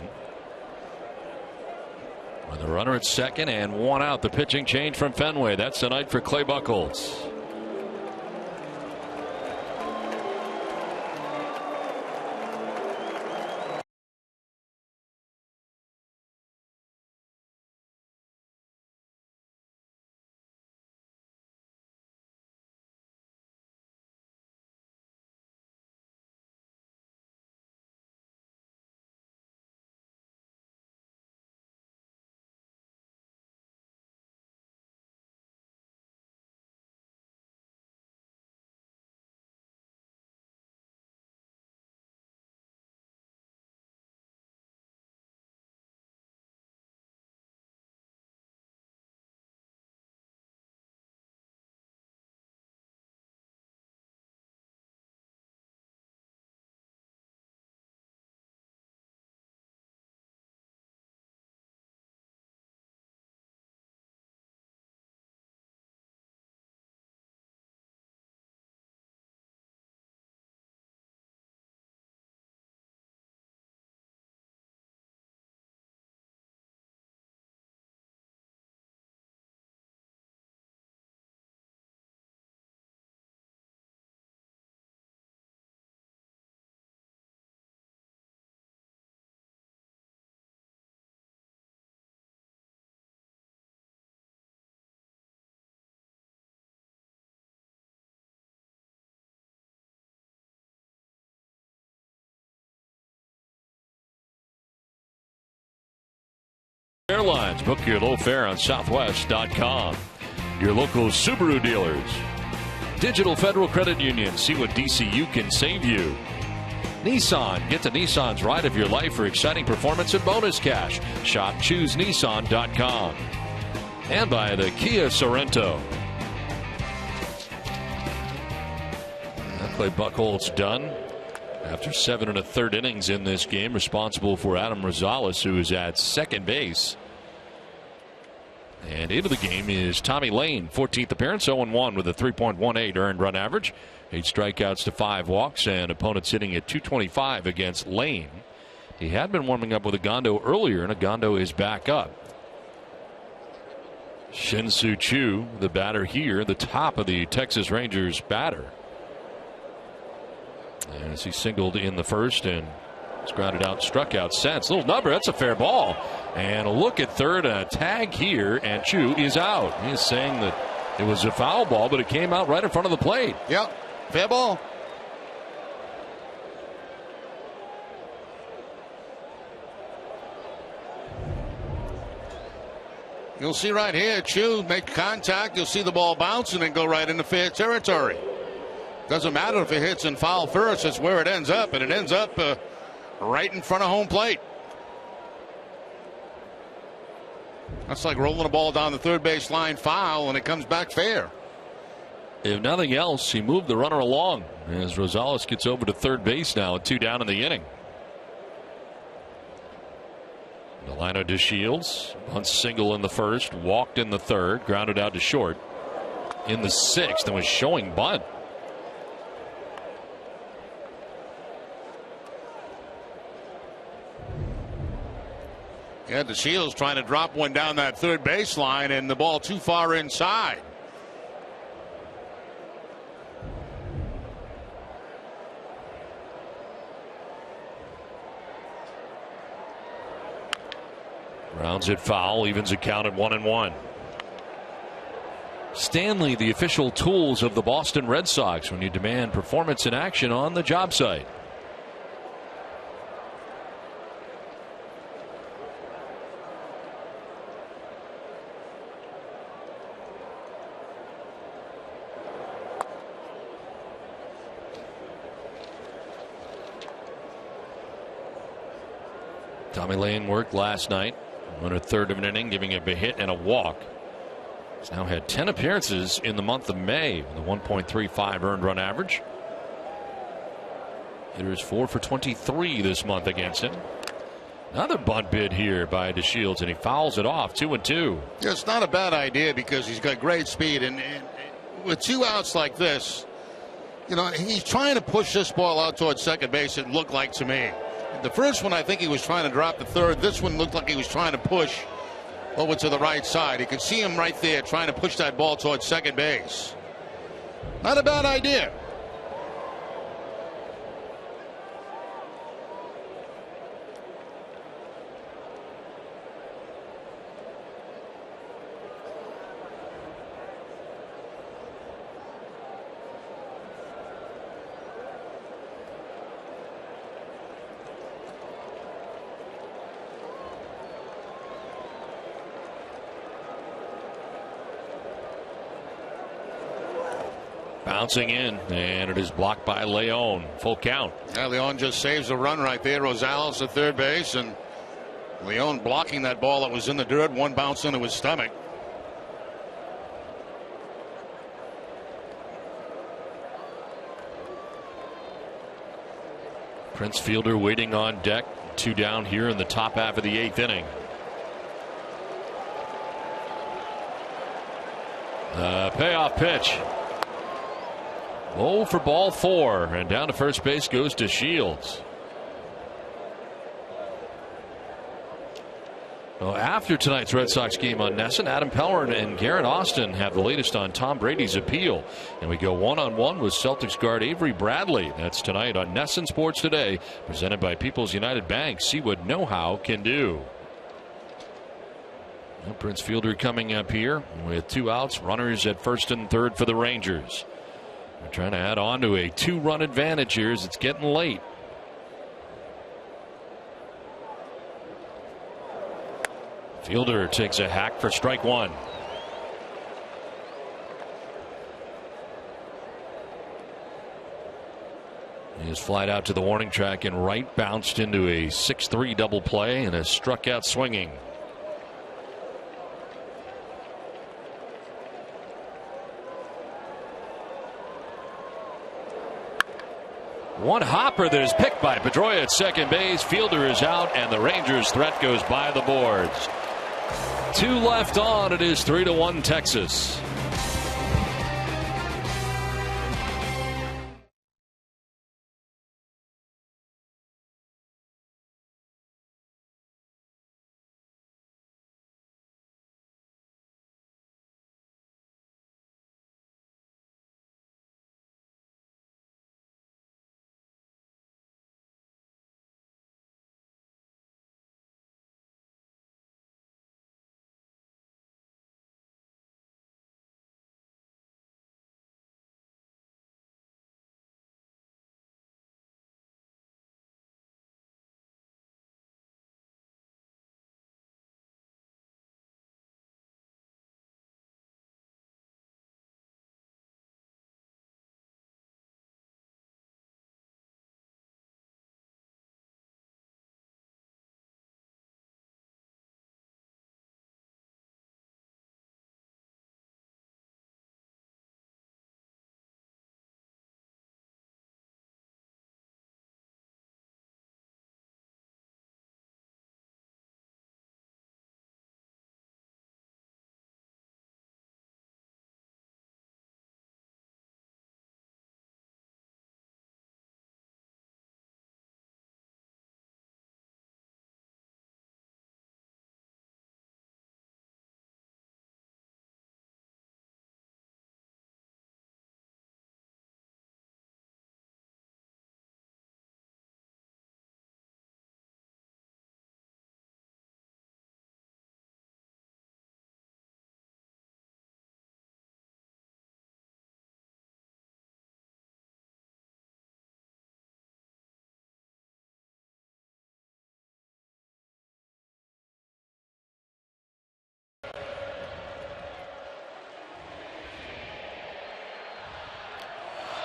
Speaker 5: With a runner at second and 1 out. The pitching change from Fenway. That's tonight for Clay Buchholz. Airlines. Book your low fare on Southwest.com. Your local Subaru dealers. Digital Federal Credit Union. See what DCU can save you. Nissan. Get to Nissan's ride of your life for exciting performance and bonus cash. Shop ChooseNissan.com. And by the Kia Sorrento. Clay Buchholz done after 7 1/3 innings in this game, responsible for Adam Rosales, who is at second base. And into the game is Tommy Lane, 14th appearance, 0-1 with a 3.18 earned run average, 8 strikeouts to 5 walks, and opponents hitting at .225 against Lane. He had been warming up with Agondo earlier, and Agondo is back up. Shin-Soo Choo, the batter here, the top of the Texas Rangers batter. As he singled in the first and was grounded out, struck out, sense. Little number, that's a fair ball. And a look at third, and a tag here, and Choo is out. He is saying that it was a foul ball, but it came out right in front of the plate.
Speaker 2: Yep, fair ball. You'll see right here, Choo make contact. You'll see the ball bounce and then go right into fair territory. Doesn't matter if it hits in foul first, it's where it ends up, and it ends up right in front of home plate. That's like rolling a ball down the third base line foul, and it comes back fair.
Speaker 5: If nothing else, he moved the runner along as Rosales gets over to third base now, 2 down in the inning. Delino DeShields, bunt single in the first, walked in the third, grounded out to short in the sixth, and was showing bunt.
Speaker 2: Yeah, DeShields trying to drop one down that third baseline, and the ball too far inside.
Speaker 5: Rounds it foul, evens it count at 1-1. Stanley, the official tools of the Boston Red Sox when you demand performance in action on the job site. Tommy Lane worked last night. 1/3 of an inning, giving up a hit and a walk. He's now had 10 appearances in the month of May with a 1.35 earned run average. Hitters 4 for 23 this month against him. Another bunt bid here by DeShields, and he fouls it off. 2-2.
Speaker 2: Yeah, it's not a bad idea because he's got great speed, and with 2 outs like this, you know, he's trying to push this ball out towards second base, it looked like to me. The first one, I think he was trying to drop the third. This one looked like he was trying to push over to the right side. You could see him right there trying to push that ball towards second base. Not a bad idea.
Speaker 5: Bouncing in, and it is blocked by Leon. Full count.
Speaker 2: Yeah, Leon just saves a run right there. Rosales at third base, and Leon blocking that ball that was in the dirt. One bounce into his stomach.
Speaker 5: Prince Fielder waiting on deck. 2 down here in the top half of the 8th inning. Payoff pitch. Low for ball 4, and down to first base goes DeShields. Well, after tonight's Red Sox game on NESN, Adam Pellerin and Garrett Austin have the latest on Tom Brady's appeal. And we go one-on-one with Celtics guard Avery Bradley. That's tonight on NESN Sports Today, presented by People's United Bank. See what know-how can do. Well, Prince Fielder coming up here with 2 outs, runners at first and third for the Rangers. They're trying to add on to a 2-run advantage here as it's getting late. Fielder takes a hack for strike 1. He is flied out to the warning track and right, bounced into a 6-3 double play and has struck out swinging. One hopper that is picked by Pedroia at second base. Fielder is out, and the Rangers' threat goes by the boards. 2 left on. It is 3-1 Texas.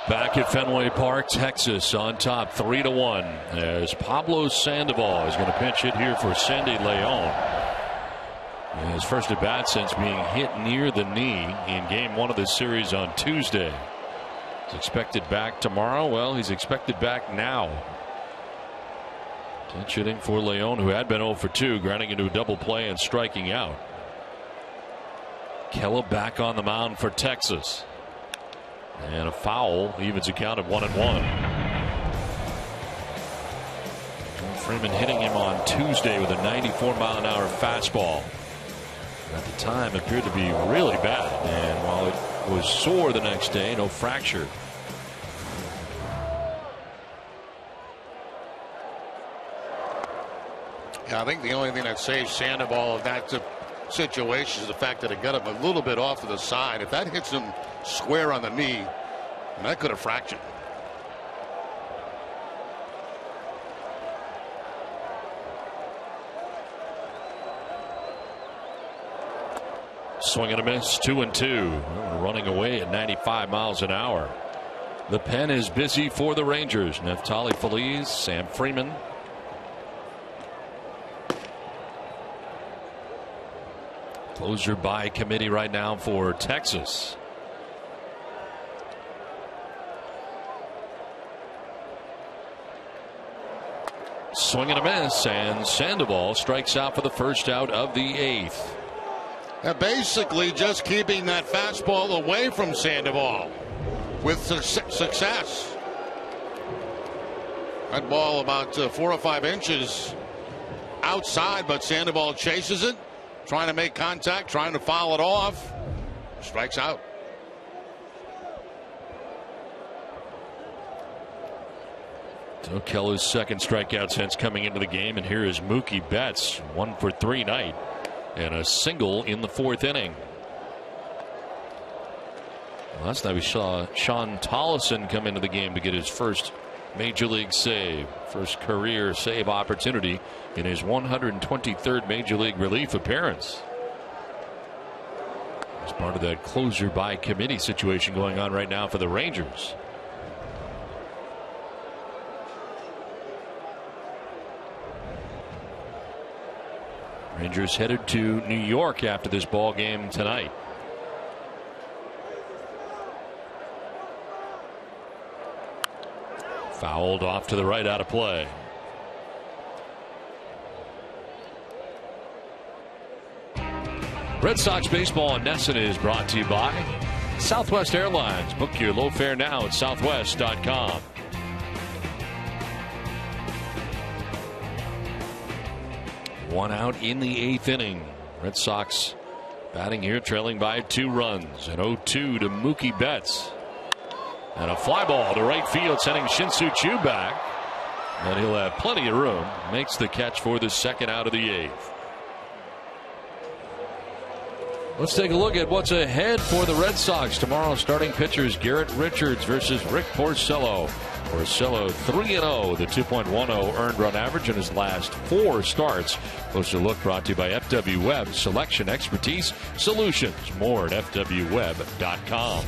Speaker 5: Back at Fenway Park, Texas on top 3-1 as Pablo Sandoval is going to pinch hit here for Sandy Leon. His first at bat since being hit near the knee in game 1 of this series on Tuesday. He's expected back tomorrow. Well, he's expected back now. Pinch hitting for Leon, who had been 0 for 2, grounding into a double play and striking out. Kella back on the mound for Texas. And a foul evens a count of 1-1. Freeman hitting him on Tuesday with a 94-mile-an-hour fastball. At the time, it appeared to be really bad. And while it was sore the next day, no fracture.
Speaker 2: Yeah, I think the only thing that saves Sandoval of that situation is the fact that it got him a little bit off to the side. If that hits him square on the knee, that could have fractured.
Speaker 5: Swing and a miss, 2-2. Well, running away at 95 miles an hour. The pen is busy for the Rangers. Neftali Feliz, Sam Freeman. Closer by committee right now for Texas. Swing and a miss, and Sandoval strikes out for the first out of the 8th.
Speaker 2: Basically just keeping that fastball away from Sandoval with success. That ball about 4 or 5 inches outside, but Sandoval chases it, trying to make contact, trying to foul it off. Strikes out.
Speaker 5: So Keller's second strikeout since coming into the game, and here is Mookie Betts, 1 for 3 night, and a single in the 4th inning. Last night we saw Sean Tollison come into the game to get his first major league save, first career save opportunity in his 123rd major league relief appearance. As part of that closer by committee situation going on right now for the Rangers. Rangers headed to New York after this ball game tonight. Fouled off to the right, out of play. Red Sox baseball on NESN is brought to you by Southwest Airlines. Book your low fare now at southwest.com. One out in the 8th inning. Red Sox batting here, trailing by 2 runs. An 0-2 to Mookie Betts. And a fly ball to right field, sending Shin-Soo Choo back. And he'll have plenty of room. Makes the catch for the second out of the 8th. Let's take a look at what's ahead for the Red Sox. Tomorrow, starting pitchers Garrett Richards versus Rick Porcello. Porcello 3-0, the 2.10 earned run average in his last 4 starts. Closer look brought to you by FW Web, selection, expertise, solutions. More at FWWeb.com.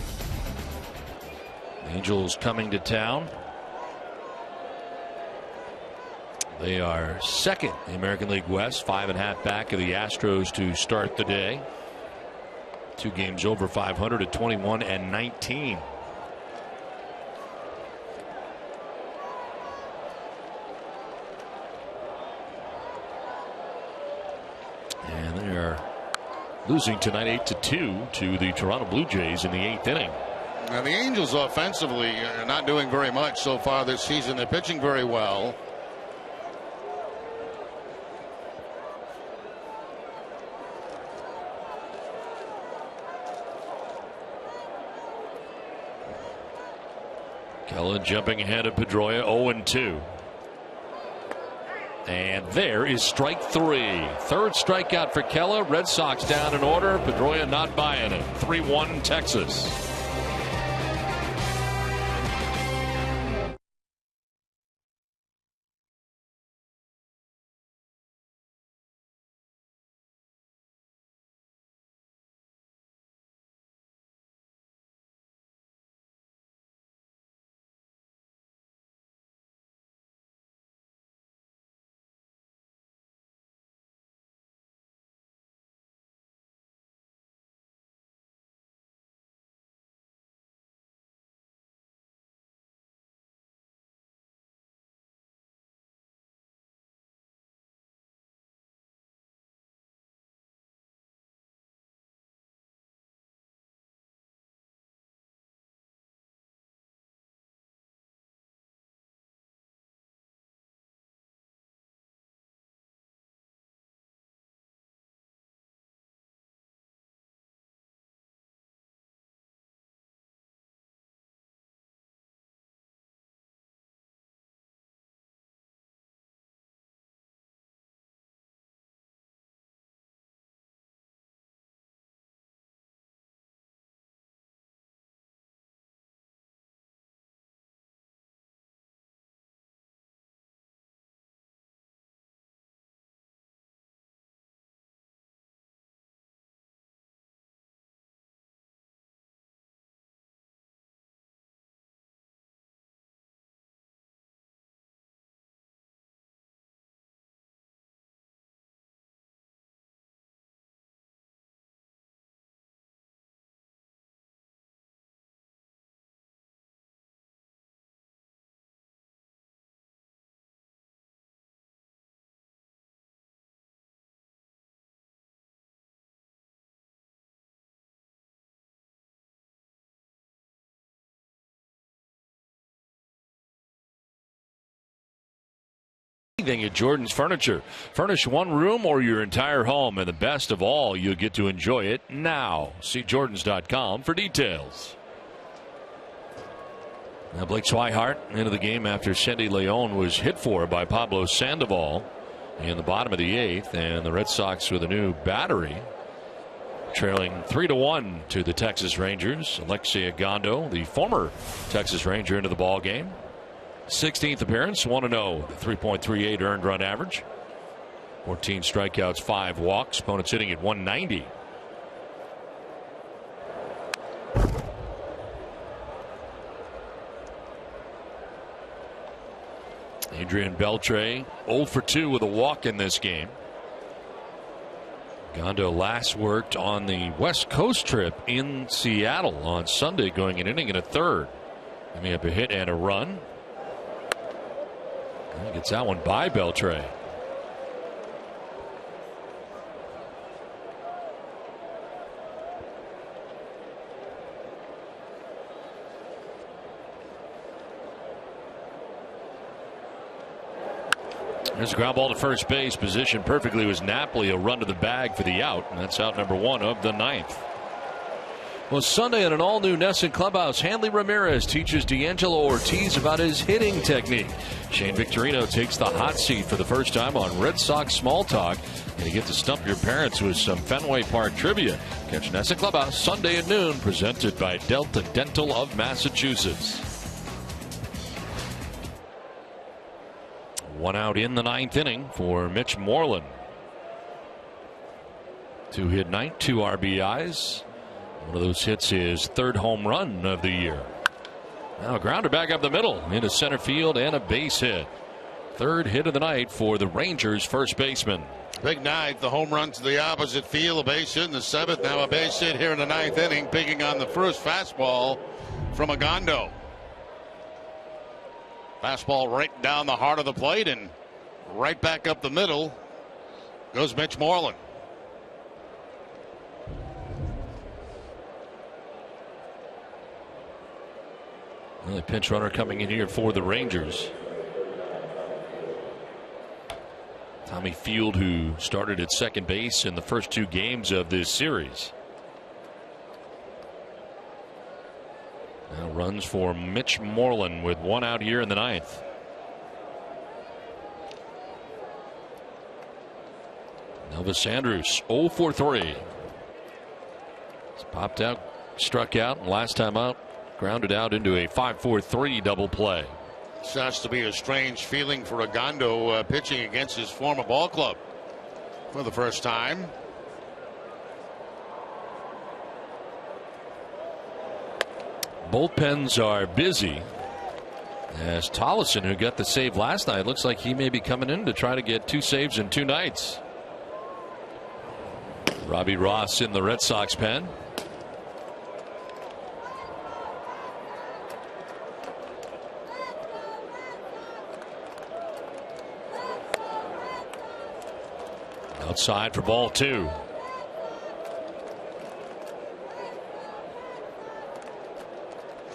Speaker 5: Angels coming to town. They are second in the American League West, 5.5 back of the Astros to start the day. 2 games over 500 at 21-19. And they are losing tonight 8-2 to the Toronto Blue Jays in the 8th inning.
Speaker 2: Now the Angels offensively are not doing very much so far this season. They're pitching very well.
Speaker 5: Kellen jumping ahead of Pedroia, 0-2. And there is strike 3. Third strikeout for Kella. Red Sox down in order. Pedroia not buying it. 3-1 Texas. Anything at Jordan's Furniture. Furnish one room or your entire home, and the best of all, you'll get to enjoy it now. See Jordans.com for details. Now Blake Swihart into the game after Sandy Leon was hit for by Pablo Sandoval in the bottom of the 8th, and the Red Sox with a new battery, trailing 3-1 to the Texas Rangers. Alexei Agondo, the former Texas Ranger, into the ball game. 16th appearance, 1-0, 3.38 earned run average, 14 strikeouts, 5 walks. Opponents hitting at 190. Adrian Beltre 0 for 2 with a walk in this game. Gondo last worked on the West Coast trip in Seattle on Sunday, going an inning and a third. Giving up a hit and a run. And he gets that one by Beltre. There's a ground ball to first base. Positioned perfectly was Napoli. A run to the bag for the out. And that's out number 1 of the 9th. Well, Sunday at an all-new NESN clubhouse, Hanley Ramirez teaches D'Angelo Ortiz about his hitting technique. Shane Victorino takes the hot seat for the first time on Red Sox Small Talk. And you get to stump your parents with some Fenway Park trivia. Catch NESN Clubhouse Sunday at noon, presented by Delta Dental of Massachusetts. 1 out in the 9th inning for Mitch Moreland. 2-hit night, 2 RBIs. One of those hits his 3rd home run of the year. Now a grounder back up the middle into center field and a base hit. 3rd hit of the night for the Rangers first baseman.
Speaker 2: Big night. The home run to the opposite field. A base hit in the 7th. Now a base hit here in the 9th inning. Picking on the first fastball from Agondo. Fastball right down the heart of the plate and right back up the middle goes Mitch Moreland.
Speaker 5: Well, the pinch runner coming in here for the Rangers. Tommy Field, who started at second base in the first 2 games of this series. Now runs for Mitch Moreland with 1 out here in the 9th. Elvis Andrus 0 for 3. He's popped out, struck out, and last time out grounded out into a 5-4-3 double play.
Speaker 2: This has to be a strange feeling for Agondo pitching against his former ball club for the first time.
Speaker 5: Bullpens are busy, as Tollison, who got the save last night, looks like he may be coming in to try to get 2 saves in 2 nights. Robbie Ross in the Red Sox pen. Outside for ball 2.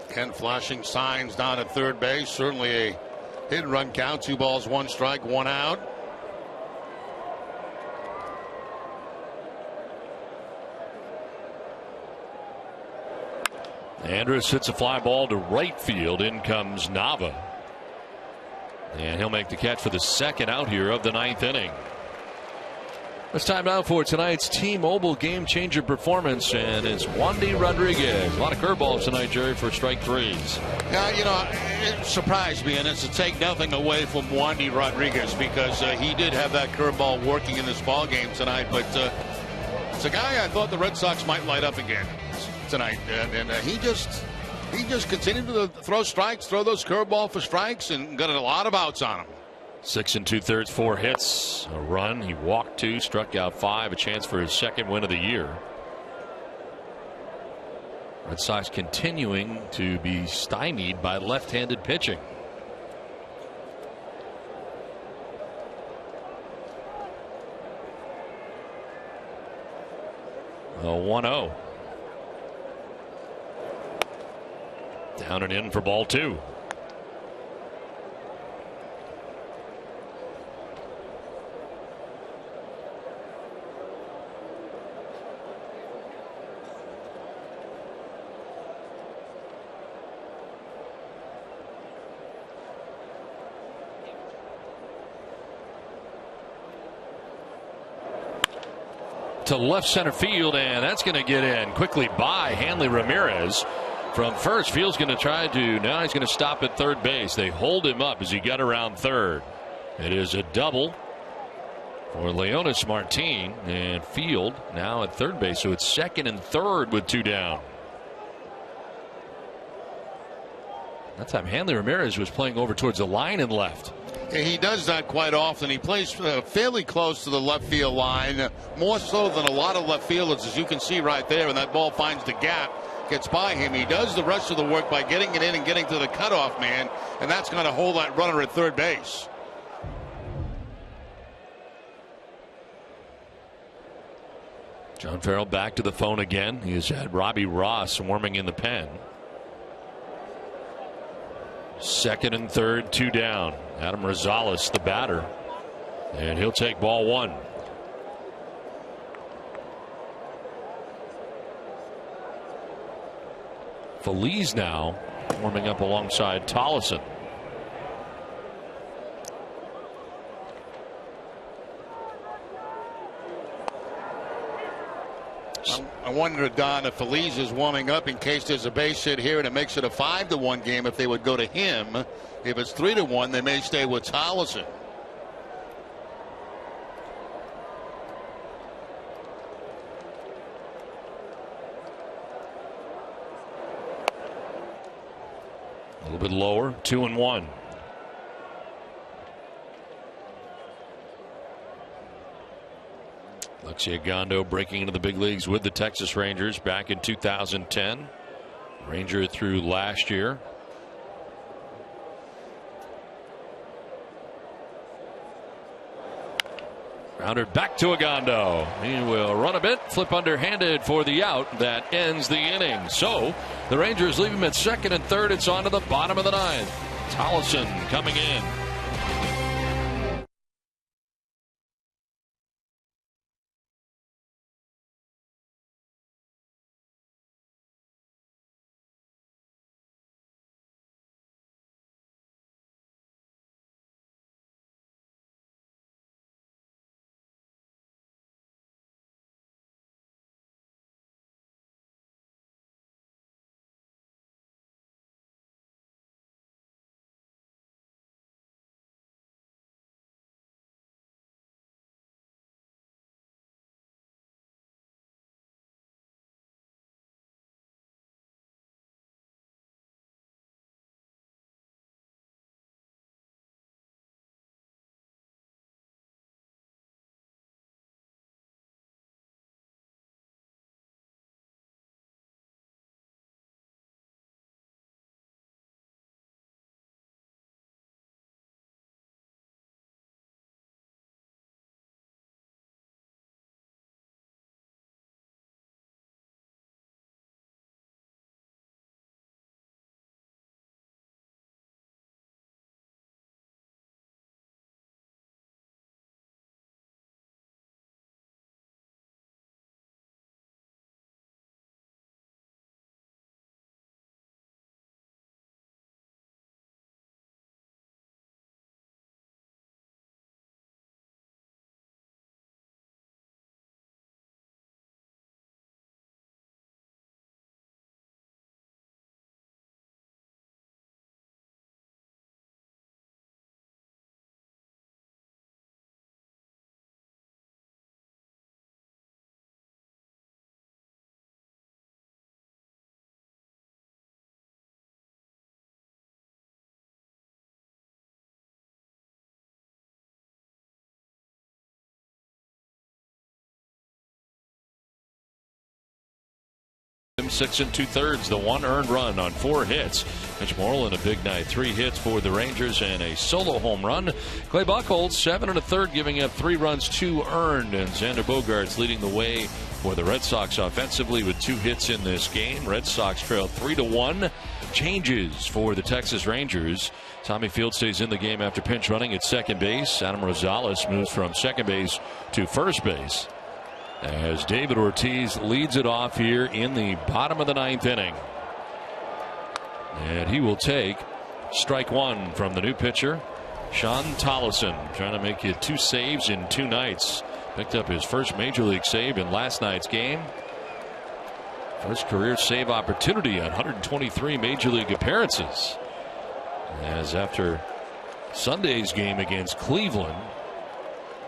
Speaker 2: Ken flashing signs down at third base. Certainly a hit and run count. 2 balls, 1 strike, 1 out.
Speaker 5: Andrus hits a fly ball to right field. In comes Nava. And he'll make the catch for the 2nd out here of the 9th inning. It's time now for tonight's T-Mobile game changer performance, and it's Wandy Rodriguez. A lot of curveballs tonight, Jerry, for strike 3s.
Speaker 2: Yeah, you know, it surprised me, and it's to take nothing away from Wandy Rodriguez, because he did have that curveball working in this ball game tonight. But it's a guy I thought the Red Sox might light up again tonight, and he just continued to throw strikes, throw those curveball for strikes, and got a lot of outs on him.
Speaker 5: 6 2/3, 4 hits, a run. He walked 2, struck out 5, a chance for his 2nd win of the year. Red Sox continuing to be stymied by left-handed pitching. A 1-0. Down and in for ball 2. to left center field, and that's going to get in quickly by Hanley Ramirez from first. Field's going to try to, now he's going to stop at third base. They hold him up as he got around third. It is a double for Leonis Martin, and Field now at third base, so it's second and third with 2 down. That time Hanley Ramirez was playing over towards the line and left.
Speaker 2: Yeah, he does that quite often. He plays fairly close to the left field line, more so than a lot of left fielders, as you can see right there, and that ball finds the gap, gets by him. He does the rest of the work by getting it in and getting to the cutoff man, and that's going to hold that runner at third base.
Speaker 5: John Farrell back to the phone again. He's had Robbie Ross warming in the pen. Second and third, 2 down. Adam Rosales, the batter, and he'll take ball 1. Phillies now warming up alongside Tollison.
Speaker 2: I wonder, Don, if Feliz is warming up in case there's a base hit here and it makes it a 5-1 game, if they would go to him. If it's 3-1, they may stay with Tollison.
Speaker 5: A little bit lower, 2-1. Alexia Gondo breaking into the big leagues with the Texas Rangers back in 2010. Ranger through last year. Rounder back to Agondo. He will run a bit, flip underhanded for the out. That ends the inning. So the Rangers leave him at second and third. It's on to the bottom of the 9th. Tollison coming in. him 6 2/3, the 1 earned run on 4 hits. Mitch Moreland a big night, 3 hits for the Rangers and a solo home run. Clay Buchholz 7 1/3, giving up 3 runs, 2 earned, and Xander Bogaerts leading the way for the Red Sox offensively with 2 hits in this game. Red Sox trail 3-1. Changes for the Texas Rangers. Tommy Field stays in the game after pinch running at second base. Adam Rosales moves from second base to first base as David Ortiz leads it off here in the bottom of the 9th inning. And he will take strike 1 from the new pitcher, Sean Tollison, trying to make it 2 saves in 2 nights. Picked up his first major league save in last night's game. First career save opportunity on 123 major league appearances. As after Sunday's game against Cleveland,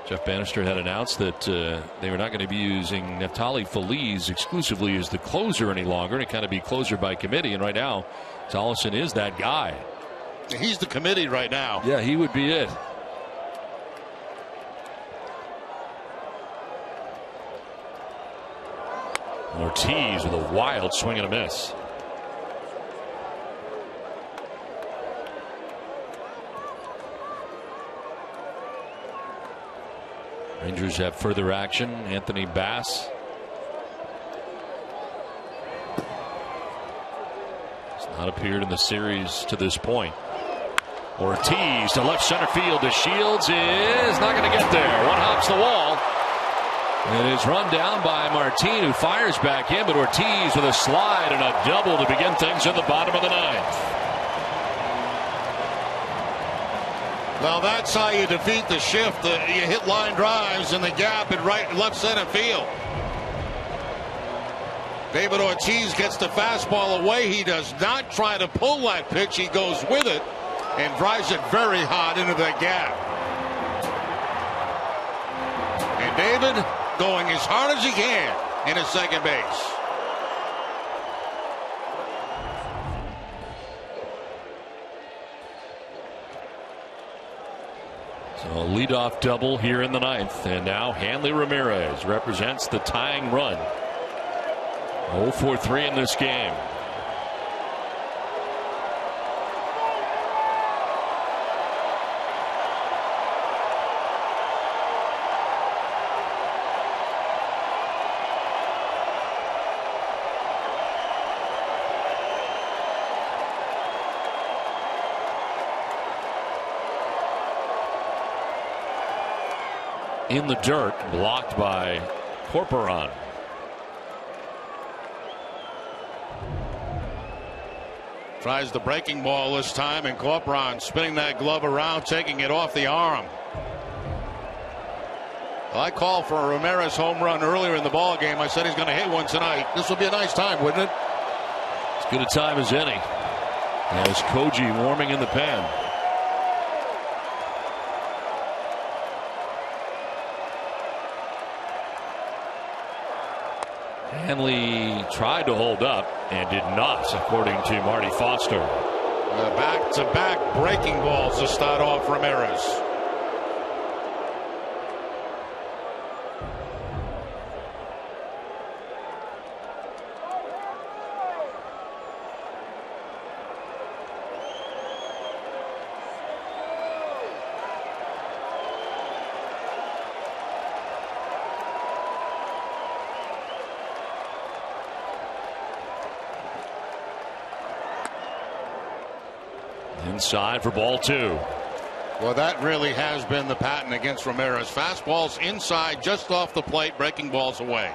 Speaker 5: Jeff Bannister had announced that they were not going to be using Neftali Feliz exclusively as the closer any longer, and it kind of be closer by committee. And right now, Tollefson is that guy.
Speaker 2: He's the committee right now.
Speaker 5: Yeah, he would be it. Ortiz with a wild swing and a miss. Rangers have further action. Anthony Bass. Has not appeared in the series to this point. Ortiz to left center field to Shields is not going to get there. One hops the wall. It is run down by Martin, who fires back in, but Ortiz with a slide and a double to begin things in the bottom of the ninth.
Speaker 2: Well, that's how you defeat the shift. You hit line drives in the gap in right and left center field. David Ortiz gets the fastball away. He does not try to pull that pitch. He goes with it and drives it very hard into the gap. And David going as hard as he can into second base.
Speaker 5: So a leadoff double here in the ninth, and now Hanley Ramirez represents the tying run. 0 for 3 in this game. In the dirt, blocked by Corporon.
Speaker 2: Tries the breaking ball this time, and Corporon spinning that glove around, taking it off the arm. Well, I called for a Ramirez home run earlier in the ball game. I said he's going to hit one tonight. This will be a nice time, wouldn't it?
Speaker 5: As good a time as any. As Koji warming in the pen. Hanley tried to hold up and did not, according to Marty Foster.
Speaker 2: Back-to-back breaking balls to start off Ramirez.
Speaker 5: Inside for ball 2.
Speaker 2: Well, that really has been the pattern against Ramirez. Fastballs inside, just off the plate, breaking balls away.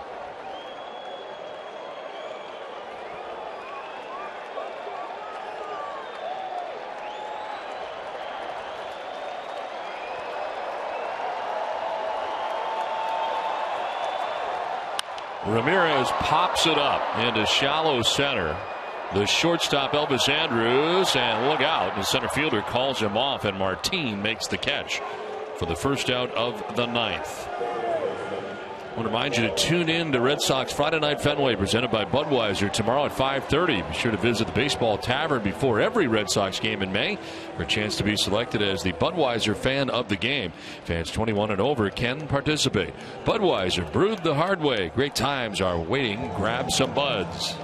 Speaker 5: Ramirez pops it up into shallow center. The shortstop Elvis Andrus, and look out, the center fielder calls him off, and Martin makes the catch for the first out of the ninth. I want to remind you to tune in to Red Sox Friday Night Fenway, presented by Budweiser, tomorrow at 5:30. Be sure to visit the Baseball Tavern before every Red Sox game in May for a chance to be selected as the Budweiser fan of the game. Fans 21 and over can participate. Budweiser, brewed the hard way. Great times are waiting. Grab some buds.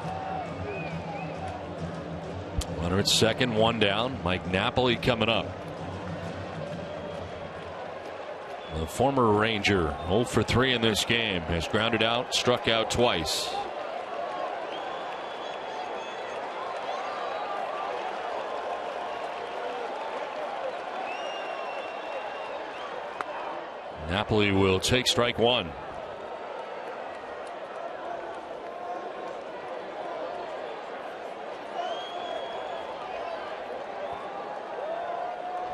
Speaker 5: Runner at second, one down. Mike Napoli coming up. The former Ranger, 0 for 3 in this game, has grounded out, struck out twice. Napoli will take strike one.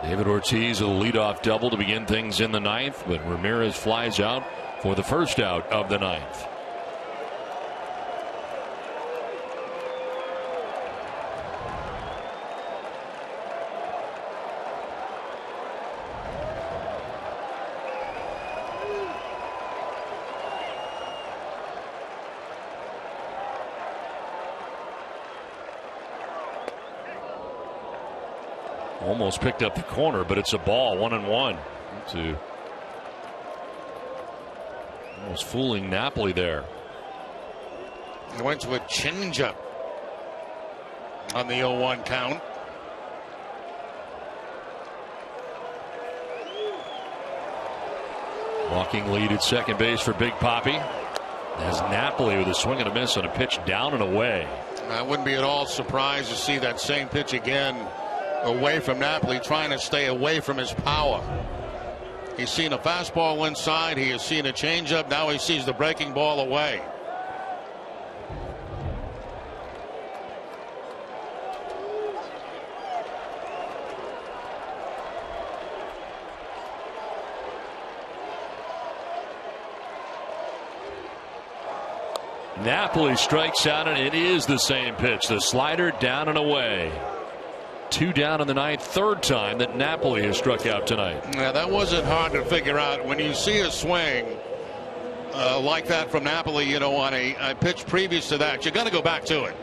Speaker 5: David Ortiz, a leadoff double to begin things in the ninth, but Ramirez flies out for the first out of the ninth. Almost picked up the corner, but it's a ball, 1-1. Almost fooling Napoli there.
Speaker 2: He went to a changeup on the 0-1 count.
Speaker 5: Walking lead at second base for Big Papi. As Napoli with a swing and a miss on a pitch down and away.
Speaker 2: I wouldn't be at all surprised to see that same pitch again away from Napoli, trying to stay away from his power. He's seen a fastball inside. He has seen a changeup. Now he sees the breaking ball away.
Speaker 5: Napoli strikes out, and it is the same pitch. The slider down and away. 2 down in the ninth, third time that Napoli has struck out tonight.
Speaker 2: Yeah, that wasn't hard to figure out. When you see a swing like that from Napoli, you know, on a pitch previous to that, you got to go back to it.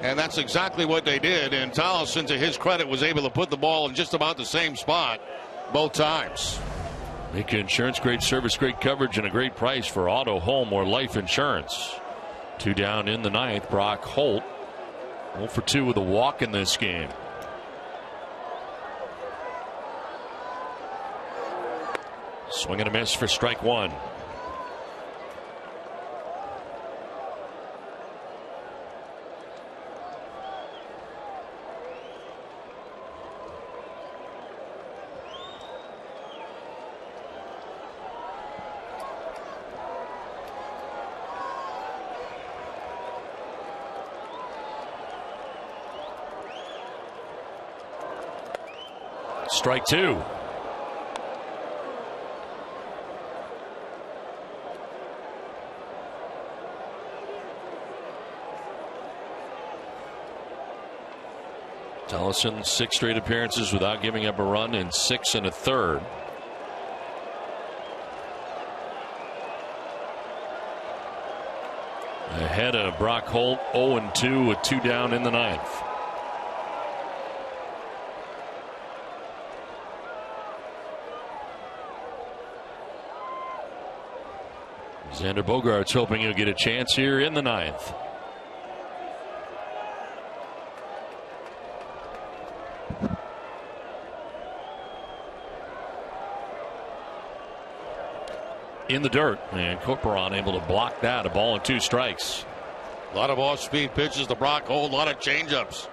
Speaker 2: And that's exactly what they did. And Tolleson, to his credit, was able to put the ball in just about the same spot both times.
Speaker 5: Make insurance, great service, great coverage, and a great price for auto, home, or life insurance. 2 down in the ninth. Brock Holt 0 for 2 with a walk in this game. Swing and a miss for strike 1. Strike 2. Tolleson, 6 straight appearances without giving up a run in 6 1/3. Ahead of Brock Holt, 0-2 with 2 down in the ninth. Xander Bogaerts hoping he'll get a chance here in the ninth. In the dirt, and Corporon able to block that. A ball and 2 strikes.
Speaker 2: A lot of off-speed pitches to Brock Holt, a lot of changeups.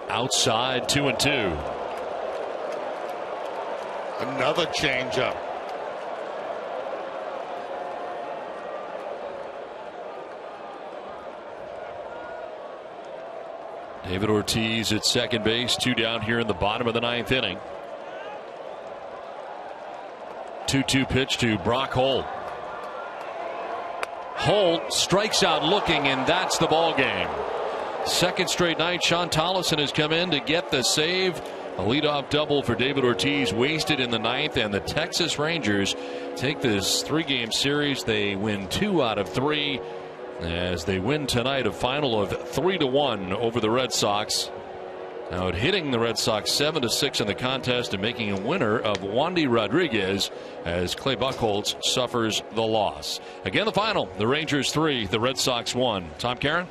Speaker 5: Outside, 2-2.
Speaker 2: Another changeup.
Speaker 5: David Ortiz at second base, 2 down here in the bottom of the ninth inning. 2-2 pitch to Brock Holt. Holt strikes out looking, and that's the ball game. Second straight night, Sean Tolleson has come in to get the save. A leadoff double for David Ortiz wasted in the ninth, and the Texas Rangers take this 3-game series. They win 2 out of 3 as they win tonight a final of 3-1 over the Red Sox. Now hitting the Red Sox 7-6 in the contest and making a winner of Wandy Rodriguez as Clay Buchholz suffers the loss. Again, the final, the Rangers 3, the Red Sox 1. Tom Caron?